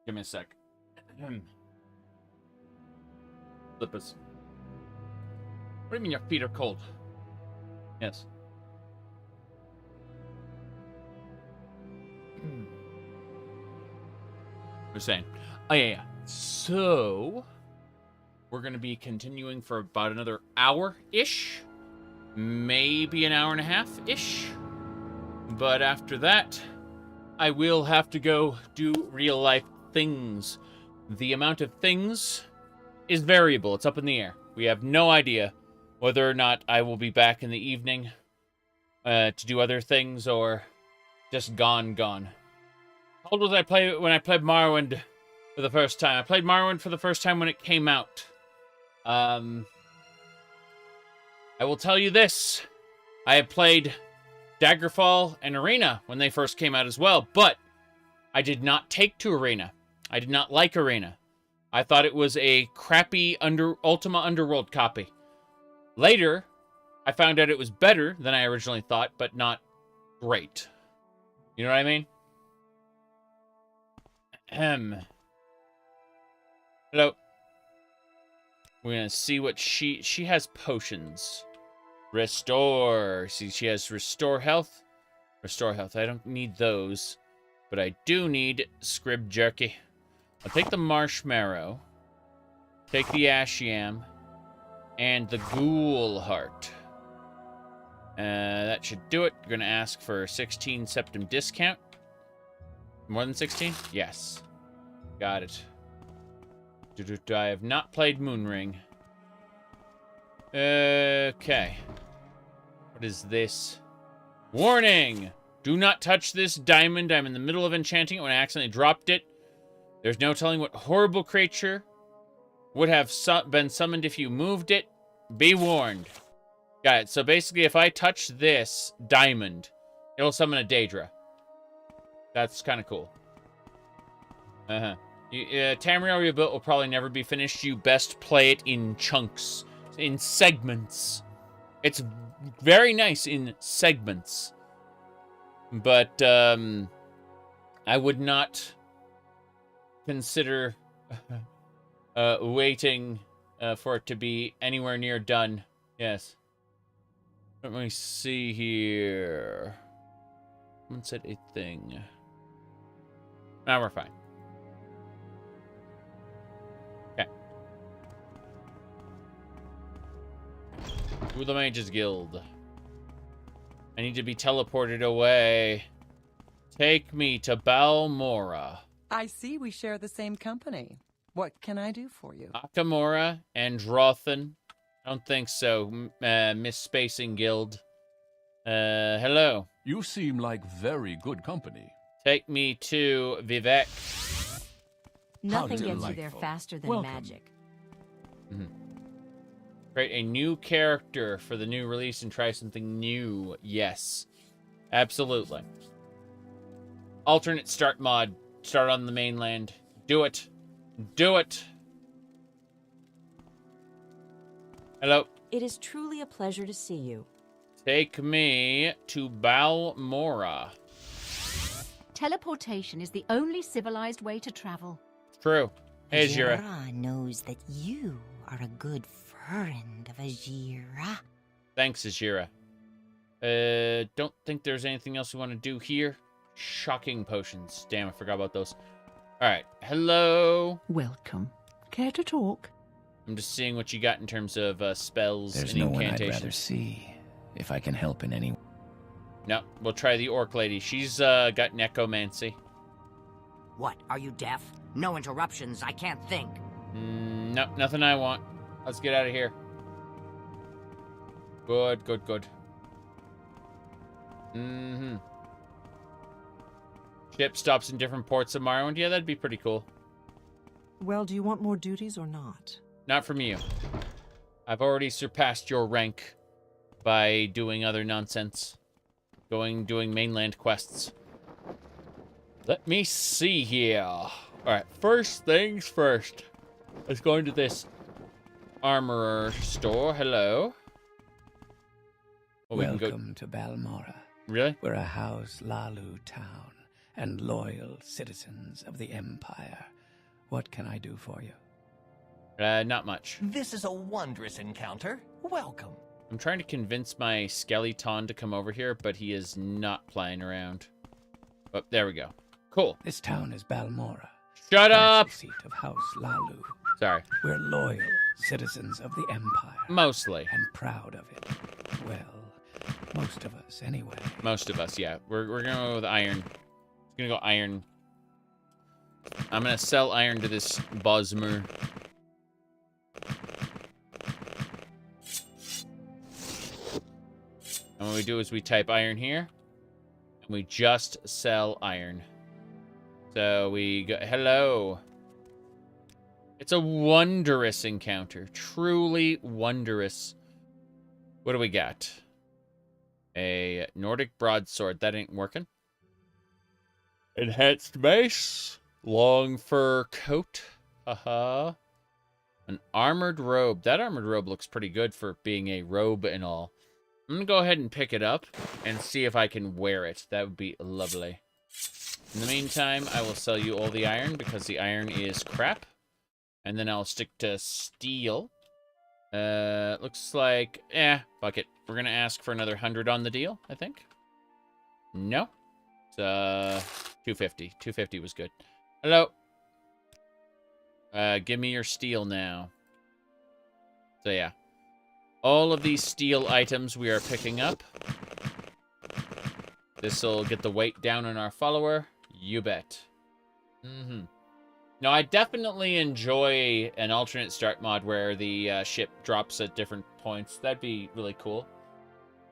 Give me a sec. Flippers. What do you mean your feet are cold? Yes. We're saying. Oh, yeah. So, we're going to be continuing for about another hour-ish. Maybe an hour and a half-ish. But after that, I will have to go do real-life things. The amount of things is variable. It's up in the air. We have no idea whether or not I will be back in the evening to do other things or just gone. How old was I when I played Morrowind for the first time? I played Morrowind for the first time when it came out. I will tell you this. I have played Daggerfall and Arena when they first came out as well, but I did not take to Arena. I did not like Arena. I thought it was a crappy Ultima Underworld copy. Later, I found out it was better than I originally thought, but not great. You know what I mean? Hello. We're gonna see what she has potions. Restore. See, she has restore health. Restore health. I don't need those, but I do need scrib jerky. I'll take the marshmallow, take the ash yam, and the ghoul heart. That should do it. We're gonna ask for a 16 septum discount. More than 16? Yes. Got it. I have not played Moonring. Okay. What is this? Warning! Do not touch this diamond. I'm in the middle of enchanting it when I accidentally dropped it. There's no telling what horrible creature would have been summoned if you moved it. Be warned. Got it. So basically, if I touch this diamond, it'll summon a Daedra. That's kind of cool. Tamriel Rebuilt will probably never be finished. You best play it in chunks, in segments. It's very nice in segments. But I would not consider waiting for it to be anywhere near done. Yes. Let me see here. Someone said a thing. Now we're fine. Okay. To the Mages Guild. I need to be teleported away. Take me to Balmora. I see we share the same company. What can I do for you? Akamora and Drothan. I don't think so. Misspacing Guild. Hello. You seem like very good company. Take me to Vivek. Nothing gets you there faster than magic. Create a new character for the new release and try something new. Yes. Absolutely. Alternate start mod. Start on the mainland. Do it. Do it. Hello. It is truly a pleasure to see you. Take me to Balmora. Teleportation is the only civilized way to travel. True. Hey, Jira. Jira knows that you are a good friend of Ajira. Thanks, Ajira. Don't think there's anything else we want to do here. Shocking potions. Damn, I forgot about those. Alright. Hello. Welcome. Care to talk? I'm just seeing what you got in terms of spells There's and no one incantations. I'd rather see, if I can help in any way. No, we'll try the orc lady. She's got necromancy. What, are you deaf? No interruptions, I can't think. No, nothing I want. Let's get out of here. Good, good, good. Ship stops in different ports of Morrowind. Yeah, that'd be pretty cool. Well, do you want more duties or not? Not from you. I've already surpassed your rank by doing other nonsense. Doing mainland quests. Let me see here. Alright, first things first. Let's go into this armorer store. Hello. Welcome to Balmora. Really? We're a house Hlaalu town, and loyal citizens of the Empire. What can I do for you? Not much. This is a wondrous encounter. Welcome. I'm trying to convince my skeleton to come over here, but he is not playing around. Oh, there we go. Cool. This town is Balmora. Shut up! Seat of House Hlaalu. Sorry. We're loyal citizens of the Empire. Mostly. And proud of it. Well, most of us, anyway. Most of us, yeah. We're gonna go with iron. Gonna go iron. I'm gonna sell iron to this Bosmer. And what we do is we type iron here, and we just sell iron. So we go, hello. It's a wondrous encounter. Truly wondrous. What do we got? A Nordic broadsword. That ain't working. Enhanced mace. Long fur coat. Haha. An armored robe. That armored robe looks pretty good for being a robe and all. I'm going to go ahead and pick it up and see if I can wear it. That would be lovely. In the meantime, I will sell you all the iron because the iron is crap. And then I'll stick to steel. Looks like, fuck it. We're going to ask for another 100 on the deal, I think. No. It's 250. 250 was good. Hello. Give me your steel now. So yeah. All of these steel items we are picking up. This will get the weight down on our follower. You bet. Now, I definitely enjoy an alternate start mod where the ship drops at different points. That'd be really cool.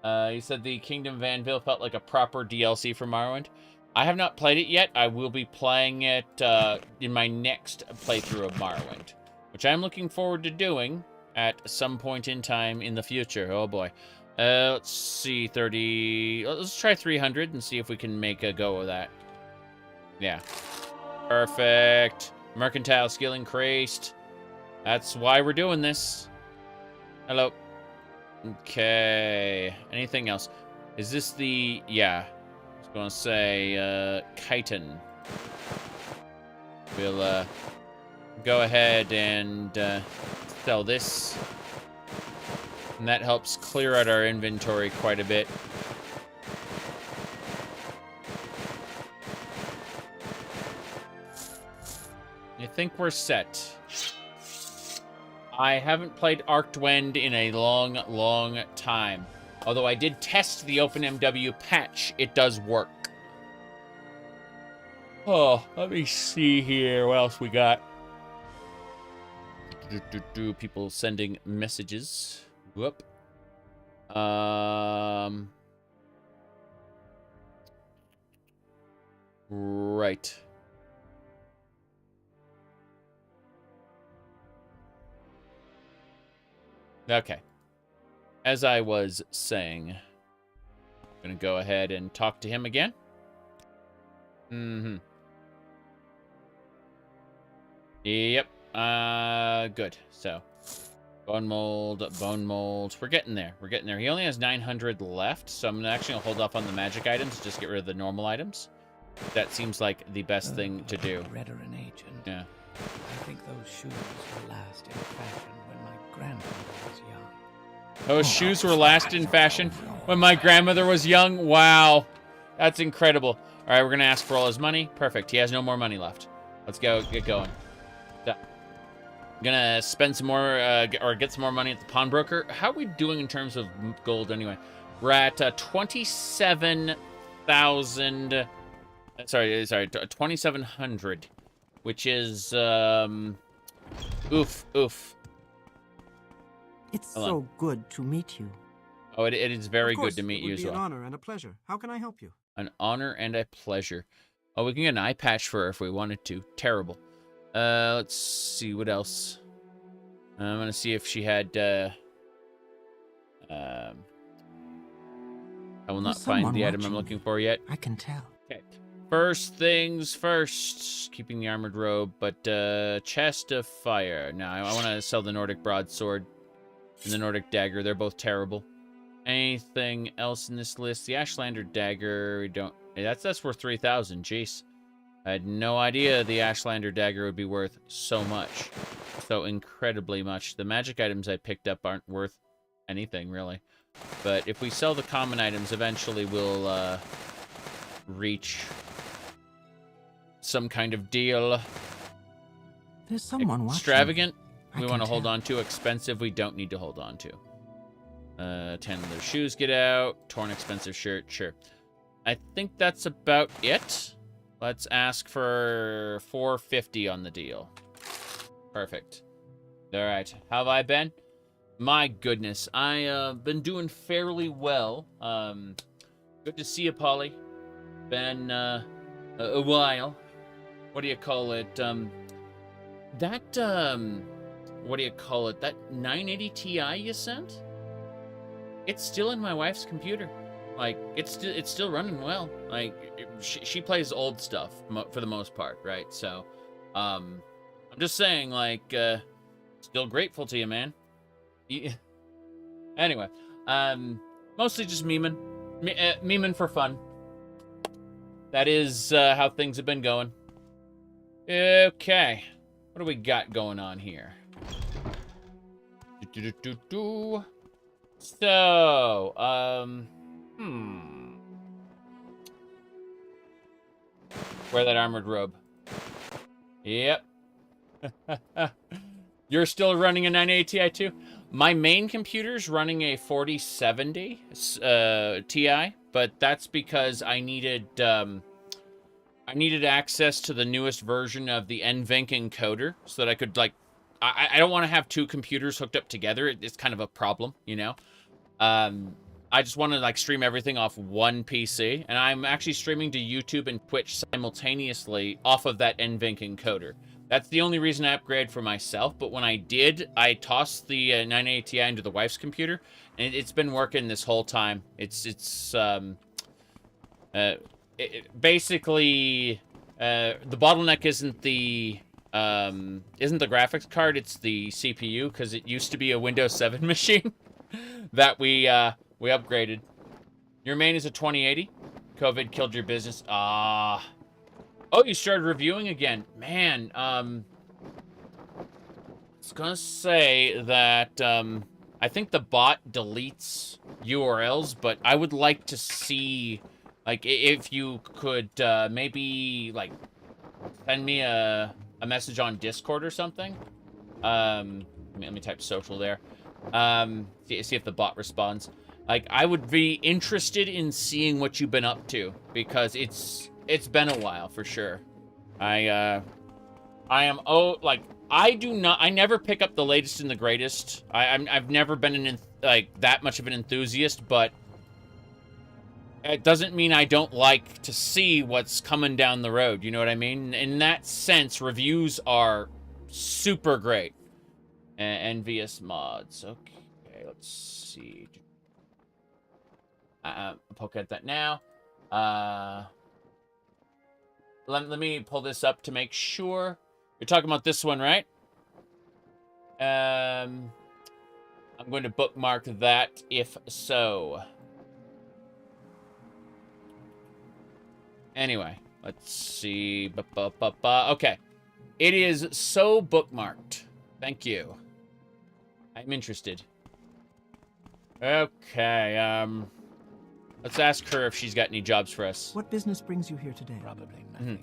You said the Kingdom of Anvil felt like a proper DLC for Morrowind. I have not played it yet. I will be playing it in my next playthrough of Morrowind, which I'm looking forward to doing at some point in time in the future. Oh boy. Let's see, 30... Let's try 300 and see if we can make a go of that. Yeah. Perfect. Mercantile skill increased. That's why we're doing this. Hello. Okay. Anything else? Is this the... Yeah. I was going to say, chitin. We'll, go ahead and, sell this. And that helps clear out our inventory quite a bit. I think we're set. I haven't played Archdwend in a long, long time. Although I did test the OpenMW patch, it does work. Oh, let me see here. What else we got? People sending messages. Whoop. Right. Okay. As I was saying, I'm going to go ahead and talk to him again. Yep. Good. So, bone mold. We're getting there. We're getting there. He only has 900 left, so I'm actually going to hold off on the magic items, just get rid of the normal items. That seems like the best thing to do. Veteran agent. Yeah. I think those shoes were last in fashion when my grandmother was young. Those shoes were last in fashion when my grandmother was young? Wow. That's incredible. All right, we're going to ask for all his money. Perfect. He has no more money left. Let's go. Get going. Gonna spend some more, or get some more money at the pawnbroker. How are we doing in terms of gold anyway? We're at 27,000. Sorry, 2,700, which is oof. It's so good to meet you. Oh, it is very good to meet you as well. It would be an honor and a pleasure. How can I help you? An honor and a pleasure. Oh, we can get an eye patch for her if we wanted to. Terrible. Let's see what else. I'm gonna see if she had. I will not find the item I'm looking for yet. I can tell. Okay. First things first. Keeping the armored robe, but chest of fire. Now I want to sell the Nordic broadsword and the Nordic dagger. They're both terrible. Anything else in this list? The Ashlander dagger. We don't Hey, that's worth 3,000. Jeez. I had no idea the Ashlander dagger would be worth so much. So incredibly much. The magic items I picked up aren't worth anything, really. But if we sell the common items, eventually we'll reach some kind of deal. There's someone watching. Extravagant, we want to hold on to. Expensive, we don't need to hold on to. 10 of those shoes get out. Torn expensive shirt, sure. I think that's about it. Let's ask for 450 on the deal. Perfect. All right. How have I been? My goodness. I been doing fairly well. Good to see you, Polly. Been a while. What do you call it? That what do you call it? That 980 Ti you sent? It's still in my wife's computer. Like, it's still running well. Like, she plays old stuff for the most part, right? So, I'm just saying, like, still grateful to you, man. Anyway, mostly just memeing. Memeing for fun. That is how things have been going. Okay. What do we got going on here? So, wear that armored robe. Yep. You're still running a 980 Ti too? My main computer's running a 4070 Ti, but that's because I needed access to the newest version of the NVENC encoder so that I could, like, I don't want to have two computers hooked up together. It's kind of a problem, you know? I just want to, like, stream everything off one PC, and I'm actually streaming to YouTube and Twitch simultaneously off of that NVENC encoder. That's the only reason I upgrade for myself, but when I did, I tossed the 980 Ti into the wife's computer, and it's been working this whole time. Basically, the bottleneck isn't the graphics card, it's the CPU, because it used to be a Windows 7 machine that we upgraded. Your main is a 2080. COVID killed your business. Oh, you started reviewing again. Man, I was gonna say that, I think the bot deletes URLs, but I would like to see, like, if you could, maybe, like, send me a message on Discord or something. Let me type social there. See if the bot responds. Like, I would be interested in seeing what you've been up to, because it's been a while for sure. I never pick up the latest and the greatest. I've never been that much of an enthusiast, but it doesn't mean I don't like to see what's coming down the road. You know what I mean? In that sense, reviews are super great. Envious mods. Okay, let's see. I'll poke at that now. Let me pull this up to make sure. You're talking about this one, right? I'm going to bookmark that if so. Anyway, let's see. Okay. It is so bookmarked. Thank you. I'm interested. Okay, let's ask her if she's got any jobs for us. What business brings you here today? Probably nothing.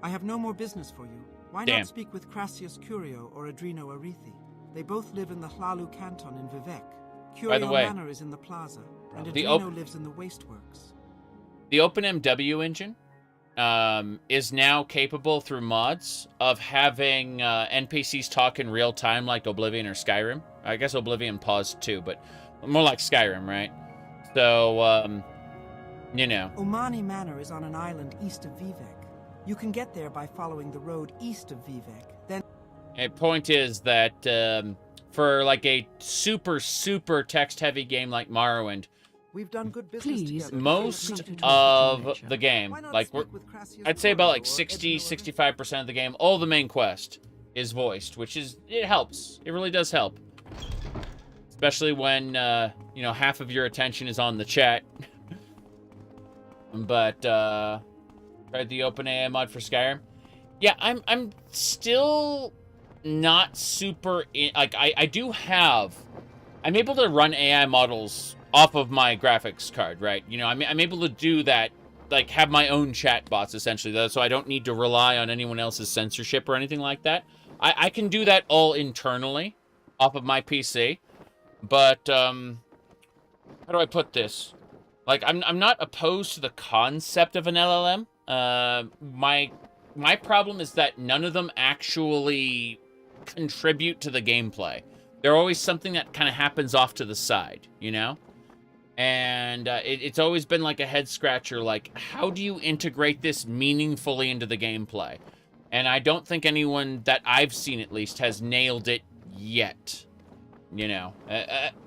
I have no more business for you. Why not speak with Crassius Curio or Adreno Arethi? They both live in the Hlaalu canton in Vivek. Curio Manor is in the plaza, and Adreno lives in the Wasteworks. The OpenMW engine is now capable through mods of having NPCs talk in real time like Oblivion or Skyrim. I guess Oblivion paused too, but more like Skyrim, right? So, you know. Omani Manor is on an island east of Vivek. You can get there by following the road east of Vivek. Then, a point is that for like a super text-heavy game like Morrowind, we've done good business together. Most of the game, like I'd say about like 60-65% of the game, all the main quest is voiced, which it helps. It really does help, especially when you know, half of your attention is on the chat. But tried the OpenAI mod for Skyrim. Yeah, I'm still not super like I do have. I'm able to run AI models off of my graphics card, right? You know, I'm able to do that, like have my own chatbots essentially, so I don't need to rely on anyone else's censorship or anything like that. I can do that all internally off of my PC. But how do I put this? Like I'm not opposed to the concept of an LLM. My problem is that none of them actually contribute to the gameplay. They're always something that kind of happens off to the side, you know? And it's always been like a head scratcher, like, how do you integrate this meaningfully into the gameplay? And I don't think anyone that I've seen, at least, has nailed it yet. You know?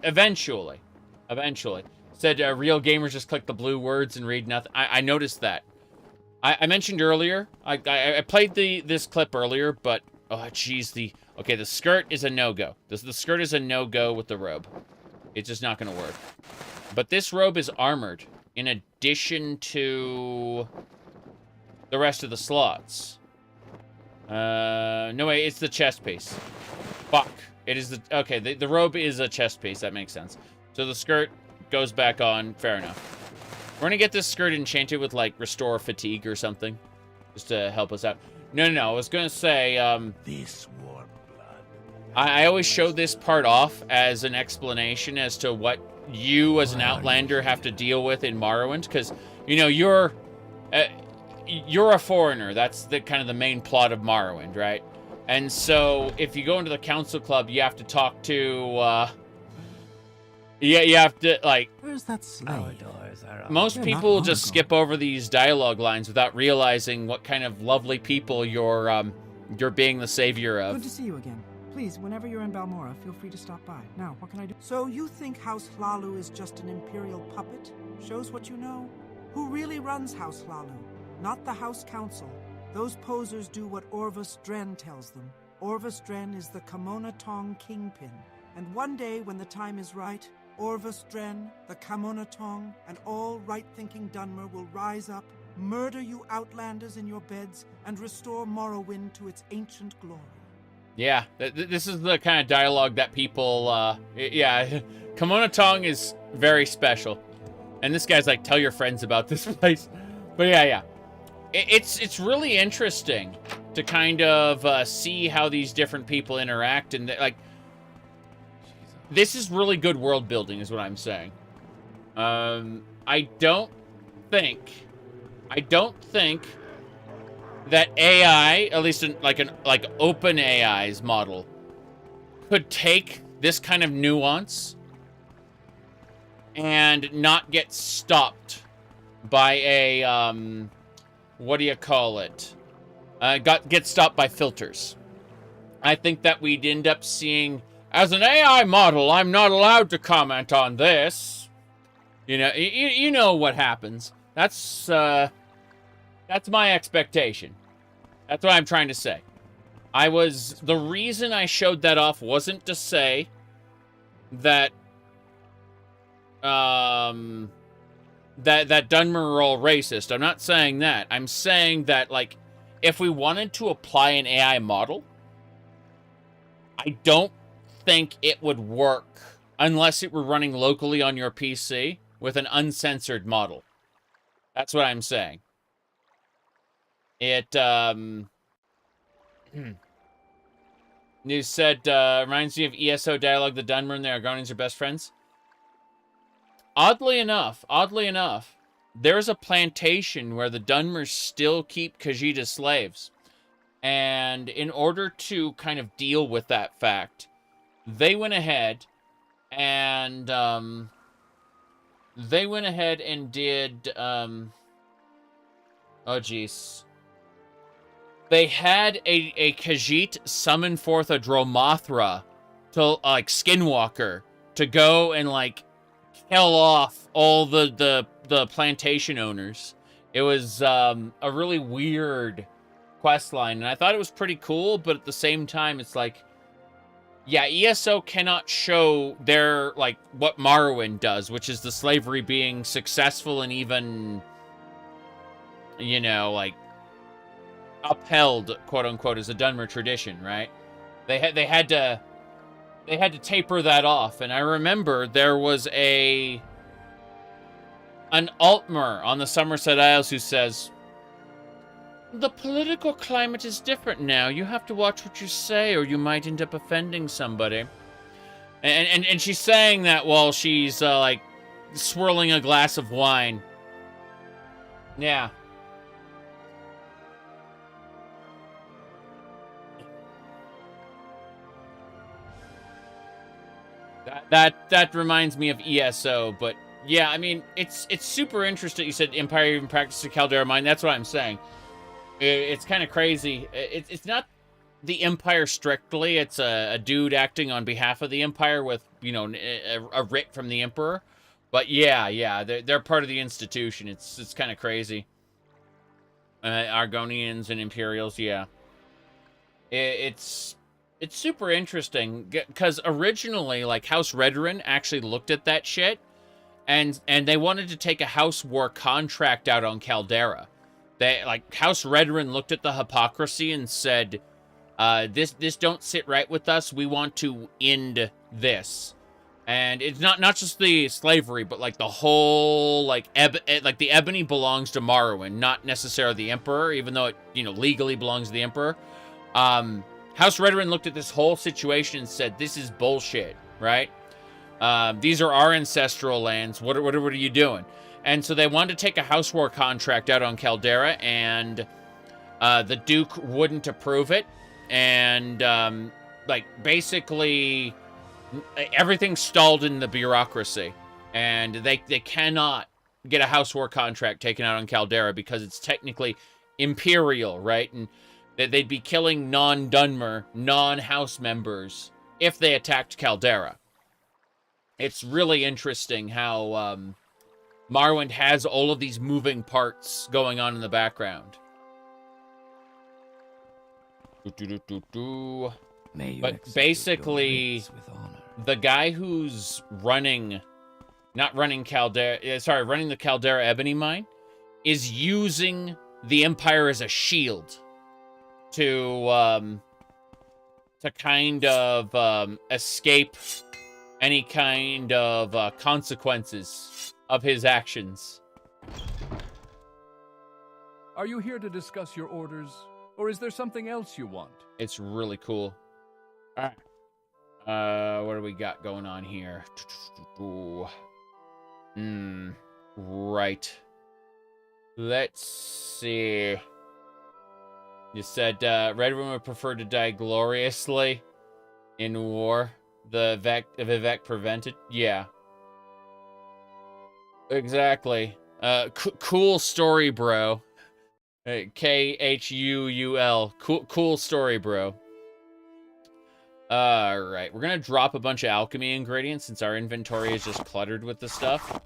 Eventually. Said real gamers just click the blue words and read nothing. I noticed that. I mentioned earlier, I played this clip earlier, but, oh, jeez, okay, the skirt is a no-go. The skirt is a no-go with the robe. It's just not going to work. But this robe is armored, in addition to the rest of the slots. No way, it's the chest piece. Fuck. It is okay, the robe is a chest piece, that makes sense. So the skirt goes back on, fair enough. We're gonna get this skirt enchanted with, like, restore fatigue or something. Just to help us out. No, I was gonna say, This warm blood. I always show this part off as an explanation as to what you as an Outlander have to deal with in Morrowind, because, you know, you're a foreigner. That's the kind of the main plot of Morrowind, right? And so, if you go into the council club, you have to talk to, you have to, like... Where's that slave? Most people just skip over these dialogue lines without realizing what kind of lovely people you're being the savior of. Good to see you again. Please, whenever you're in Balmora, feel free to stop by. Now, what can I do? So you think House Hlaalu is just an Imperial puppet? Shows what you know. Who really runs House Hlaalu? Not the House Council. Those posers do what Orvus Dren tells them. Orvus Dren is the Kamona Tong kingpin. And one day, when the time is right, Orvus Dren, the Kamona Tong, and all right-thinking Dunmer will rise up, murder you Outlanders in your beds, and restore Morrowind to its ancient glory. Yeah, this is the kind of dialogue that people, yeah, Kamona Tong is very special. And this guy's like, tell your friends about this place. But yeah. It's really interesting to kind of see how these different people interact. And, like, this is really good world building is what I'm saying. I don't think that AI, at least in like open AI's model, could take this kind of nuance and not get stopped by a what do you call it? Get stopped by filters. I think that we'd end up seeing, as an AI model, I'm not allowed to comment on this. You know, you know what happens. That's my expectation. That's what I'm trying to say. The reason I showed that off wasn't to say that, that Dunmer are all racist. I'm not saying that. I'm saying that, like, if we wanted to apply an AI model, I don't think it would work unless it were running locally on your PC with an uncensored model. That's what I'm saying. It, you said, reminds me of ESO dialogue, the Dunmer and the Argonians are best friends. Oddly enough, there's a plantation where the Dunmers still keep Khajiit slaves. And in order to kind of deal with that fact, they went ahead and did, oh jeez. They had a Khajiit summon forth a Dromothra to, like, Skinwalker to go and, like, kill off all the plantation owners. It was a really weird quest line, and I thought it was pretty cool, but at the same time, it's like, yeah, ESO cannot show their, like, what Morrowind does, which is the slavery being successful and even you know, like, upheld, quote unquote, as a Dunmer tradition, right? They had to taper that off. And I remember there was an Altmer on the Somerset Isles who says, the political climate is different now. You have to watch what you say, or you might end up offending somebody. And she's saying that while she's like swirling a glass of wine. Yeah. That reminds me of ESO, but yeah, I mean, it's super interesting. You said Empire even practiced a Caldera mine. That's what I'm saying. It's kind of crazy. It's not the Empire strictly. It's a dude acting on behalf of the Empire with, you know, a writ from the Emperor. But yeah, they're part of the institution. It's kind of crazy. Argonians and Imperials, yeah. It's super interesting because originally, like, House Redoran actually looked at that shit, and they wanted to take a House War contract out on Caldera. House Redoran looked at the hypocrisy and said, this don't sit right with us. We want to end this. And it's not just the slavery, but like the whole, like the ebony belongs to Morrowind, not necessarily the Emperor, even though it, you know, legally belongs to the Emperor. House Redoran looked at this whole situation and said, this is bullshit, right? These are our ancestral lands. What are you doing? And so they wanted to take a House War contract out on Caldera, and the Duke wouldn't approve it. And, like, basically, everything stalled in the bureaucracy. And they cannot get a House War contract taken out on Caldera because it's technically Imperial, right? And they'd be killing non-Dunmer, non-House members if they attacked Caldera. It's really interesting how Morrowind has all of these moving parts going on in the background. But basically, the guy who's running the Caldera Ebony Mine is using the Empire as a shield to kind of escape any kind of consequences of his actions. Are you here to discuss your orders, or is there something else you want? It's really cool. All right. What do we got going on here? Right. Let's see. You said Redwood would prefer to die gloriously in war. The Vivek prevented. Yeah. Exactly. Cool story, bro. Khuul. Cool story, bro. Alright, we're gonna drop a bunch of alchemy ingredients since our inventory is just cluttered with the stuff.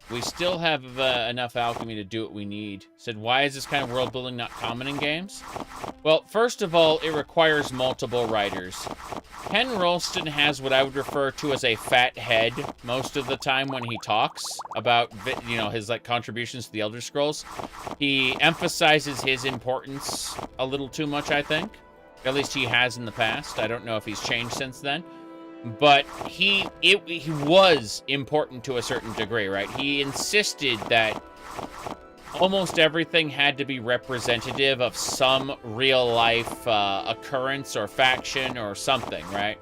We still have enough alchemy to do what we need. Said, why is this kind of world building not common in games? Well, first of all, it requires multiple writers. Ken Rolston has what I would refer to as a fat head most of the time when he talks about, you know, his, like, contributions to the Elder Scrolls. He emphasizes his importance a little too much, I think. At least he has in the past. I don't know if he's changed since then. But he was important to a certain degree, right? He insisted that almost everything had to be representative of some real-life occurrence or faction or something, right?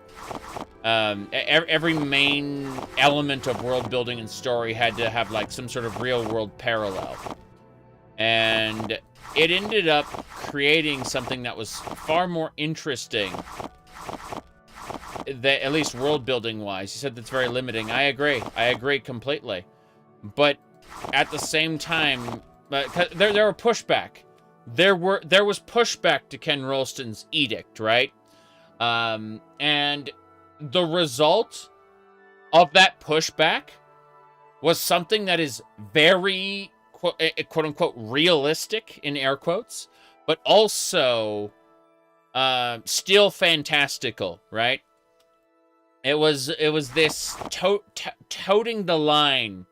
Every main element of world building and story had to have, like, some sort of real-world parallel. And it ended up creating something that was far more interesting, that, at least world building wise. You said that's very limiting. I agree completely. But at the same time, there were pushback. There was pushback to Ken Rolston's edict, right? And the result of that pushback was something that is very quote unquote realistic in air quotes, but also still fantastical, right? It was this toting the line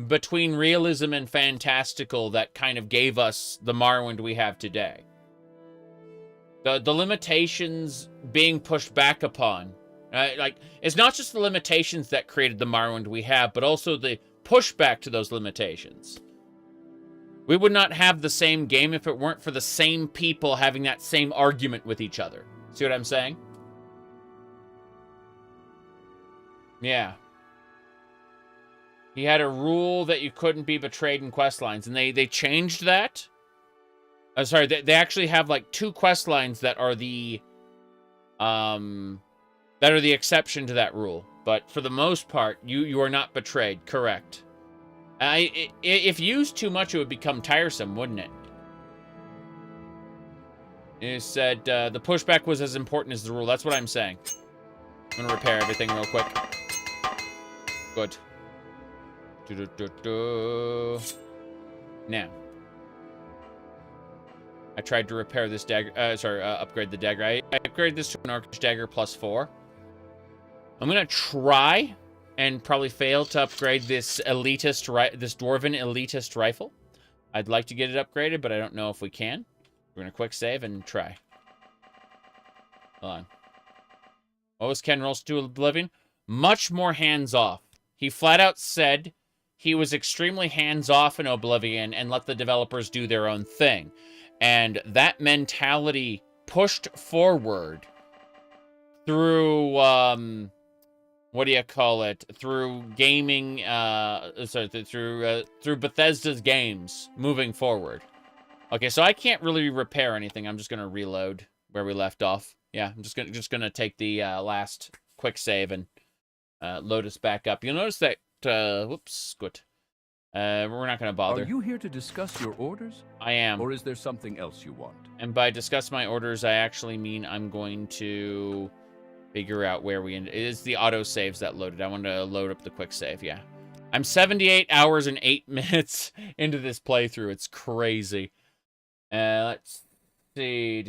between realism and fantastical that kind of gave us the Morrowind we have today. The limitations being pushed back upon. Like, it's not just the limitations that created the Morrowind we have, but also the pushback to those limitations. We would not have the same game if it weren't for the same people having that same argument with each other. See what I'm saying? Yeah. He had a rule that you couldn't be betrayed in quest lines, and they changed that. Sorry, they actually have like 2 quest lines that are the exception to that rule. But for the most part, you are not betrayed. Correct. If used too much, it would become tiresome, wouldn't it? You said the pushback was as important as the rule. That's what I'm saying. I'm gonna repair everything real quick. Good. Now, I tried to repair this dagger. Upgrade the dagger. I upgraded this to an Arctic dagger +4. I'm gonna try and probably fail to upgrade this this dwarven elitist rifle. I'd like to get it upgraded, but I don't know if we can. We're gonna quick save and try. Hold on. What was Ken Rolls to Oblivion? Much more hands-off. He flat out said he was extremely hands-off in Oblivion and let the developers do their own thing. And that mentality pushed forward through, what do you call it? Through gaming, through Bethesda's games moving forward. Okay, so I can't really repair anything. I'm just going to reload where we left off. Yeah, I'm just gonna take the last quick save and load us back up. You'll notice that, whoops, good. We're not going to bother. Are you here to discuss your orders? I am. Or is there something else you want? And by discuss my orders, I actually mean I'm going to figure out where we end. It is the auto saves that loaded. I want to load up the quick save, yeah. I'm 78 hours and 8 minutes into this playthrough. It's crazy. Let's see.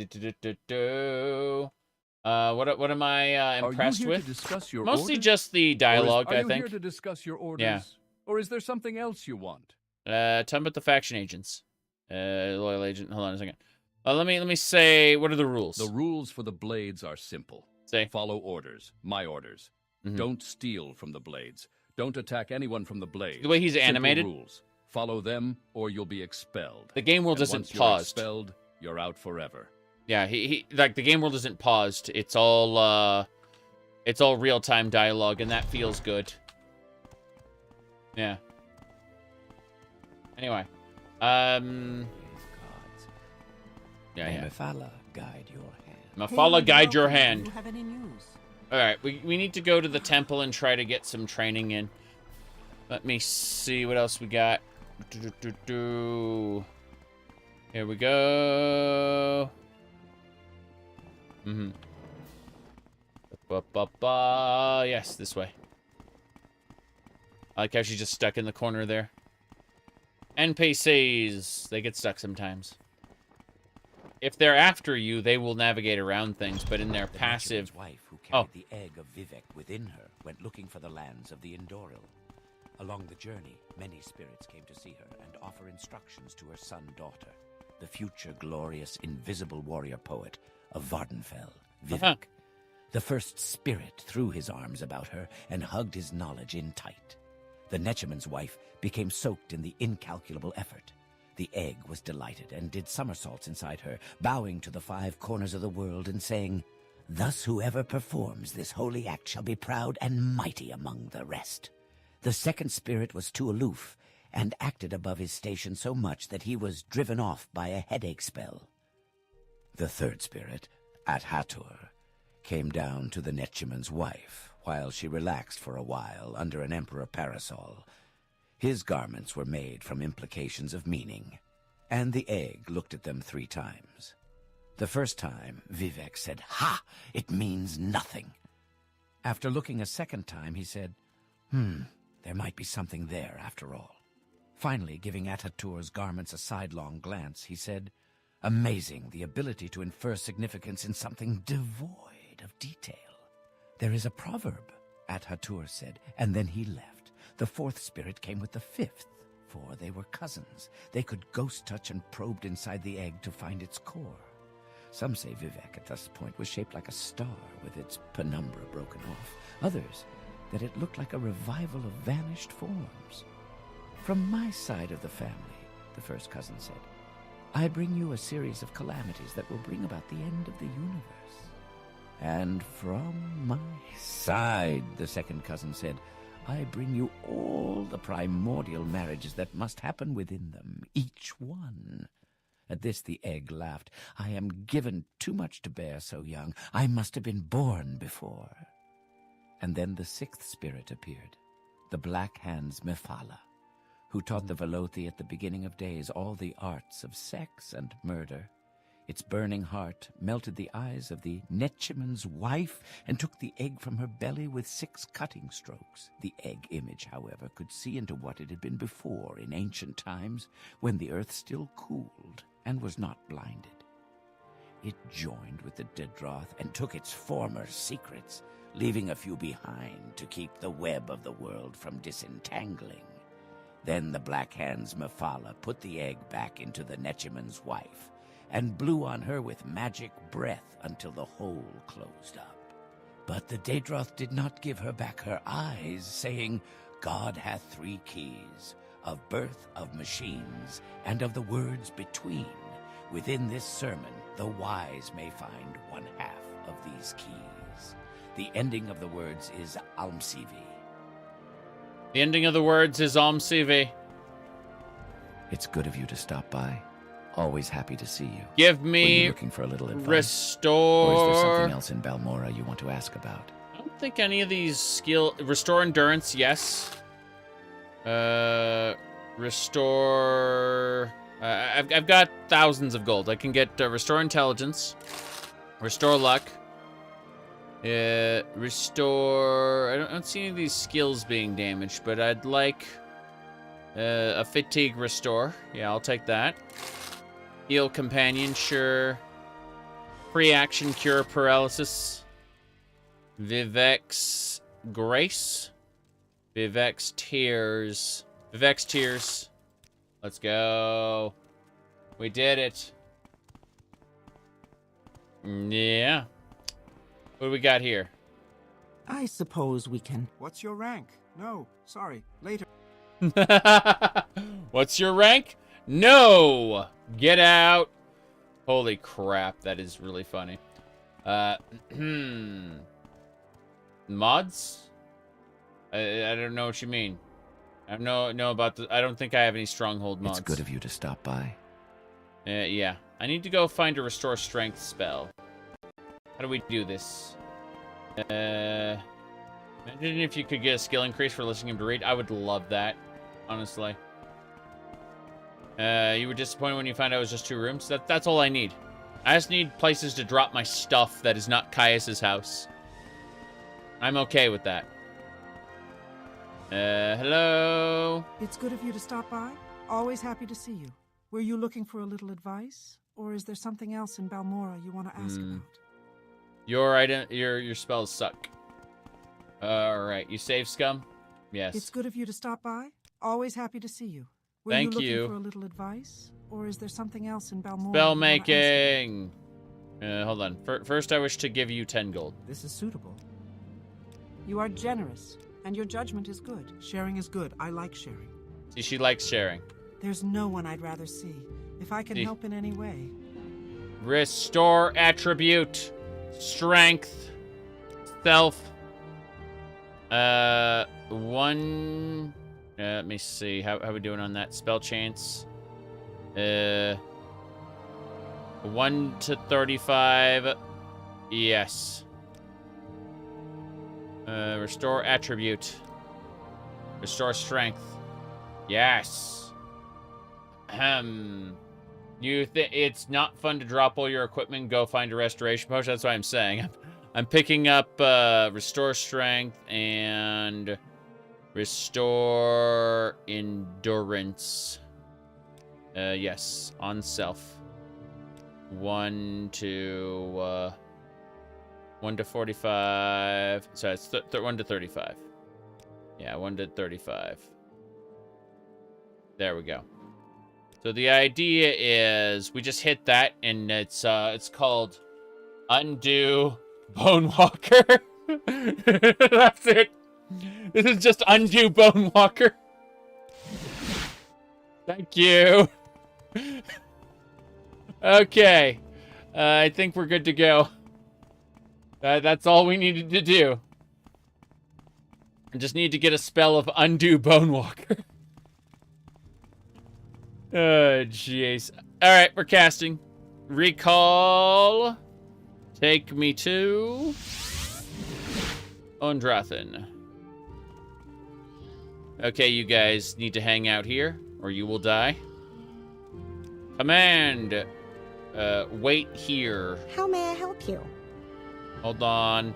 What am I impressed with? To discuss your Mostly orders? just the dialogue, I think. I Are you think. here to discuss your orders? Yeah. Or is there something else you want? Tell me about the faction agents. Loyal agent. Hold on a second. Let me say, what are the rules? The rules for the blades are simple. Say. Follow orders. My orders. Don't steal from the blades. Don't attack anyone from the blades. The way he's animated. Simple rules. Follow them, or you'll be expelled. The game world and isn't once paused. You're expelled, you're out forever. Yeah, he like the game world isn't paused. It's all real-time dialogue, and that feels good. Yeah. Anyway, yeah. Mephala guide your hand. Mephala guide your hand. Do you have any news? All right, we need to go to the temple and try to get some training in. Let me see what else we got. Here we go. Yes, this way. I like how she's just stuck in the corner there. NPCs, they get stuck sometimes. If they're after you, they will navigate around things, but in their passive... wife, who carried the egg of Vivek within her, went looking for the lands of the Imperial. Along the journey, many spirits came to see her and offer instructions to her son-daughter, the future glorious invisible warrior poet of Vardenfell, Vivek. The first spirit threw his arms about her and hugged his knowledge in tight. The Nechaman's wife became soaked in the incalculable effort. The egg was delighted and did somersaults inside her, bowing to the 5 corners of the world and saying, "Thus whoever performs this holy act shall be proud and mighty among the rest." The second spirit was too aloof and acted above his station so much that he was driven off by a headache spell. The third spirit, At-Hatur, came down to the Nechaman's wife while she relaxed for a while under an emperor parasol. His garments were made from implications of meaning, and the egg looked at them 3 times. The first time, Vivek said, "Ha! It means nothing." After looking a second time, he said, there might be something there after all. Finally, giving At-Hatur's garments a sidelong glance, he said, "Amazing, the ability to infer significance in something devoid of detail." "There is a proverb," At-Hatur said, and then he left. The fourth spirit came with the fifth, for they were cousins. They could ghost touch and probed inside the egg to find its core. Some say Vivek at this point was shaped like a star with its penumbra broken off. Others, that it looked like a revival of vanished forms. From my side of the family, the first cousin said, I bring you a series of calamities that will bring about the end of the universe. And from my side, the second cousin said, I bring you all the primordial marriages that must happen within them, each one. At this the egg laughed. I am given too much to bear so young. I must have been born before. And then the sixth spirit appeared, the Black Hand's Mephala, who taught the Velothi at the beginning of days all the arts of sex and murder. Its burning heart melted the eyes of the Netchiman's wife and took the egg from her belly with 6 cutting strokes. The egg image, however, could see into what it had been before in ancient times, when the earth still cooled and was not blinded. It joined with the Dedroth and took its former secrets, leaving a few behind to keep the web of the world from disentangling. Then the Black Hand's Mephala put the egg back into the Netchiman's wife, and blew on her with magic breath until the hole closed up. But the Daedroth did not give her back her eyes, saying, God hath 3 keys, of birth, of machines, and of the words between. Within this sermon, the wise may find 1/2 of these keys. The ending of the words is Almsivi. The ending of the words is Almsivi. It's good of you to stop by. Always happy to see you. Give Were me you looking for a little advice? restore. Or is there something else in Balmora you want to ask about? I don't think any of these restore endurance, yes. Restore. I've got thousands of gold. I can get restore intelligence, restore luck, restore. I don't see any of these skills being damaged, but I'd like a fatigue restore. Yeah, I'll take that. Heal companion, sure. Pre-action cure paralysis. Vivek's grace. Vivek's tears. Vivek's tears. Let's go. We did it. Yeah. What do we got here? I suppose we can. What's your rank? No, sorry, later. What's your rank? No! Get out! Holy crap, that is really funny. Mods? I don't know what you mean. I don't know about the. I don't think I have any Strongohld mods. It's good of you to stop by. Yeah. I need to go find a restore strength spell. How do we do this? Imagine if you could get a skill increase for listening to read. I would love that, honestly. You were disappointed when you found out it was just 2 rooms? That's all I need. I just need places to drop my stuff that is not Caius's house. I'm okay with that. Hello? It's good of you to stop by. Always happy to see you. Were you looking for a little advice? Or is there something else in Balmora you want to ask about? Your spells suck. Alright, you save scum? Yes. It's good of you to stop by. Always happy to see you. Were Thank you you. looking for a little advice? Or is there something else in Balmora? Spell making. Hold on. First, I wish to give you 10 gold. This is suitable. You are generous, and your judgment is good. Sharing is good. I like sharing. See, she likes sharing. There's no one I'd rather see. If I can help in any way. Restore attribute. Strength. Self. 1. Let me see. How are we doing on that? Spell chance. 1 to 35. Yes. Restore attribute. Restore strength. Yes. You think it's not fun to drop all your equipment and go find a restoration potion? That's what I'm saying. I'm picking up restore strength and restore endurance. Yes, on self. 1 to 45. So it's 1 to 35. Yeah, one did 35. There we go. So the idea is we just hit that, and it's called Undo Bonewalker. That's it. This is just Undo Bonewalker. Thank you. Okay. I think we're good to go. That's all we needed to do. I just need to get a spell of Undo Bonewalker. Oh, jeez. Alright, we're casting. Recall. Take me to Ondrathan. Okay, you guys need to hang out here, or you will die. Command. Wait here. How may I help you? Hold on.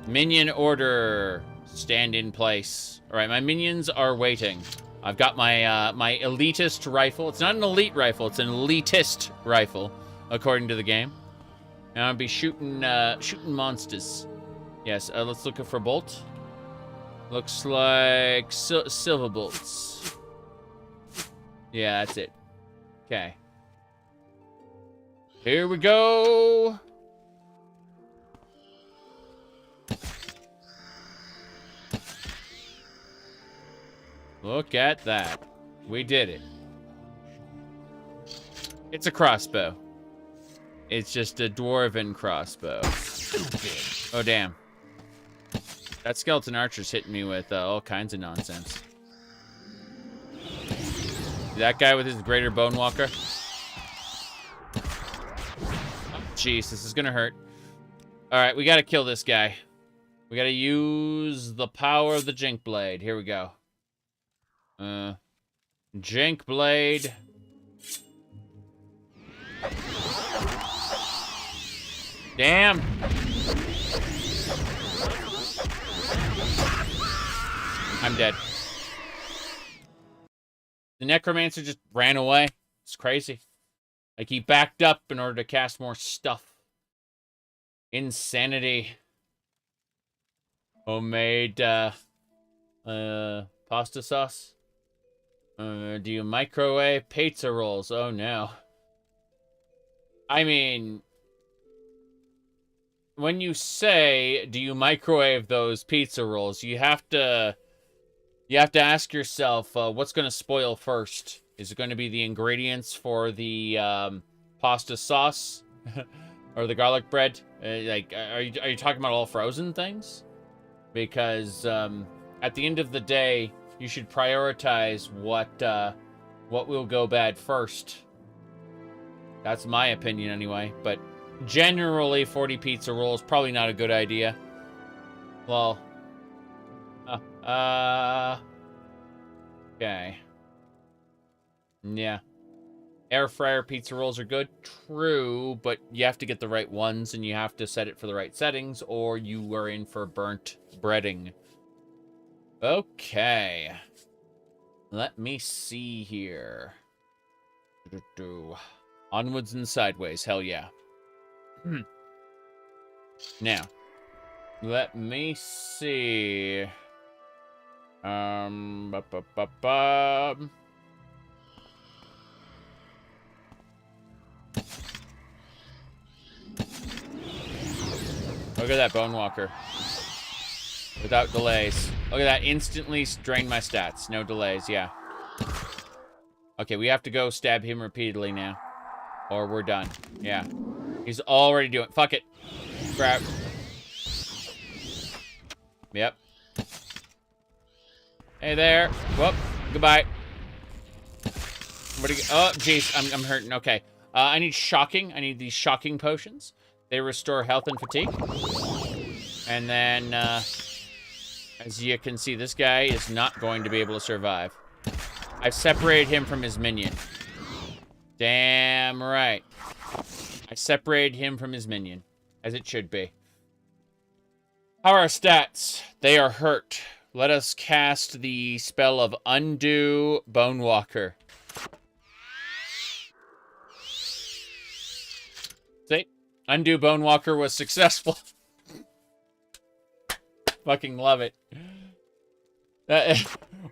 Minion order. Stand in place. Alright, my minions are waiting. I've got my my elitist rifle. It's not an elite rifle, it's an elitist rifle, according to the game. And I'll be shooting shooting monsters. Yes, let's look for bolt. Looks like silver bolts. Yeah, that's it. Okay. Here we go. Look at that. We did it. It's a crossbow. It's just a dwarven crossbow. Oh, damn. That skeleton archer's hitting me with all kinds of nonsense. That guy with his greater bonewalker. Oh, jeez, this is gonna hurt. Alright, we gotta kill this guy. We gotta use the power of the Jink Blade. Here we go. Jink Blade. Damn. I'm dead. The necromancer just ran away. It's crazy. Like, he backed up in order to cast more stuff. Insanity. Homemade, pasta sauce. Do you microwave pizza rolls? Oh, no. I mean, when you say, do you microwave those pizza rolls, you have to ask yourself, what's going to spoil first? Is it going to be the ingredients for the pasta sauce or the garlic bread? Like, are you talking about all frozen things? Because at the end of the day, you should prioritize what will go bad first. That's my opinion anyway. But generally, 40 pizza rolls probably not a good idea. Well, okay. Yeah. Air fryer pizza rolls are good. True, but you have to get the right ones and you have to set it for the right settings or you are in for burnt breading. Okay. Let me see here. Onwards and sideways. Hell yeah. Now, let me see. Look at that Bonewalker. Without delays. Look at that. Instantly drain my stats. No delays. Yeah. Okay, we have to go stab him repeatedly now. Or we're done. Yeah. He's already doing... Fuck it. Crap. Yep. Hey there. Whoop. Goodbye. What do you... Oh, jeez. I'm hurting. Okay. I need shocking. I need these shocking potions. They restore health and fatigue. And then, as you can see, this guy is not going to be able to survive. I've separated him from his minion. Damn right. I separated him from his minion, as it should be. How are our stats? They are hurt. Let us cast the spell of Undo Bonewalker. See? Undo Bonewalker was successful. Fucking love it.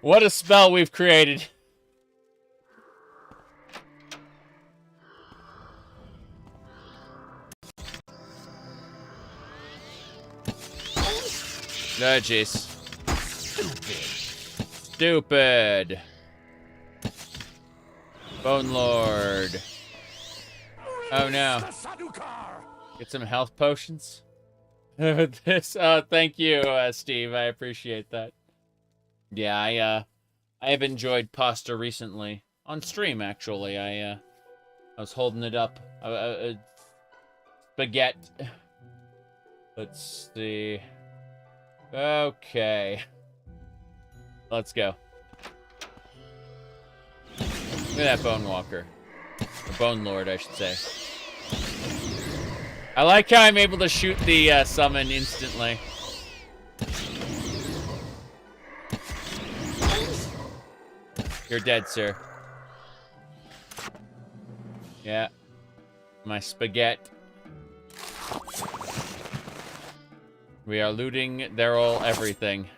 What a spell we've created. Oh, jeez. Stupid. Bone Lord. Oh no. Get some health potions. Thank you, Steve. I appreciate that. Yeah, I have enjoyed pasta recently on stream. Actually, I was holding it up. Spaghetti. Let's see. Okay. Let's go. Look at that Bone Walker. Or Bone Lord, I should say. I like how I'm able to shoot the summon instantly. You're dead, sir. Yeah. My spaghetti. We are looting their all everything.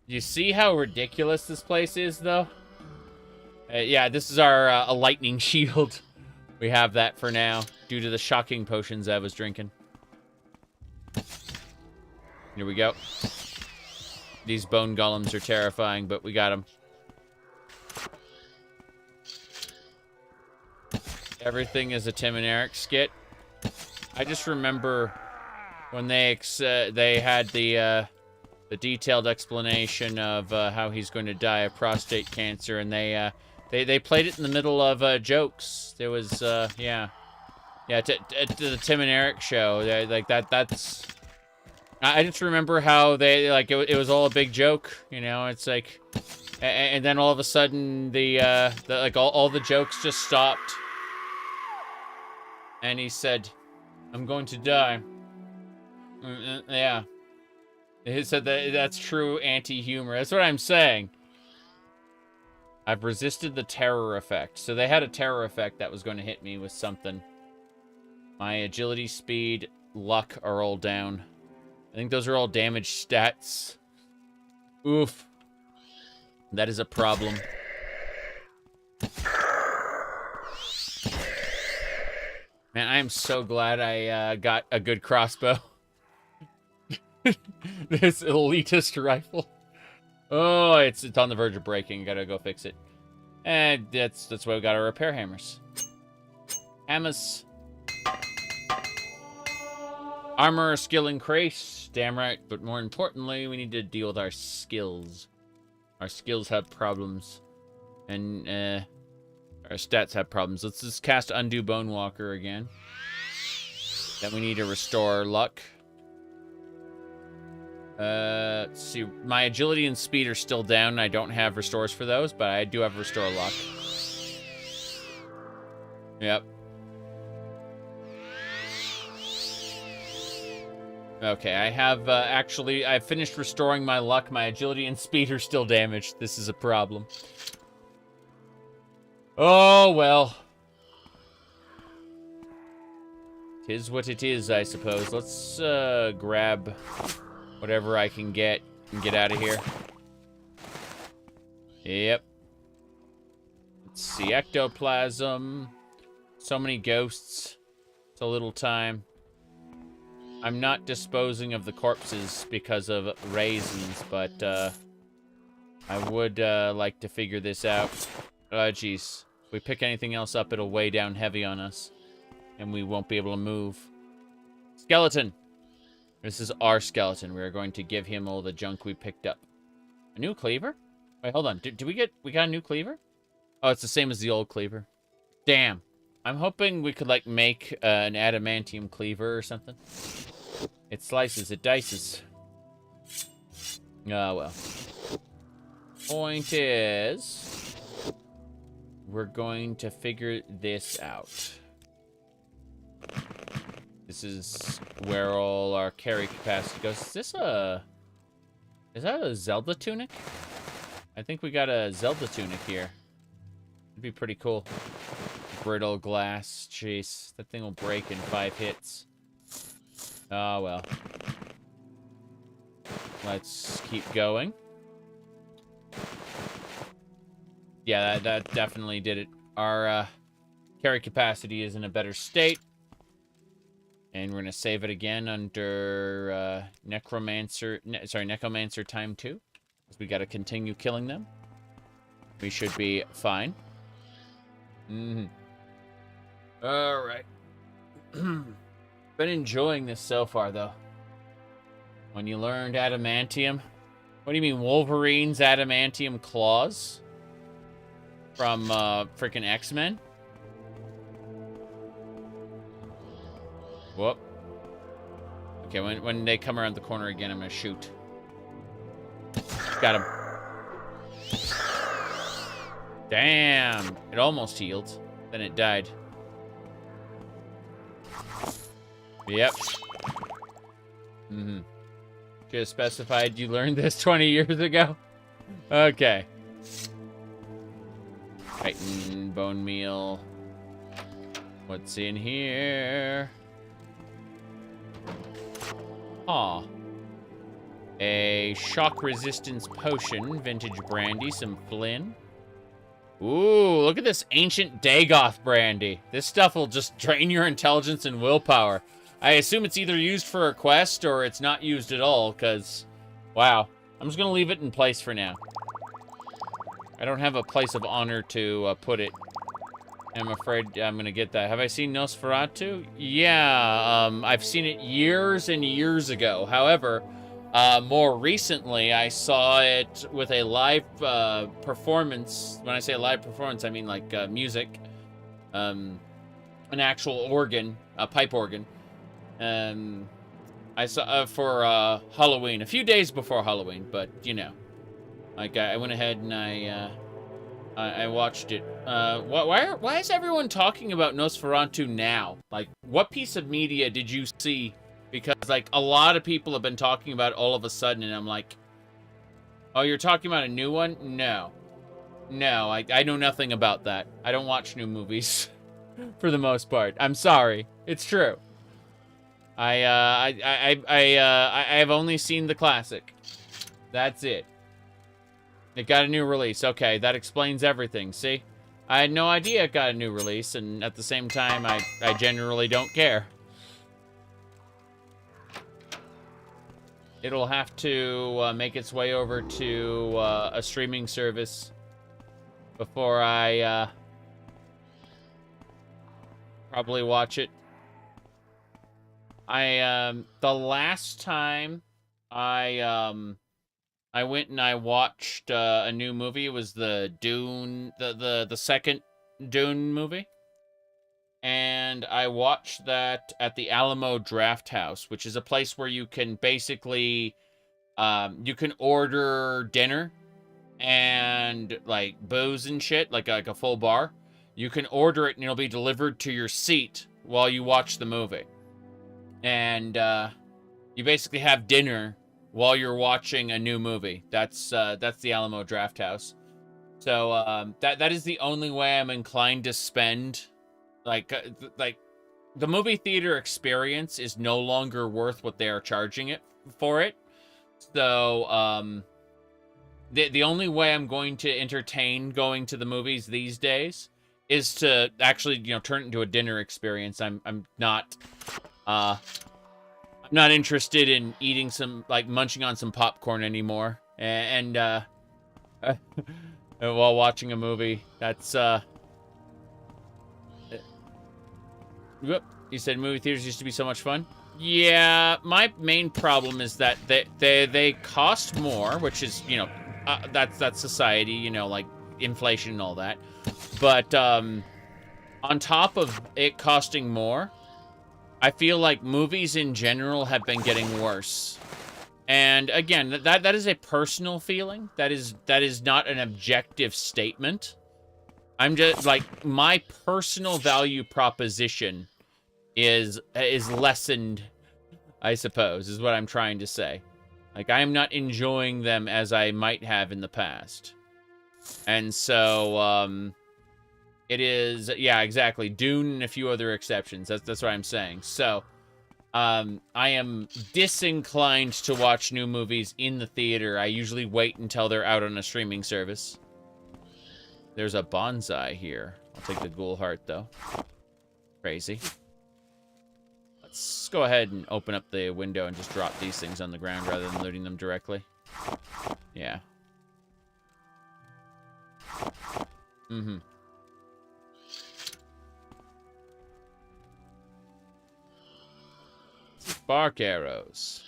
You see how ridiculous this place is, though? Yeah, this is our a lightning shield. We have that for now, due to the shocking potions I was drinking. Here we go. These bone golems are terrifying, but we got them. Everything is a Tim and Eric skit. I just remember when they had the detailed explanation of how he's going to die of prostate cancer, and they played it in the middle of jokes. There was yeah, to the Tim and Eric show. Like that's. I just remember how they it was all a big joke, you know. It's like, and then all of a sudden all the jokes just stopped, and he said, "I'm going to die." Yeah, he said that's true anti-humor. That's what I'm saying. I've resisted the terror effect. So they had a terror effect that was going to hit me with something. My agility, speed, luck are all down. I think those are all damage stats. Oof. That is a problem. Man, I am so glad I got a good crossbow. This elitist rifle. Oh, it's on the verge of breaking. Gotta go fix it. And that's why we got our repair hammers. Hammers. Armor, skill increase. Damn right. But more importantly, we need to deal with our skills. Our skills have problems. And our stats have problems. Let's just cast Undo Bone Walker again. Then we need to restore luck. Let's see. My agility and speed are still down. I don't have restores for those, but I do have restore luck. Yep. Okay, I have I've finished restoring my luck. My agility and speed are still damaged. This is a problem. Oh, well. 'Tis what it is, I suppose. Let's grab whatever I can get and get out of here. Yep. Let's see. Ectoplasm. So many ghosts. So little time. I'm not disposing of the corpses because of raisins, but I would like to figure this out. Oh, jeez. If we pick anything else up, it'll weigh down heavy on us, and we won't be able to move. Skeleton! This is our skeleton. We are going to give him all the junk we picked up. A new cleaver? Wait, hold on. We got a new cleaver? Oh, it's the same as the old cleaver. Damn. I'm hoping we could, like, make an adamantium cleaver or something. It slices, it dices. Oh, well. Point is, we're going to figure this out. This is where all our carry capacity goes. Is that a Zelda tunic? I think we got a Zelda tunic here. It'd be pretty cool. Brittle glass. Jeez, that thing will break in 5 hits. Oh, well. Let's keep going. Yeah, that definitely did it. Our carry capacity is in a better state. And we're going to save it again under necromancer time 2. Because we got to continue killing them. We should be fine. Alright. Been enjoying this so far, though. When you learned adamantium. What do you mean, Wolverine's adamantium claws? From freaking X-Men? Whoop. Okay, when they come around the corner again, I'm gonna shoot. Got him. Damn. It almost healed. Then it died. Yep. Should have specified you learned this 20 years ago. Okay. Titan, bone meal. What's in here? Aw. A shock resistance potion, vintage brandy, some Flynn. Ooh, look at this ancient Dagoth brandy. This stuff will just drain your intelligence and willpower. I assume it's either used for a quest or it's not used at all, because, wow. I'm just going to leave it in place for now. I don't have a place of honor to put it. I'm afraid I'm going to get that. Have I seen Nosferatu? Yeah, I've seen it years and years ago. However, more recently, I saw it with a live performance. When I say a live performance, I mean like music. An actual organ, a pipe organ. I saw for Halloween, a few days before Halloween, but you know, like I went ahead and I watched it. Why is everyone talking about Nosferatu now? Like, what piece of media did you see? Because like a lot of people have been talking about it all of a sudden, and I'm like, oh, you're talking about a new one? No, I know nothing about that. I don't watch new movies for the most part. I'm sorry, it's true. I've only seen the classic. That's it. It got a new release. Okay, that explains everything. See? I had no idea it got a new release, and at the same time, I generally don't care. It'll have to make its way over to a streaming service before I probably watch it. The last time I went and I watched a new movie. It was the Dune, the second Dune movie. And I watched that at the Alamo Draft House, which is a place where you can basically, you can order dinner and like booze and shit, like a full bar. You can order it and it'll be delivered to your seat while you watch the movie. And you basically have dinner while you're watching a new movie. That's the Alamo Draft House. So that is the only way I'm inclined to spend. Like the movie theater experience is no longer worth what they are charging it for it. So the only way I'm going to entertain going to the movies these days is to actually, you know, turn it into a dinner experience. I'm not interested in eating some, like, munching on some popcorn anymore and while watching a movie. That's you said movie theaters used to be so much fun. Yeah, my main problem is that they cost more, which is, you know, that's society, you know, like inflation and all that. But on top of it costing more, I feel like movies in general have been getting worse. And again, that is a personal feeling. That is not an objective statement. I'm just like, my personal value proposition is lessened, I suppose, is what I'm trying to say. Like, I'm not enjoying them as I might have in the past. And so, it is, yeah, exactly. Dune and a few other exceptions. That's what I'm saying. So, I am disinclined to watch new movies in the theater. I usually wait until they're out on a streaming service. There's a bonsai here. I'll take the ghoul heart, though. Crazy. Let's go ahead and open up the window and just drop these things on the ground rather than looting them directly. Yeah. Mm-hmm. Spark arrows.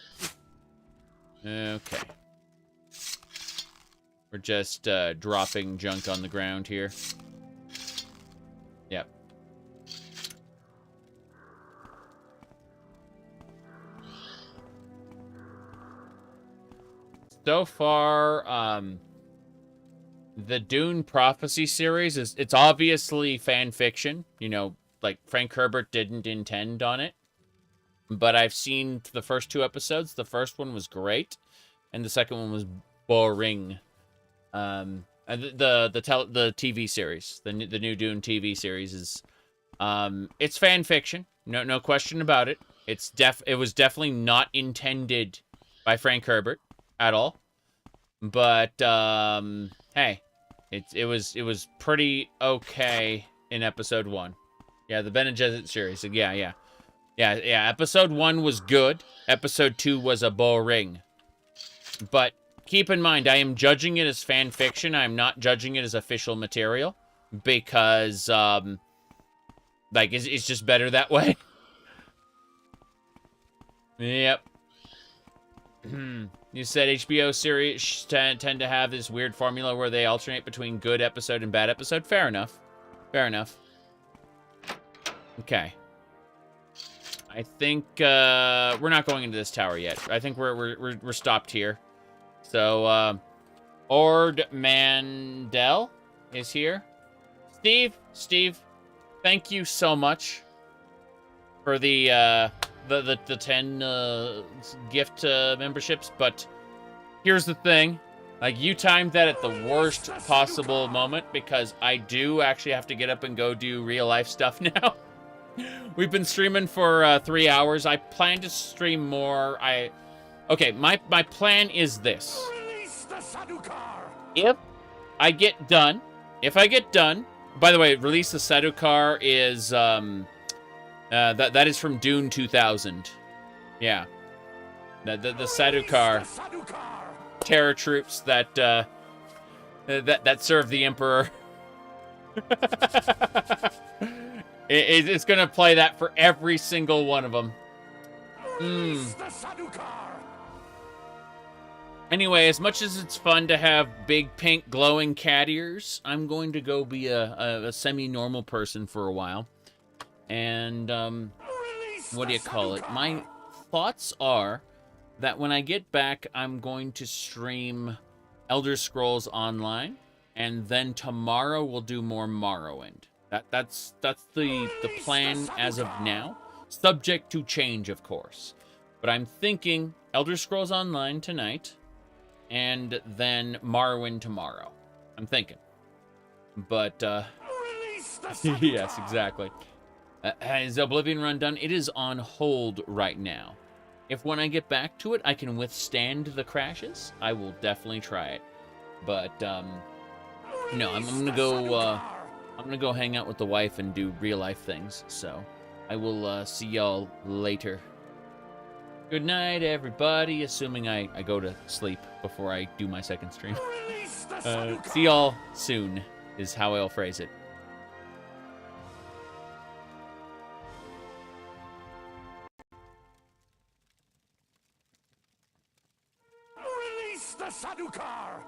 Okay. We're just dropping junk on the ground here. Yep. So far, the Dune Prophecy series it's obviously fan fiction. You know, like Frank Herbert didn't intend on it. But I've seen the first 2 episodes. The first one was great, and the second one was boring. And the TV series, the new Dune TV series is, it's fan fiction. No question about it. It was definitely not intended by Frank Herbert at all. But hey, it was pretty okay in episode 1. Yeah, the Bene Gesserit series. Yeah. Episode 1 was good. Episode 2 was a boring. But keep in mind, I am judging it as fan fiction. I'm not judging it as official material. Because, like, it's just better that way. Yep. You said HBO series tend to have this weird formula where they alternate between good episode and bad episode. Fair enough. Fair enough. Okay. I think we're not going into this tower yet. I think we're stopped here. So Ord Mandel is here. Steve, thank you so much for the 10 gift memberships. But here's the thing, like, you timed that at the worst possible moment because I do actually have to get up and go do real life stuff now. We've been streaming for 3 hours. I plan to stream more. Okay, my plan is this. If I get done, by the way, Release the Sadukar is that is from Dune 2000. Yeah. The Sadukar terror troops that serve the Emperor. It's gonna play that for every single one of them. Anyway, as much as it's fun to have big pink glowing cat ears, I'm going to go be a semi-normal person for a while. And what do you call it? My thoughts are that when I get back, I'm going to stream Elder Scrolls Online, and then tomorrow we'll do more Morrowind. That's the plan as of now, subject to change, of course. But I'm thinking Elder Scrolls Online tonight, and then Morrowind tomorrow. I'm thinking. But yes, exactly. Is Oblivion Run done? It is on hold right now. If when I get back to it, I can withstand the crashes, I will definitely try it. But no, I'm gonna go. I'm gonna go hang out with the wife and do real life things. So I will see y'all later. Good night, everybody. Assuming I go to sleep before I do my second stream. See y'all soon is how I'll phrase it. Release the Sadukar!